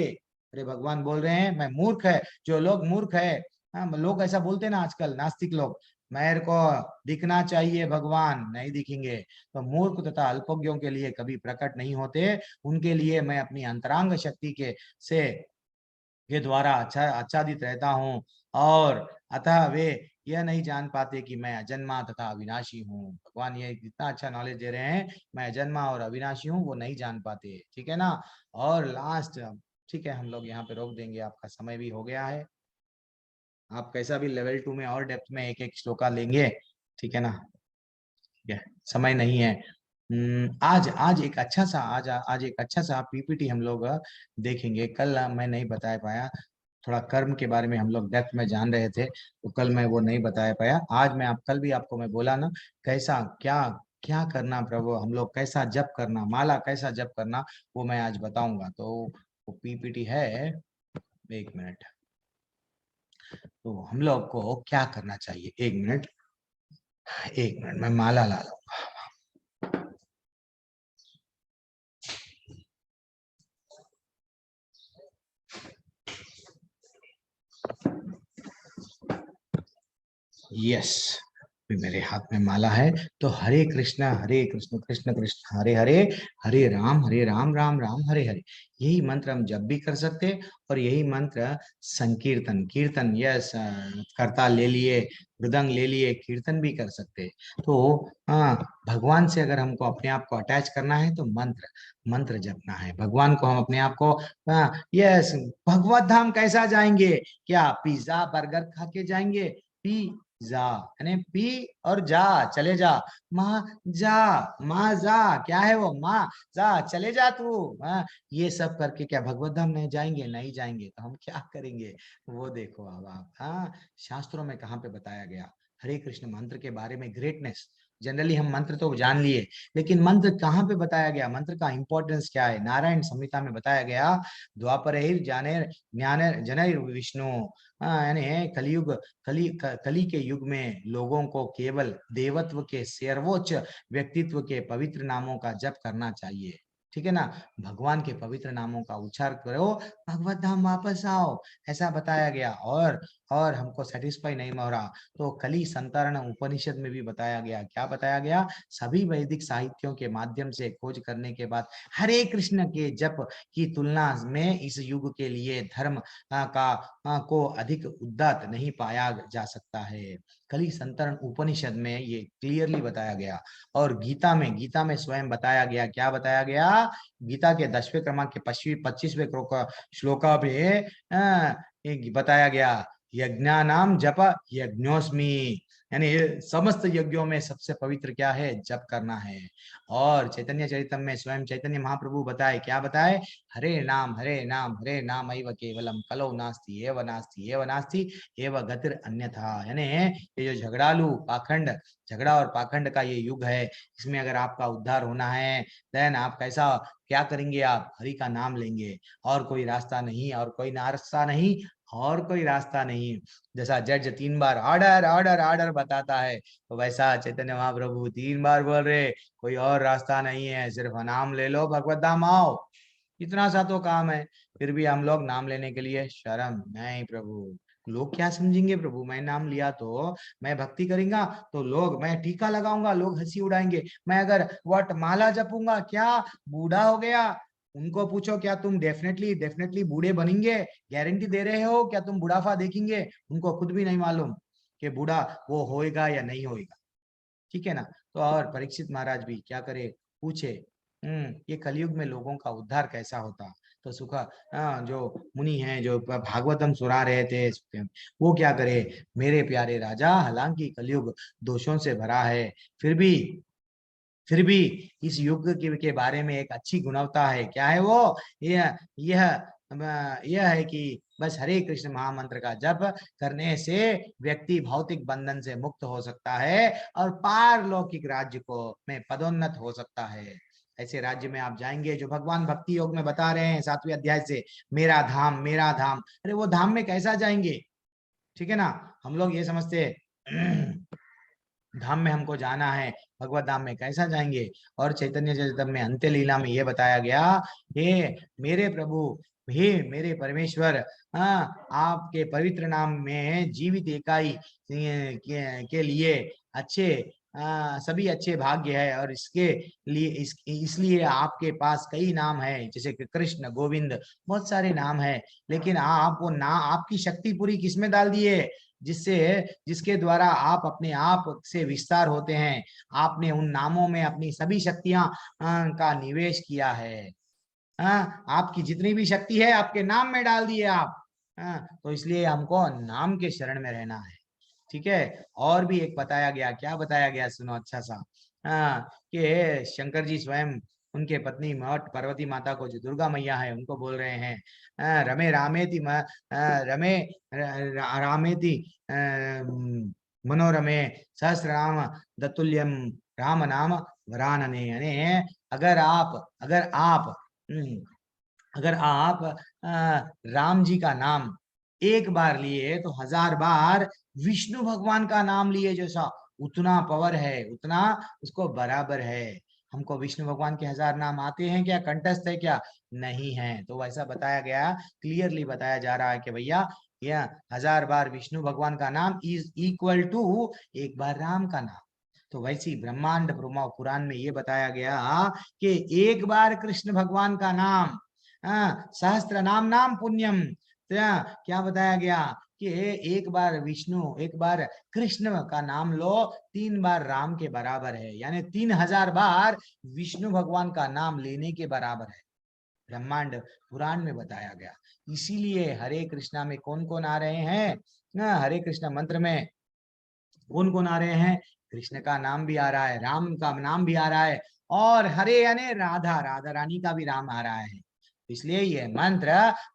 अरे भगवान बोल रहे हैं मैं मूर्ख है, जो लोग मूर्ख है, लोग ऐसा बोलते ना आजकल, नास्तिक लोग, मेरे को दिखना चाहिए, भगवान नहीं दिखेंगे। तो मूर्ख तथा अल्पज्ञों के लिए कभी प्रकट नहीं होते, उनके लिए मैं अपनी अंतरांग शक्ति के द्वारा आच्छादित रहता हूँ। और अतः वे यह नहीं जान पाते कि मैं अजन्मा तथा अविनाशी हूँ। भगवान ये इतना अच्छा नॉलेज दे रहे हैं, मैं अजन्मा और अविनाशी हूँ, वो नहीं जान पाते। ठीक है ना? और लास्ट, ठीक है, हम लोग यहाँ पे रोक देंगे, आपका समय भी हो गया है। आप कैसा भी लेवल 2 में और डेप्थ में एक एक श्लोका लेंगे। ठीक है ना? ठीक है, समय नहीं है। आज एक अच्छा सा आज एक अच्छा सा पीपीटी हम लोग देखेंगे। कल मैं नहीं बता पाया, थोड़ा कर्म के बारे में हम लोग डेप्थ में जान रहे थे, तो कल मैं वो नहीं बता पाया। आज मैं कल भी आपको मैं बोला ना, कैसा क्या क्या करना प्रभु, हम लोग कैसा जप करना, माला कैसा जप करना, वो मैं आज बताऊंगा। तो वो पीपीटी है, एक मिनट। तो हम लोग को क्या करना चाहिए? एक मिनट मैं माला ला लूंगा। यस, मेरे हाथ में माला है, तो हरे कृष्ण कृष्ण कृष्ण हरे हरे, हरे राम राम राम हरे हरे, यही मंत्र हम जब भी कर सकते, और यही मंत्र संकीर्तन कीर्तन, यस, करताल ले लिए, मृदंग ले लिए, कीर्तन भी कर सकते। तो हाँ, भगवान से अगर हमको अपने आप को अटैच करना है तो मंत्र मंत्र जपना है। भगवान को हम अपने आप को, यस, भगवत धाम कैसा जाएंगे? क्या पिज्जा बर्गर खा के जाएंगे? पिज्जा यानी पी और जा, चले जा, माँ जा, क्या है वो, माँ जा, चले जा तू, ये सब करके क्या भगवत धाम नहीं जाएंगे? नहीं जाएंगे। तो हम क्या करेंगे वो देखो अब आप। हाँ, शास्त्रों में कहाँ पे बताया गया हरे कृष्ण मंत्र के बारे में? ग्रेटनेस, जनरली हम मंत्र तो जान लिए, लेकिन मंत्र कहाँ पे बताया गया? मंत्र का इंपॉर्टेंस क्या है? नारायण संहिता में बताया गया, द्वापर जाने ज्ञान जन विष्णु, यानी कलियुग, कली के युग में लोगों को केवल देवत्व के सर्वोच्च व्यक्तित्व के पवित्र नामों का जप करना चाहिए, ठीक है ना? भगवान के पवित्र नामों का उच्चार करो, भगवत धाम वापस आओ, ऐसा बताया गया। और हमको सेटिस्फाई नहीं हो रहा तो कली संतरण उपनिषद में भी बताया गया। क्या बताया गया? सभी वैदिक साहित्यों के माध्यम से खोज करने के बाद हरे कृष्ण के जप की तुलना में इस युग के लिए धर्म को अधिक उदात्त नहीं पाया जा सकता है। कली संतरण उपनिषद में ये क्लियरली बताया गया। और गीता में स्वयं बताया गया। क्या बताया गया? गीता के 10वें क्रमांक के 25वें श्लोका पे बताया गया, यज्ञानाम जप यज्ञोस्मि, यानी समस्त यज्ञों में सबसे पवित्र क्या है? जप करना है। और चैतन्य चरितम में स्वयं चैतन्य महाप्रभु बताए, क्या बताए? हरे नाम एव केवलम, कलौ नास्ति एव नास्ति एव नास्ति एव गतिर अन्यथा, यानी ये जो झगड़ा और पाखंड का ये युग है, इसमें अगर आपका उद्धार होना है, देन आप क्या करेंगे? आप हरि का नाम लेंगे, और कोई रास्ता नहीं, और कोई रास्ता नहीं, और कोई रास्ता नहीं। जैसा जज 3 बार ऑर्डर ऑर्डर ऑर्डर बताता है, तो वैसा चैतन्य महाप्रभु 3 बार बोल रहे, कोई और रास्ता नहीं है, सिर्फ नाम ले लो, भगवत धाम आओ। इतना सा तो काम है। फिर भी हम लोग नाम लेने के लिए शर्म, नहीं प्रभु, लोग क्या समझेंगे प्रभु? मैं नाम लिया तो, मैं भक्ति करूंगा तो लोग, मैं टीका लगाऊंगा, लोग हंसी उड़ाएंगे। मैं अगर वट माला जपूंगा, क्या बूढ़ा हो गया? उनको पूछो, क्या तुम डेफिनेटली बूढ़े बनेंगे? गारंटी दे रहे हो? क्या तुम बुढ़ापा देखेंगे? उनको खुद भी नहीं मालूम कि बूढ़ा वो होएगा या नहीं होएगा, ठीक है ना? तो और परीक्षित महाराज भी क्या करे, पूछे, ये कलयुग में लोगों का उद्धार कैसा होता? तो जो मुनि हैं, जो भागवतम सुना रहे थे, वो क्या करे, मेरे प्यारे राजा, हालांकि कलयुग दोषों से भरा है, फिर भी इस युग के बारे में एक अच्छी गुणवत्ता है। क्या है वो? यह है कि बस हरे कृष्ण महामंत्र का जप करने से व्यक्ति भौतिक बंधन से मुक्त हो सकता है और पारलौकिक राज्य में पदोन्नत हो सकता है। ऐसे राज्य में आप जाएंगे जो भगवान भक्ति योग में बता रहे हैं 7वें अध्याय से, मेरा धाम मेरा धाम। अरे वो धाम में कैसा जाएंगे? ठीक है ना? हम लोग ये समझते धाम में हमको जाना है, भगवत धाम में कैसा जाएंगे? और चैतन्य चरितम में अंत्य लीला में ये बताया गया, हे मेरे प्रभु, हे मेरे परमेश्वर, आपके पवित्र नाम में जीवित इकाई के लिए अच्छे सभी अच्छे भाग्य है, और इसके लिए इसलिए आपके पास कई नाम है, जैसे कि कृष्ण, गोविंद, बहुत सारे नाम है। लेकिन आप वो आपकी शक्ति पूरी किसमें डाल दिए? जिसके द्वारा आप अपने आप से विस्तार होते हैं। आपने उन नामों में अपनी सभी शक्तियां का निवेश किया है। आपकी जितनी भी शक्ति है आपके नाम में डाल दिए आप। तो इसलिए हमको नाम के शरण में रहना है, ठीक है? और भी एक बताया गया, क्या बताया गया सुनो अच्छा सा, कि शंकर जी स्वयं उनके पत्नी मठ पार्वती माता को, जो दुर्गा मैया है, उनको बोल रहे हैं, रमे रामेति रमे रामेति मनोरमे सहस्रनाम दतुल्यम राम नाम वरानने, यानी अगर आप राम जी का नाम एक बार लिए तो 1000 बार विष्णु भगवान का नाम लिए जैसा उतना पावर है, उतना उसको बराबर है। हमको विष्णु भगवान के 1000 नाम आते हैं क्या? कंठस्थ है क्या? नहीं है। तो वैसा बताया गया, क्लियरली बताया जा रहा है कि भैया या 1000 बार विष्णु भगवान का नाम इज इक्वल टू 1 बार राम का नाम। तो वैसे ही ब्रह्मांड पुराण में ये बताया गया कि 1 बार कृष्ण भगवान का नाम, सहस्त्र नाम नाम पुण्यम, क्या बताया गया कि 1 बार विष्णु, 1 बार कृष्ण का नाम लो 3 बार राम के बराबर है, यानी 3000 बार विष्णु भगवान का नाम लेने के बराबर है। ब्रह्मांड पुराण में बताया गया। इसीलिए हरे कृष्णा में कौन कौन आ रहे हैं ना, हरे कृष्णा मंत्र में कौन कौन आ रहे हैं? कृष्ण का नाम भी आ रहा है, राम का नाम भी आ रहा है, और हरे यानी राधा, राधा रानी का भी नाम आ रहा है। इसलिए ये मंत्र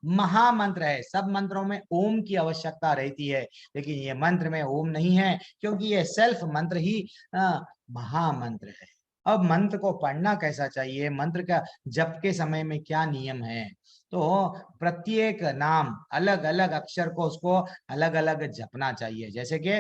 महामंत्र है। सब मंत्रों में ओम की आवश्यकता रहती है, लेकिन ये मंत्र में ओम नहीं है, क्योंकि ये सेल्फ मंत्र ही महामंत्र है। अब मंत्र को पढ़ना कैसा चाहिए, मंत्र का जप के समय में क्या नियम है? तो प्रत्येक नाम अलग अलग अक्षर को उसको अलग अलग जपना चाहिए। जैसे कि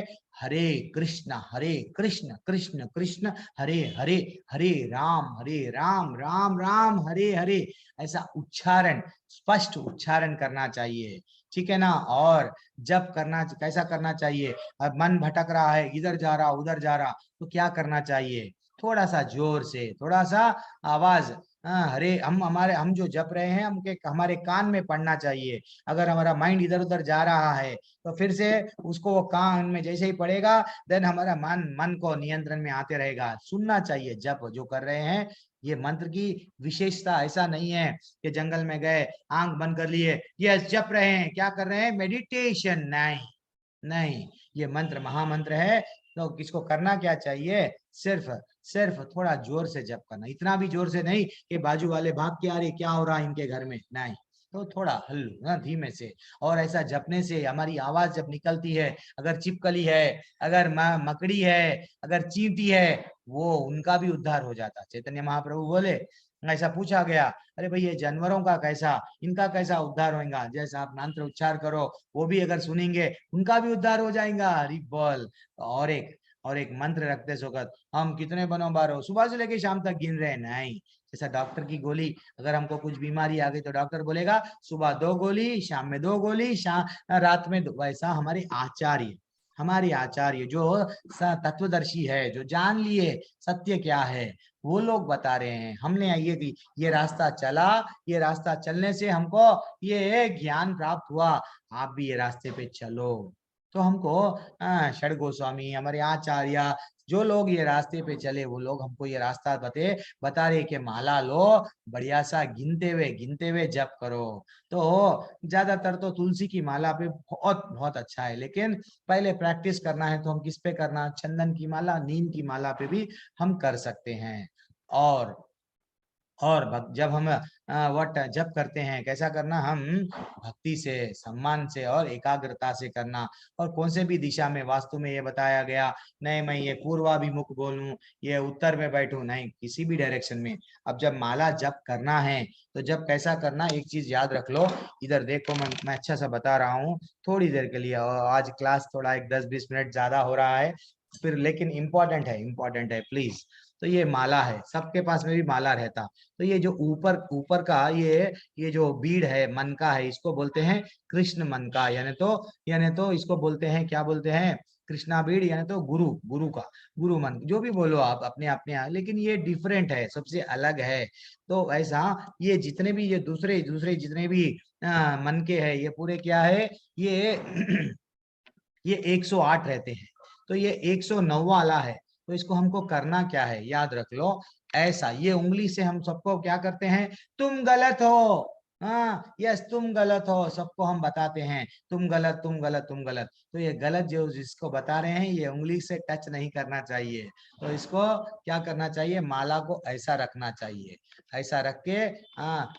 हरे कृष्ण कृष्ण कृष्ण हरे हरे, हरे राम राम राम हरे हरे, ऐसा उच्चारण, स्पष्ट उच्चारण करना चाहिए, ठीक है ना। और जब करना कैसा करना चाहिए? अब मन भटक रहा है, इधर जा रहा उधर जा रहा, तो क्या करना चाहिए? थोड़ा सा जोर से, थोड़ा सा आवाज, हरे हम जो जप रहे हैं हमारे कान में पड़ना चाहिए। अगर हमारा माइंड इधर उधर जा रहा है तो फिर से उसको वो कान में जैसे ही पड़ेगा, देन हमारा मन को नियंत्रण में आते रहेगा। सुनना चाहिए जप जो कर रहे हैं। ये मंत्र की विशेषता ऐसा नहीं है कि जंगल में गए, आंख बंद कर लिए, ये जप रहे हैं, क्या कर रहे हैं? मेडिटेशन। नहीं नहीं, ये मंत्र महामंत्र है। तो किसको करना क्या चाहिए? सिर्फ थोड़ा जोर से जप करना, इतना भी जोर से नहीं कि बाजू वाले भाग के आ रहे क्या हो रहा है इनके घर में, नहीं। तो थोड़ा हल्लू धीमे से, और ऐसा जपने से हमारी आवाज जब निकलती है, अगर छिपकली है, अगर मकड़ी है, अगर चींटी है, वो उनका भी उद्धार हो जाता। चैतन्य महाप्रभु बोले, ऐसा पूछा गया, अरे भाई ये जानवरों का कैसा, इनका कैसा उद्धार होगा? जैसा आप मंत्र उच्चार करो, वो भी अगर सुनेंगे उनका भी उद्धार हो जाएगा। हरि बोल। और एक मंत्र रखते वक्त हम कितने बनो बारो सुबह से लेके शाम तक गिन रहे, नहीं। जैसा डॉक्टर की गोली, अगर हमको कुछ बीमारी आ गई तो डॉक्टर बोलेगा सुबह 2 गोली, शाम में 2 गोली, रात में 2। वैसा हमारे आचार्य जो तत्वदर्शी है, जो जान लिए सत्य क्या है, वो लोग बता रहे हैं। हमने ये रास्ता चला, ये रास्ता चलने से हमको ये ज्ञान प्राप्त हुआ, आप भी ये रास्ते पे चलो। तो हमको षड गोस्वामी, हमारे आचार्य, जो लोग ये रास्ते पे चले, वो लोग हमको ये रास्ता बता रहे कि माला लो, बढ़िया सा गिनते हुए जप करो। तो ज्यादातर तो तुलसी की माला पे बहुत बहुत अच्छा है, लेकिन पहले प्रैक्टिस करना है तो हम किस पे करना? चंदन की माला, नीम की माला पे भी हम कर सकते हैं। और जब हम जप करते हैं, कैसा करना? हम भक्ति से, सम्मान से और एकाग्रता से करना। और कौन से भी दिशा में, वास्तु में ये बताया गया नहीं मैं ये पूर्वाभिमुख बोलूं, ये उत्तर में बैठूं, नहीं, किसी भी डायरेक्शन में। अब जब माला जप करना है तो जब कैसा करना, एक चीज याद रख लो। इधर देखो, मैं अच्छा सा बता रहा हूँ थोड़ी देर के लिए, और आज क्लास थोड़ा 10-20 मिनट ज्यादा हो रहा है फिर, लेकिन इम्पोर्टेंट है प्लीज। तो ये माला है, सबके पास में भी माला रहता। तो ये जो ऊपर का ये जो बीड़ है, मन का है, इसको बोलते हैं कृष्ण मन का, यानी तो इसको बोलते हैं, क्या बोलते हैं? कृष्णा बीड़, यानी तो गुरु का, गुरु मन, जो भी बोलो आप अपने अपने, लेकिन ये डिफरेंट है, सबसे अलग है। तो ऐसा ये जितने भी ये दूसरे जितने भी मन के है, ये पूरे क्या है? ये 108 रहते हैं। तो ये 109 वाला है। तो इसको हमको करना क्या है, याद रख लो। ऐसा ये उंगली से हम सबको क्या करते हैं? तुम गलत हो, हाँ यस तुम गलत हो, सबको हम बताते हैं तुम गलत तुम गलत तुम गलत। तो ये गलत जो जिसको बता रहे हैं, ये उंगली से टच नहीं करना चाहिए। तो इसको क्या करना चाहिए? माला को ऐसा रखना चाहिए, ऐसा रख के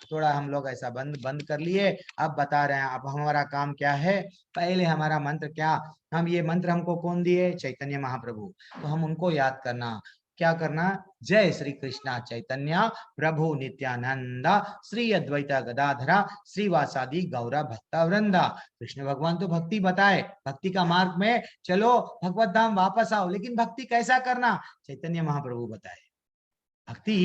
थोड़ा हम लोग ऐसा बंद कर लिए। अब बता रहे हैं, अब हमारा काम क्या है? पहले हमारा मंत्र क्या, हम ये मंत्र हमको कौन दिए? चैतन्य महाप्रभु। तो हम उनको याद करना, क्या करना? जय श्री कृष्णा चैतन्य प्रभु नित्यानंद श्री अद्वैत गदाधरा श्रीवासादि गौरा भक्ता वृंदा। कृष्ण भगवान तो भक्ति बताए, भक्ति का मार्ग में चलो, भगवत धाम वापस आओ, लेकिन भक्ति कैसा करना? चैतन्य महाप्रभु बताए। भक्ति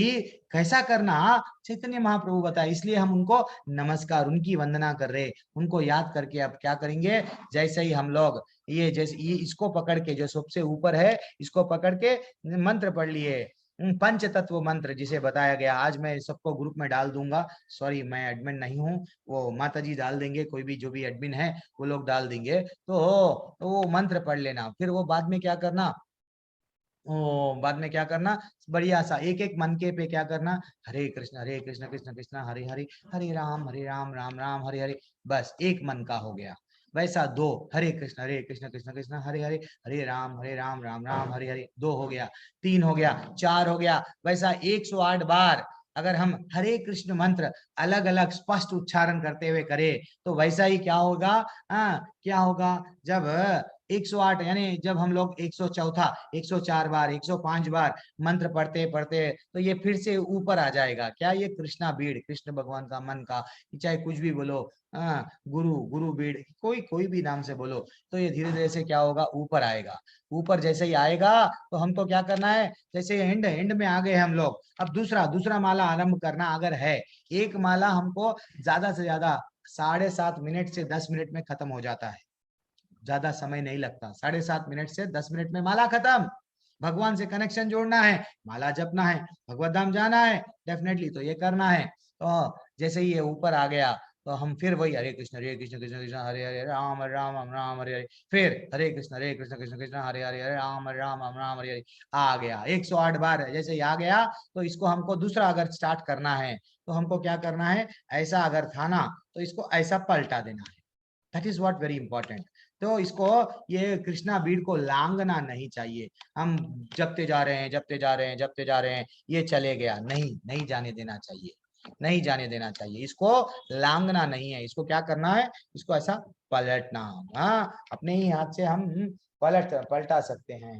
कैसा करना चैतन्य महाप्रभु बताए, इसलिए हम उनको नमस्कार, उनकी वंदना कर रहे, उनको याद करके अब क्या करेंगे, जैसे ही हम लोग ये जैसे ये इसको पकड़ के जो सबसे ऊपर है इसको पकड़ के मंत्र पढ़ लिए, पंच तत्व मंत्र जिसे बताया गया। आज मैं सबको ग्रुप में डाल दूंगा, सॉरी मैं एडमिन नहीं हूँ, वो माता जी डाल देंगे, कोई भी जो भी एडमिन है वो लोग डाल देंगे, तो वो मंत्र पढ़ लेना। फिर वो बाद में क्या करना, बाद में क्या करना, बढ़िया सा एक एक मन के पे क्या करना, हरे कृष्ण कृष्ण कृष्ण हरे हरे, हरे राम राम राम हरे हरे, बस एक मन का हो गया। वैसा दो, हरे कृष्ण कृष्ण कृष्ण हरे हरे, हरे राम राम राम हरे हरे, दो हो गया, तीन हो गया, चार हो गया। वैसा 108 बार अगर हम हरे कृष्ण मंत्र अलग अलग स्पष्ट उच्चारण करते हुए करें तो वैसा ही क्या होगा, क्या होगा, जब 108 यानी जब हम लोग 104 104 बार 105 बार मंत्र पढ़ते पढ़ते तो ये फिर से ऊपर आ जाएगा। क्या, ये कृष्णा बीड़, कृष्ण भगवान का मन का, चाहे कुछ भी बोलो, गुरु गुरु बीड़, कोई कोई भी नाम से बोलो, तो ये धीरे धीरे से क्या होगा, ऊपर आएगा। ऊपर जैसे ही आएगा तो हमको क्या करना है, जैसे एंड एंड में आ गए हम लोग, अब दूसरा दूसरा माला आरंभ करना अगर है। एक माला हमको ज्यादा से ज्यादा 7.5 मिनट से 10 मिनट में खत्म हो जाता है, ज्यादा समय नहीं लगता, 7.5 मिनट से 10 मिनट में माला खत्म। भगवान से कनेक्शन जोड़ना है, माला जपना है, भगवत धाम जाना है डेफिनेटली, तो ये करना है। तो जैसे ही ये ऊपर आ गया तो हम फिर वही हरे कृष्ण कृष्ण कृष्ण हरे हरे राम राम हरे हरे, फिर हरे कृष्ण कृष्ण कृष्ण हरे हरे हरे राम राम हरे हरे, आ गया 108 बार है। जैसे ही आ गया तो इसको हमको दूसरा अगर स्टार्ट करना है तो हमको क्या करना है, ऐसा अगर था ना तो इसको ऐसा पलटा देना है, that is what very important. तो इसको ये कृष्णा बीड़ को लांगना नहीं चाहिए, हम जपते जा रहे हैं जपते जा रहे हैं जपते जा रहे हैं, ये चले गया, नहीं नहीं जाने देना चाहिए, नहीं जाने देना चाहिए, इसको लांगना नहीं है, इसको क्या करना है, इसको ऐसा पलटना। हाँ, अपने ही हाथ से हम पलटा सकते हैं,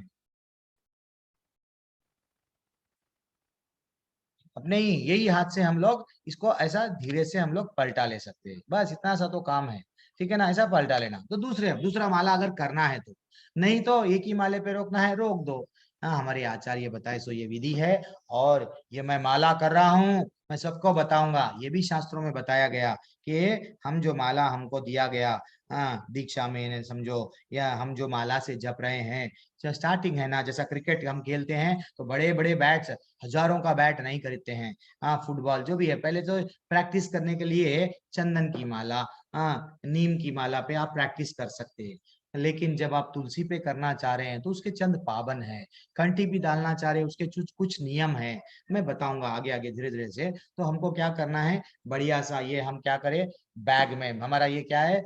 अपने ही यही हाथ से हम लोग इसको ऐसा धीरे से हम लोग पलटा ले सकते हैं, बस इतना सा तो काम है, ठीक है ना, ऐसा पलटा लेना। तो दूसरा माला अगर करना है तो, नहीं तो एक ही माले पे रोकना है, रोक दो। हाँ, हमारे आचार्य बताए सो ये विधि है, और ये मैं माला कर रहा हूँ, मैं सबको बताऊंगा, ये भी शास्त्रों में बताया गया कि हम जो माला हमको दिया गया, दीक्षा में समझो, या हम जो माला से जप रहे हैं, स्टार्टिंग है ना, जैसा क्रिकेट हम खेलते हैं तो बड़े बड़े बैट्स, हजारों का बैट नहीं खरीदते हैं, फुटबॉल जो भी है, पहले तो प्रैक्टिस करने के लिए चंदन की माला, नीम की माला पे आप प्रैक्टिस कर सकते हैं। लेकिन जब आप तुलसी पे करना चाह रहे हैं तो उसके चंद पावन है, कंठी भी डालना चाह रहे हैं उसके कुछ कुछ नियम है, मैं बताऊंगा आगे आगे धीरे धीरे से। तो हमको क्या करना है, बढ़िया सा ये हम क्या करें, बैग में हमारा ये क्या है,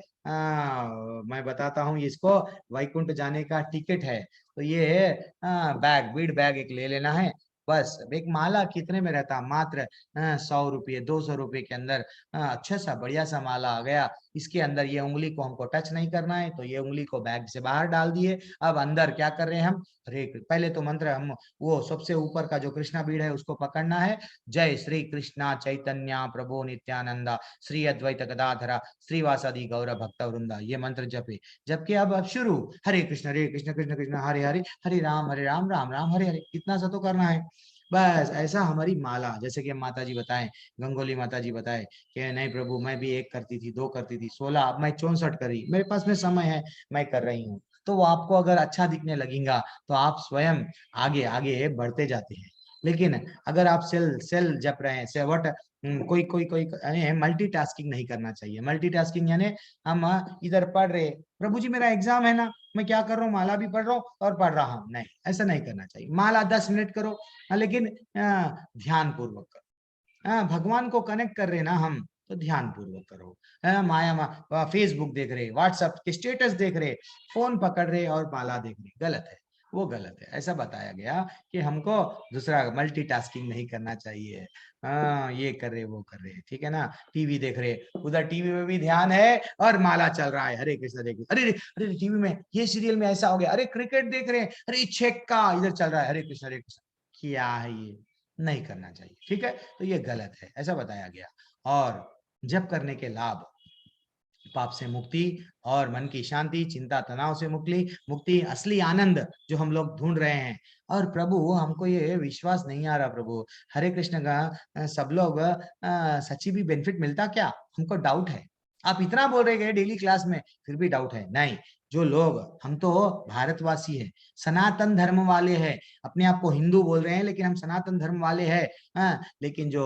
मैं बताता हूँ इसको, वैकुंठ जाने का टिकट है, तो ये बैग, बीड़ बैग एक ले लेना है, बस। एक माला कितने में रहता, मात्र 100 रुपये 200 रुपये के अंदर अच्छा सा बढ़िया सा माला आ गया। इसके अंदर ये उंगली को हमको टच नहीं करना है, तो ये उंगली को बैग से बाहर डाल दिए। अब अंदर क्या कर रहे हैं हम, पहले तो मंत्र हम वो सबसे ऊपर का जो कृष्णा बीड़ है उसको पकड़ना है, जय श्री कृष्णा चैतन्य प्रभु नित्यानंदा श्री अद्वैत गदाधरा श्रीवासादि गौर भक्त वृंदा, ये मंत्र जपे। जबकि अब शुरू, हरे कृष्ण कृष्ण कृष्ण हरे हरे, हरे राम राम राम हरे हरे, इतना सा तो करना है बस। ऐसा हमारी माला, जैसे कि माता जी बताएं, गंगोली माता जी बताए कि नहीं प्रभु मैं भी 1 करती थी, 2 करती थी, 16, अब मैं 64 करी, मेरे पास में समय है, मैं कर रही हूँ। तो वो आपको अगर अच्छा दिखने लगेगा तो आप स्वयं आगे आगे बढ़ते जाते हैं। लेकिन अगर आप सेल सेल जप रहे हैं, से व्हाट, कोई कोई कोई मल्टीटास्किंग नहीं करना चाहिए। मल्टीटास्किंग यानी हम इधर पढ़ रहे, प्रभु जी मेरा एग्जाम है ना, मैं क्या कर रहा हूँ, माला भी पढ़ रहा हूँ और पढ़ रहा हूँ, नहीं, ऐसा नहीं करना चाहिए। माला 10 मिनट करो, लेकिन ध्यान पूर्वक करो। भगवान को कनेक्ट कर रहे ना हम, तो ध्यान पूर्वक करो। फेसबुक देख रहे, व्हाट्सएप के स्टेटस देख रहे, फोन पकड़ रहे और माला देख रहे, गलत है, वो गलत है। ऐसा बताया गया कि हमको दूसरा मल्टीटास्किंग नहीं करना चाहिए। ये कर रहे वो कर रहे, ठीक है ना, टीवी देख रहे, उधर टीवी में भी ध्यान है और माला चल रहा है, हरे कृष्ण हरे कृष्ण, अरे अरे टीवी में ये सीरियल में ऐसा हो गया, अरे क्रिकेट देख रहे हैं, अरे छक्का इधर चल रहा है, हरे कृष्ण क्या है ये, नहीं करना चाहिए, ठीक है। तो ये गलत है, ऐसा बताया गया। और जप करने के लाभ, पाप से मुक्ति और मन की शांति, चिंता तनाव से मुक्ति, असली आनंद जो हम लोग ढूंढ रहे हैं। और प्रभु हमको ये विश्वास नहीं आ रहा प्रभु, हरे कृष्ण का सब लोग सच्ची भी बेनिफिट मिलता क्या? हमको डाउट है। आप इतना बोल रहे हैं डेली क्लास में, फिर भी डाउट है। नहीं, जो लोग, हम तो भारतवासी है, सनातन धर्म वाले हैं, अपने आप को हिंदू बोल रहे हैं लेकिन हम सनातन धर्म वाले हैं। लेकिन जो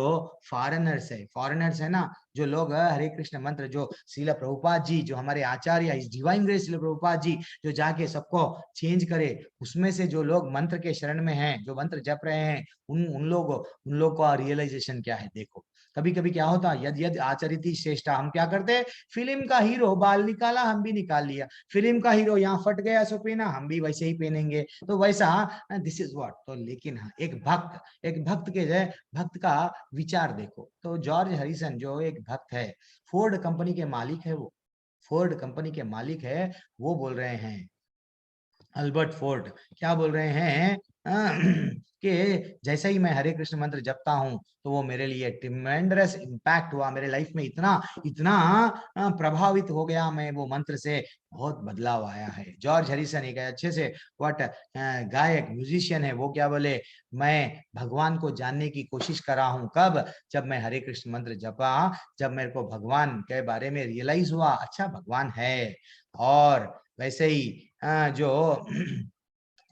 फॉरेनर्स है ना, जो लोग हरे कृष्ण मंत्र, जो श्रील प्रभुपाद जी, जो हमारे आचार्य इस डिवाइन ग्रेस श्रील प्रभुपाद जी जो जाके सबको चेंज करे, उसमें से जो लोग मंत्र के शरण में हैं, जो मंत्र जप रहे हैं, उन लोगों का रियलाइजेशन क्या है देखो। कभी कभी क्या होता, यद यद आचरिति श्रेष्ठा, हम क्या करते हैं, फिल्म का हीरो बाल निकाला, हम भी निकाल लिया, फिल्म का हीरो यहाँ फट गया सो पहना, हम भी वैसे ही पहनेंगे, तो वैसा दिस इज व्हाट। तो लेकिन हाँ, एक भक्त के भक्त का विचार देखो। तो जॉर्ज हैरिसन जो एक भक्त है, फोर्ड कंपनी के मालिक है, वो फोर्ड कंपनी के मालिक है, वो बोल रहे हैं, अल्बर्ट फोर्ड क्या बोल रहे हैं कि जैसे ही मैं हरे कृष्ण मंत्र जपता हूं तो वो मेरे लिए ट्रिमेंडस इम्पैक्ट हुआ, मेरे लाइफ में इतना प्रभावित हो गया मैं वो मंत्र से, बहुत बदलाव आया है। जॉर्ज हैरिसन एक अच्छे से गायक म्यूजिशियन है, वो क्या बोले, मैं भगवान को जानने की कोशिश कर रहा हूँ। कब? जब मैं हरे कृष्ण मंत्र जपा, जब मेरे को भगवान के बारे में रियलाइज हुआ, अच्छा भगवान है। और वैसे ही जो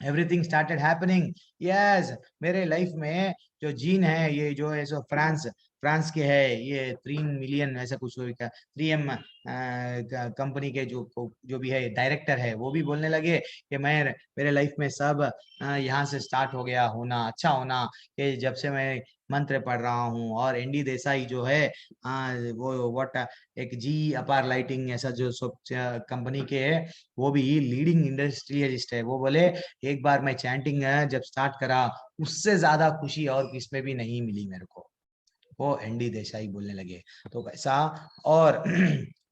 एवरीथिंग स्टार्टेड हैपनिंग, यस, मेरे लाइफ में जो जीन है, ये जो है सो फ्रांस के है, ये 3 मिलियन ऐसा कुछ 3M कंपनी के जो भी है डायरेक्टर है, वो भी बोलने लगे कि मेरे लाइफ में सब यहाँ से स्टार्ट हो गया होना, अच्छा होना, कि जब से मैं मंत्र पढ़ रहा हूँ। और एनडी देसाई जो है वो एक जी अपार लाइटिंग ऐसा जो सब कंपनी के है, वो भी लीडिंग इंडस्ट्रियलिस्ट है, वो बोले एक बार मैं चैंटिंग जब स्टार्ट करा, उससे ज्यादा खुशी और किसमें भी नहीं मिली मेरे को, वो एनडी देसाई बोलने लगे। तो वैसा, और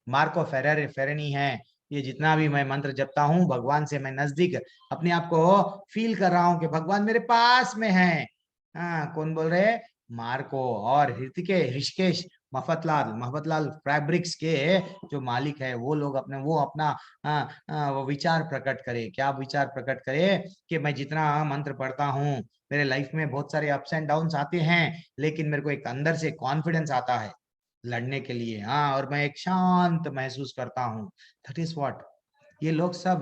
मार्को फेरेनी है, ये जितना भी मैं मंत्र जपता हूँ, भगवान से मैं नजदीक अपने आप को फील कर रहा हूँ कि भगवान मेरे पास में है। कौन बोल रहे? मार्को। और ऋषिकेश मोहब्बतलाल फैब्रिक्स के जो मालिक है, वो लोग वो अपना वो विचार प्रकट करे। क्या विचार प्रकट करे? कि मैं जितना मंत्र पढ़ता हूँ, मेरे लाइफ में बहुत सारे अप्स एंड डाउन्स आते हैं, लेकिन मेरे को एक अंदर से कॉन्फिडेंस आता है लड़ने के लिए। और मैं एक शांत महसूस करता हूँ। दैट इज व्हाट ये लोग सब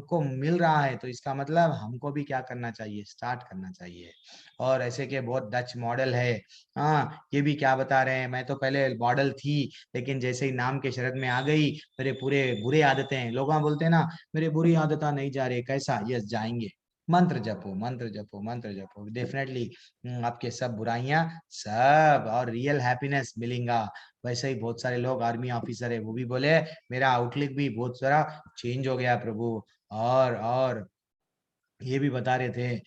को मिल रहा है। तो इसका मतलब हमको भी क्या करना चाहिए, स्टार्ट करना चाहिए। और ऐसे के बहुत डच मॉडल है, ये भी क्या बता रहे हैं, मैं तो पहले मॉडल थी, लेकिन जैसे ही नाम के शरद में आ गई, मेरे पूरे बुरे आदतें, लोग बोलते हैं ना, मेरे बुरी आदतें नहीं जा रहे, कैसा? यस, जाएंगे। मंत्र जपो, मंत्र जपो, मंत्र जपो, डेफिनेटली आपके सब बुराइयां सब और रियल हैप्पीनेस मिलेगा। वैसे ही बहुत सारे लोग आर्मी ऑफिसर है, वो भी बोले मेरा आउटलुक भी बहुत सारा चेंज हो गया प्रभु। और ये भी बता रहे थे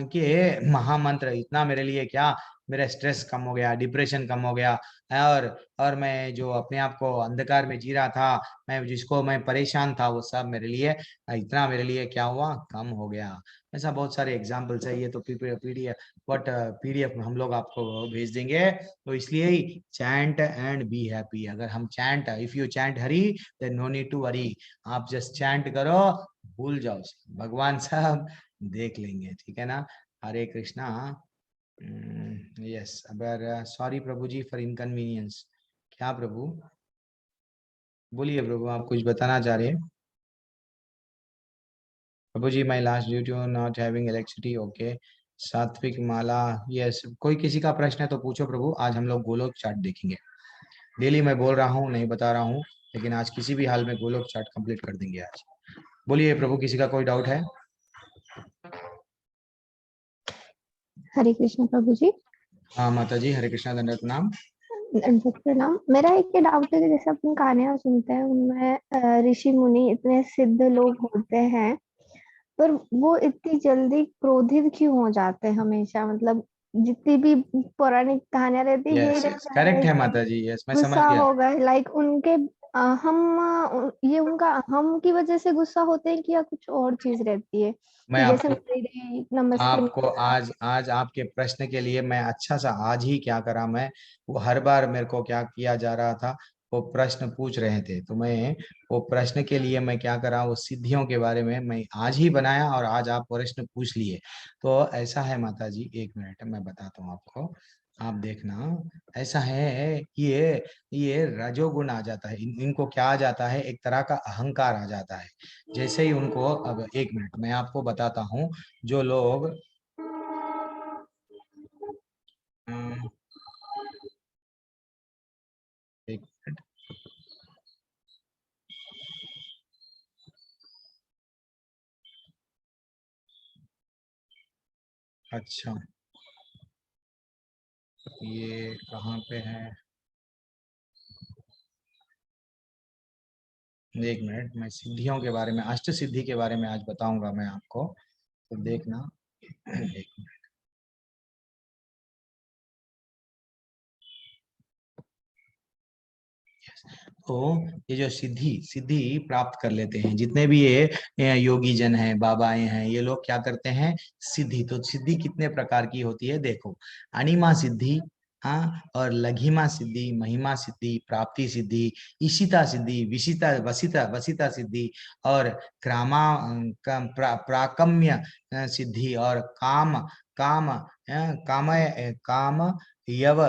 कि महामंत्र इतना मेरे लिए क्या, मेरा स्ट्रेस कम हो गया, डिप्रेशन कम हो गया। और मैं जो अपने आप को अंधकार में जी रहा था, मैं जिसको मैं परेशान था, वो सब मेरे लिए इतना मेरे लिए क्या हुआ, कम हो गया। ऐसा बहुत सारे एग्जाम्पल्स है। ये तो पीडीएफ पीडीएफ हम लोग आपको भेज देंगे। तो इसलिए ही चैंट एंड बी हैप्पी। अगर हम chant, if you chant Hari then no need to worry, आप जस्ट चैंट करो, भूल जाओ, भगवान सब देख लेंगे, ठीक है ना। हरे कृष्णा। यस, अगर सॉरी प्रभु जी फॉर इनकन्वीनियंस। क्या प्रभु? बोलिए प्रभु, आप कुछ बताना चाह रहे हैं? प्रभु जी, my last due to not having electricity. Okay. सात्विक माला। यस, कोई किसी का प्रश्न है तो पूछो प्रभु। आज हम लोग गोलोक चार्ट देखेंगे। डेली मैं बोल रहा हूँ, नहीं बता रहा हूँ, लेकिन आज किसी भी हाल में गोलोक चार्ट कंप्लीट कर देंगे आज। बोलिए प्रभु, किसी का कोई डाउट है? हरे कृष्ण प्रभु जी। हाँ माता जी, हरे कृष्णा, दंडवत प्रणाम। दंडवत प्रणाम। मेरा एक डाउट है कि जैसे अपनी कहानियां सुनते हैं, उनमें ऋषि मुनि इतने सिद्ध लोग होते हैं, पर वो इतनी जल्दी क्रोधित क्यों हो जाते हैं हमेशा? मतलब जितनी भी पौराणिक कहानियां रहती है, करेक्ट है माता जी। यस, मैं समझ गुस्सा गया। हो गए, लाइक उनके ये उनका हम की वजह से गुस्सा होते हैं कि या कुछ और चीज रहती है? मैं कि जैसे आपको नमस्ते आज आपके प्रश्न के लिए मैं अच्छा सा आज ही क्या करा, मैं वो हर बार मेरे को क्या किया जा रहा था, वो प्रश्न पूछ रहे थे, तो मैं वो प्रश्न के लिए मैं क्या करा, वो सिद्धियों के बारे में मैं आज ही बनाया और आज आप प्रश्न पूछ लिए। तो ऐसा है माता जी, 1 मिनट मैं बताता हूँ आपको, आप देखना। ऐसा है कि ये रजोगुण आ जाता है, इनको क्या आ जाता है, एक तरह का अहंकार आ जाता है। जैसे ही उनको, अब 1 मिनट मैं आपको बताता हूँ, जो लोग एक मिनट, अच्छा ये कहाँ पे है, 1 मिनट, मैं सिद्धियों के बारे में, अष्ट सिद्धि के बारे में आज बताऊंगा मैं आपको, तो देखना। एक मिनट। तो ये जो सिद्धि सिद्धि प्राप्त कर लेते हैं जितने भी ये योगी जन हैं, बाबाएं हैं, ये लोग क्या करते हैं, सिद्धि। तो सिद्धि कितने प्रकार की होती है देखो, अणिमा सिद्धि, हाँ, और लघिमा सिद्धि, महिमा सिद्धि, प्राप्ति सिद्धि, ईशिता सिद्धि, विशिता वसिता वसिता सिद्धि, और प्राकम्य सिद्धि, और काम काम कामय काम यव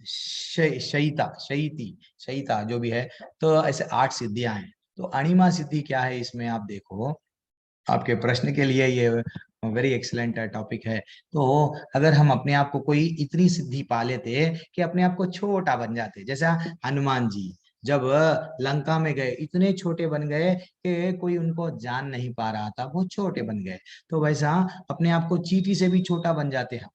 शयिता शयिती शयिता जो भी है। तो ऐसे 8 सिद्धियां हैं। तो अणिमा सिद्धि क्या है, इसमें आप देखो, आपके प्रश्न के लिए ये वेरी एक्सीलेंट टॉपिक है। तो अगर हम अपने आप को कोई इतनी सिद्धि पा लेते कि अपने आप को छोटा बन जाते, जैसा हनुमान जी जब लंका में गए इतने छोटे बन गए कि कोई उनको जान नहीं पा रहा था, वो छोटे बन गए। तो वैसा अपने आप को चींटी से भी छोटा बन जाते हैं,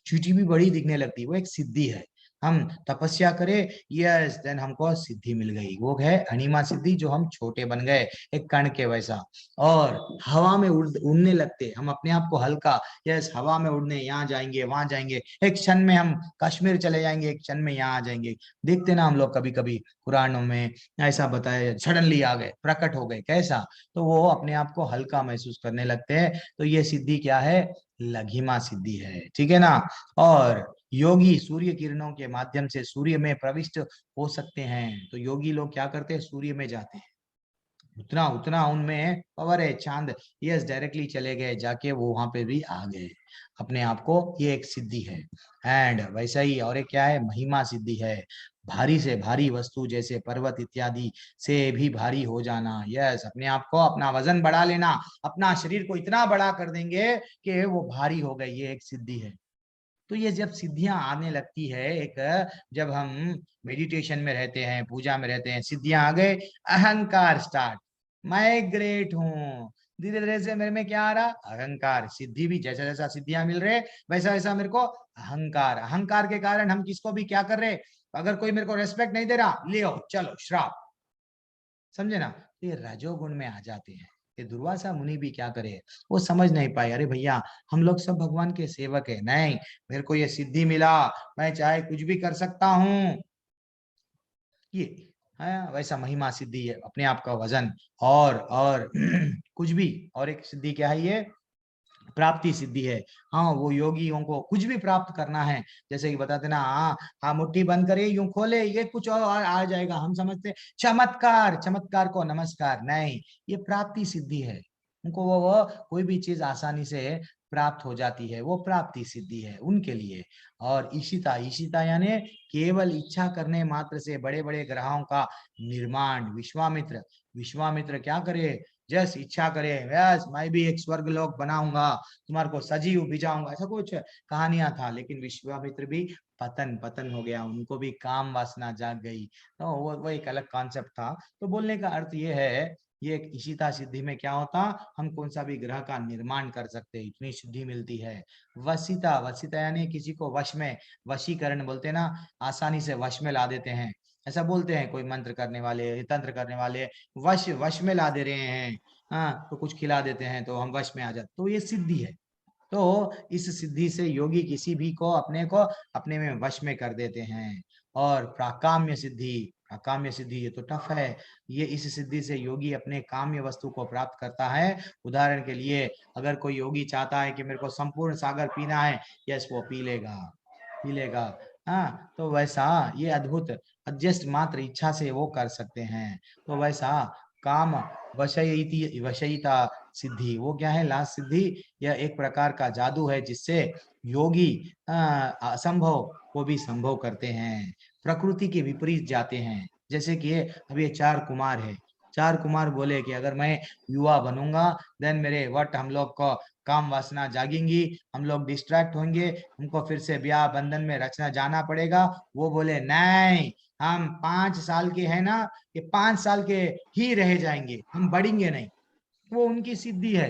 चींटी भी बड़ी दिखने लगती, वो एक सिद्धि है। हम तपस्या करें, यस, देन हमको सिद्धि मिल गई, वो है अणिमा सिद्धि, जो हम छोटे बन गए एक कण के वैसा। और हवा में उड़ने लगते, हम अपने आप को हल्का, यस, हवा में उड़ने, यहाँ जाएंगे वहां जाएंगे, एक क्षण में हम कश्मीर चले जाएंगे, एक क्षण में यहाँ आ जाएंगे। देखते ना हम लोग कभी कभी पुराणों में ऐसा बताया, सडनली आ गए, प्रकट हो गए, कैसा, तो वो अपने आप को हल्का महसूस करने लगते हैं। तो ये सिद्धि क्या है, लघिमा सिद्धि है, ठीक है ना। और योगी सूर्य किरणों के माध्यम से सूर्य में प्रविष्ट हो सकते हैं। तो योगी लोग क्या करते हैं, सूर्य में जाते हैं, उतना उतना उनमें पावर है, चांद, यस, डायरेक्टली चले गए, जाके वो वहां पे भी आ गए अपने आप को, ये एक सिद्धि है। एंड वैसा ही और एक क्या है, महिमा सिद्धि है, भारी से भारी वस्तु जैसे पर्वत इत्यादि से भी भारी हो जाना, यस, अपने आप को, अपना वजन बढ़ा लेना, अपना शरीर को इतना बड़ा कर देंगे कि वो भारी हो गए, ये एक सिद्धि है। तो ये जब सिद्धियां आने लगती है, एक जब हम मेडिटेशन में रहते हैं, पूजा में रहते हैं, सिद्धियां आ गए, अहंकार स्टार्ट, मैं ग्रेट हूँ, धीरे धीरे से मेरे में क्या आ रहा, अहंकार। सिद्धि भी जैसा जैसा सिद्धियां मिल रहे वैसा वैसा मेरे को अहंकार, अहंकार के कारण हम किसको भी क्या कर रहे, अगर कोई मेरे को रेस्पेक्ट नहीं दे रहा, ले आओ चलो श्राप, समझे ना। तो ये रजोगुण में आ जाते हैं। ये दुर्वासा मुनि भी क्या करे, वो समझ नहीं पाए, अरे भैया हम लोग सब भगवान के सेवक है, नहीं, मेरे को ये सिद्धि मिला, मैं चाहे कुछ भी कर सकता हूँ, ये है वैसा महिमा सिद्धि है, अपने आप का वजन, और कुछ भी। और एक सिद्धि क्या है, ये प्राप्ति सिद्धि है। हाँ, वो योगियों को कुछ भी प्राप्त करना है, जैसे कि बताते ना, हाँ हाँ, मुट्ठी बंद करे, यूं खोले, ये कुछ और आ जाएगा, हम समझते चमत्कार, चमत्कार को नमस्कार, नहीं, ये प्राप्ति सिद्धि है। उनको वो कोई भी चीज आसानी से प्राप्त हो जाती है, वो प्राप्ति सिद्धि है उनके लिए। और ईशिता, ईशिता यानी केवल इच्छा करने मात्र से बड़े बड़े ग्रहों का निर्माण। विश्वामित्र, विश्वामित्र क्या करे, जस इच्छा करे, यस मैं भी एक स्वर्ग लोक बनाऊंगा, तुम्हारे को सजीव भिजाऊंगा, ऐसा कुछ कहानियां था। लेकिन विश्वामित्र भी पतन पतन हो गया, उनको भी काम वासना जाग गई, तो वो एक अलग कॉन्सेप्ट था। तो बोलने का अर्थ ये है, ये एक ईशिता सिद्धि में क्या होता, हम कौन सा भी ग्रह का निर्माण कर सकते हैं, इतनी सिद्धि मिलती है। वसिता, वसिता यानी किसी को वश में, वशीकरण बोलते हैं ना, आसानी से वश में ला देते हैं, ऐसा बोलते हैं कोई मंत्र करने वाले, तंत्र करने वाले, वश वश में ला दे रहे हैं, हाँ, तो कुछ खिला देते हैं तो हम वश में आ जाते, तो ये सिद्धि है। तो इस सिद्धि से योगी किसी भी को अपने में वश में कर देते हैं। और प्राकाम्य सिद्धि, प्राकाम्य सिद्धि ये तो टफ है, ये इस सिद्धि से योगी अपने काम्य वस्तु को प्राप्त करता है। उदाहरण के लिए, अगर कोई योगी चाहता है कि मेरे को संपूर्ण सागर पीना है, यस, वो पी लेगा, पी लेगा। हाँ, तो वैसा ये अद्भुत जस्ट मात्र इच्छा से वो कर सकते हैं। तो वैसा काम वशयिता सिद्धि, वो क्या है? लास्ट सिद्धि। यह एक प्रकार का जादू है जिससे योगी असंभव को भी संभव करते हैं, प्रकृति के विपरीत जाते हैं। जैसे कि अब ये 4 कुमार है, 4 कुमार बोले कि अगर मैं युवा बनूंगा देन मेरे वट हम लोग को काम वासना जागेंगी, हम लोग डिस्ट्रैक्ट होंगे, हमको फिर से ब्याह बंधन में रचना जाना पड़ेगा। वो बोले नहीं, हम 5 साल के हैं ना, ये 5 साल के ही रह जाएंगे, हम बढ़ेंगे नहीं। वो उनकी सिद्धि है।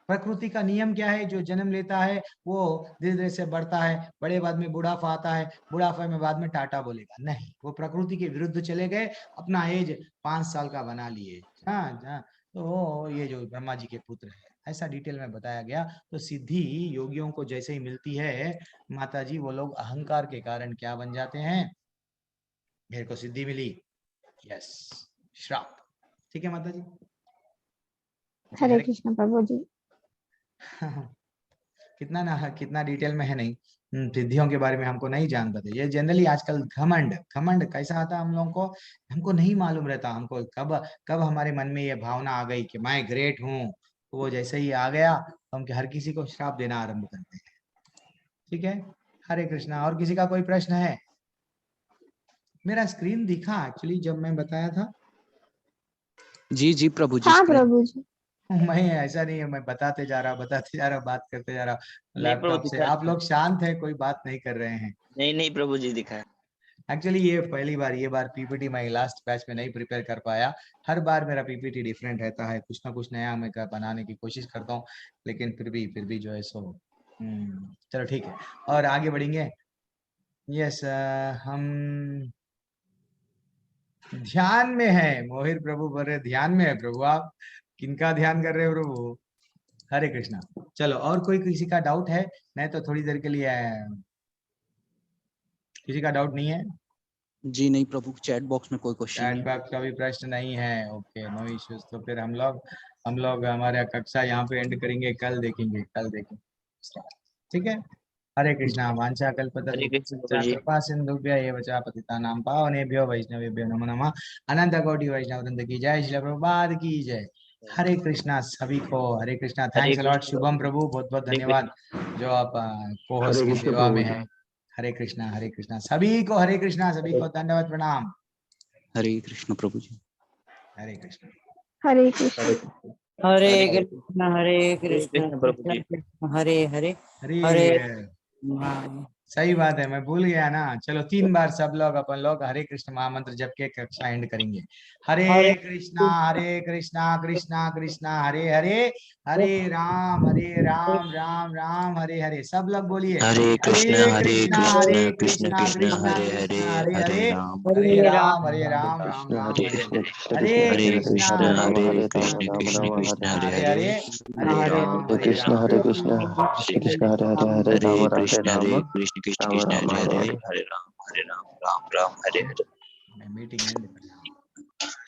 प्रकृति का नियम क्या है? जो जन्म लेता है वो धीरे धीरे से बढ़ता है, बड़े बाद में बुढ़ापा आता है, बुढ़ापे में बाद में टाटा बोलेगा। नहीं, वो प्रकृति के विरुद्ध चले गए, अपना एज 5 साल का बना लिए। हाँ, तो ये जो ब्रह्मा जी के पुत्र है, ऐसा डिटेल में बताया गया। तो सिद्धि योगियों को जैसे ही मिलती है माता जी, वो लोग अहंकार के कारण क्या बन जाते हैं? मेरे को सिद्धि मिली, यस, श्राप। ठीक है माता जी? हरे कृष्ण प्रभु जी। कितना डिटेल में है नहीं, सिद्धियों के बारे में हमको नहीं जानते थे। ये जनरली आजकल घमंड कैसा आता है हम लोगों को, हमको नहीं मालूम रहता। हमको कब हमारे मन में ये भावना आ गई कि मैं ग्रेट हूँ, तो वो जैसे ही आ गया तो हम हर किसी को श्राप देना आरंभ करते हैं। ठीक है, हरे कृष्णा। और किसी का कोई प्रश्न है? मेरा स्क्रीन दिखा एक्चुअली जब मैं बताया था? जी जी प्रभु जी। हाँ प्रभु जी। मैं ऐसा नहीं है, मैं बताते जा रहा बात करते जा रहा लैपटॉप से। आप लोग शांत है, कोई बात नहीं कर रहे हैं? नहीं प्रभु जी दिखा है। एक्चुअली ये पहली बार, ये बार पीपीटी मैं लास्ट बैच में नहीं प्रिपेयर कर पाया। हर बार मेरा पीपीटी डिफरेंट रहता है, कुछ ना कुछ नया मैं बनाने की कोशिश करता हूँ, लेकिन फिर भी जो है सो चलो ठीक है, और आगे बढ़ेंगे। यस, हम ध्यान में है। मोहित प्रभु बोल रहे ध्यान में है। प्रभु आप किनका ध्यान कर रहे हो प्रभु? हरे कृष्णा। चलो, और कोई किसी का डाउट है? नहीं तो थोड़ी देर के लिए किसी का डाउट नहीं है? जी नहीं प्रभु, चैट बॉक्स में कोई क्वेश्चन नहीं। चैट बॉक्स का भी प्रश्न नहीं है। Okay, no issues. तो फिर हम लोग हमारा कक्षा यहाँ पे एंड करेंगे, कल देखेंगे। ठीक है, हरे कृष्णा। वांछा कल्पतरुभ्यश्च कृपा सिंधुभ्य एव च पतितानां पावनेभ्यो वैष्णवेभ्यो नमो नमः। अनंत कोटि वैष्णव वृंद की जय, श्रील प्रभुपाद की जय। हरे कृष्णा सभी को, Hare Krishna. Thanks a lot Shubham प्रभु, बहुत बहुत धन्यवाद जो आप को-होस्ट की सेवा में है। हरे कृष्णा सभी को, हरे कृष्णा सभी को, धन्यवाद, प्रणाम। हरे कृष्ण प्रभु जी। हरे कृष्ण। हरे कृष्ण। हरे कृष्ण प्रभु जी। हरे हरे हरे। सही बात है, मैं भूल गया ना। चलो 3 बार सब लोग अपन लोग हरे कृष्ण महामंत्र जप के कक्षा एंड करेंगे। हरे कृष्णा कृष्णा कृष्णा हरे हरे, हरे राम राम राम हरे हरे। सब लोग बोलिए हरे कृष्णा कृष्णा कृष्णा कृष्णा हरे हरे हरे हरे, राम हरे राम राम हरे हरे। हरे हरे कृष्णा कृष्ण कृष्ण हरे हरे हरे हरे, हरे राम हरे कृष्ण कृष्ण हरे हरे हरे राम राम राम हरे हरे। Meeting and.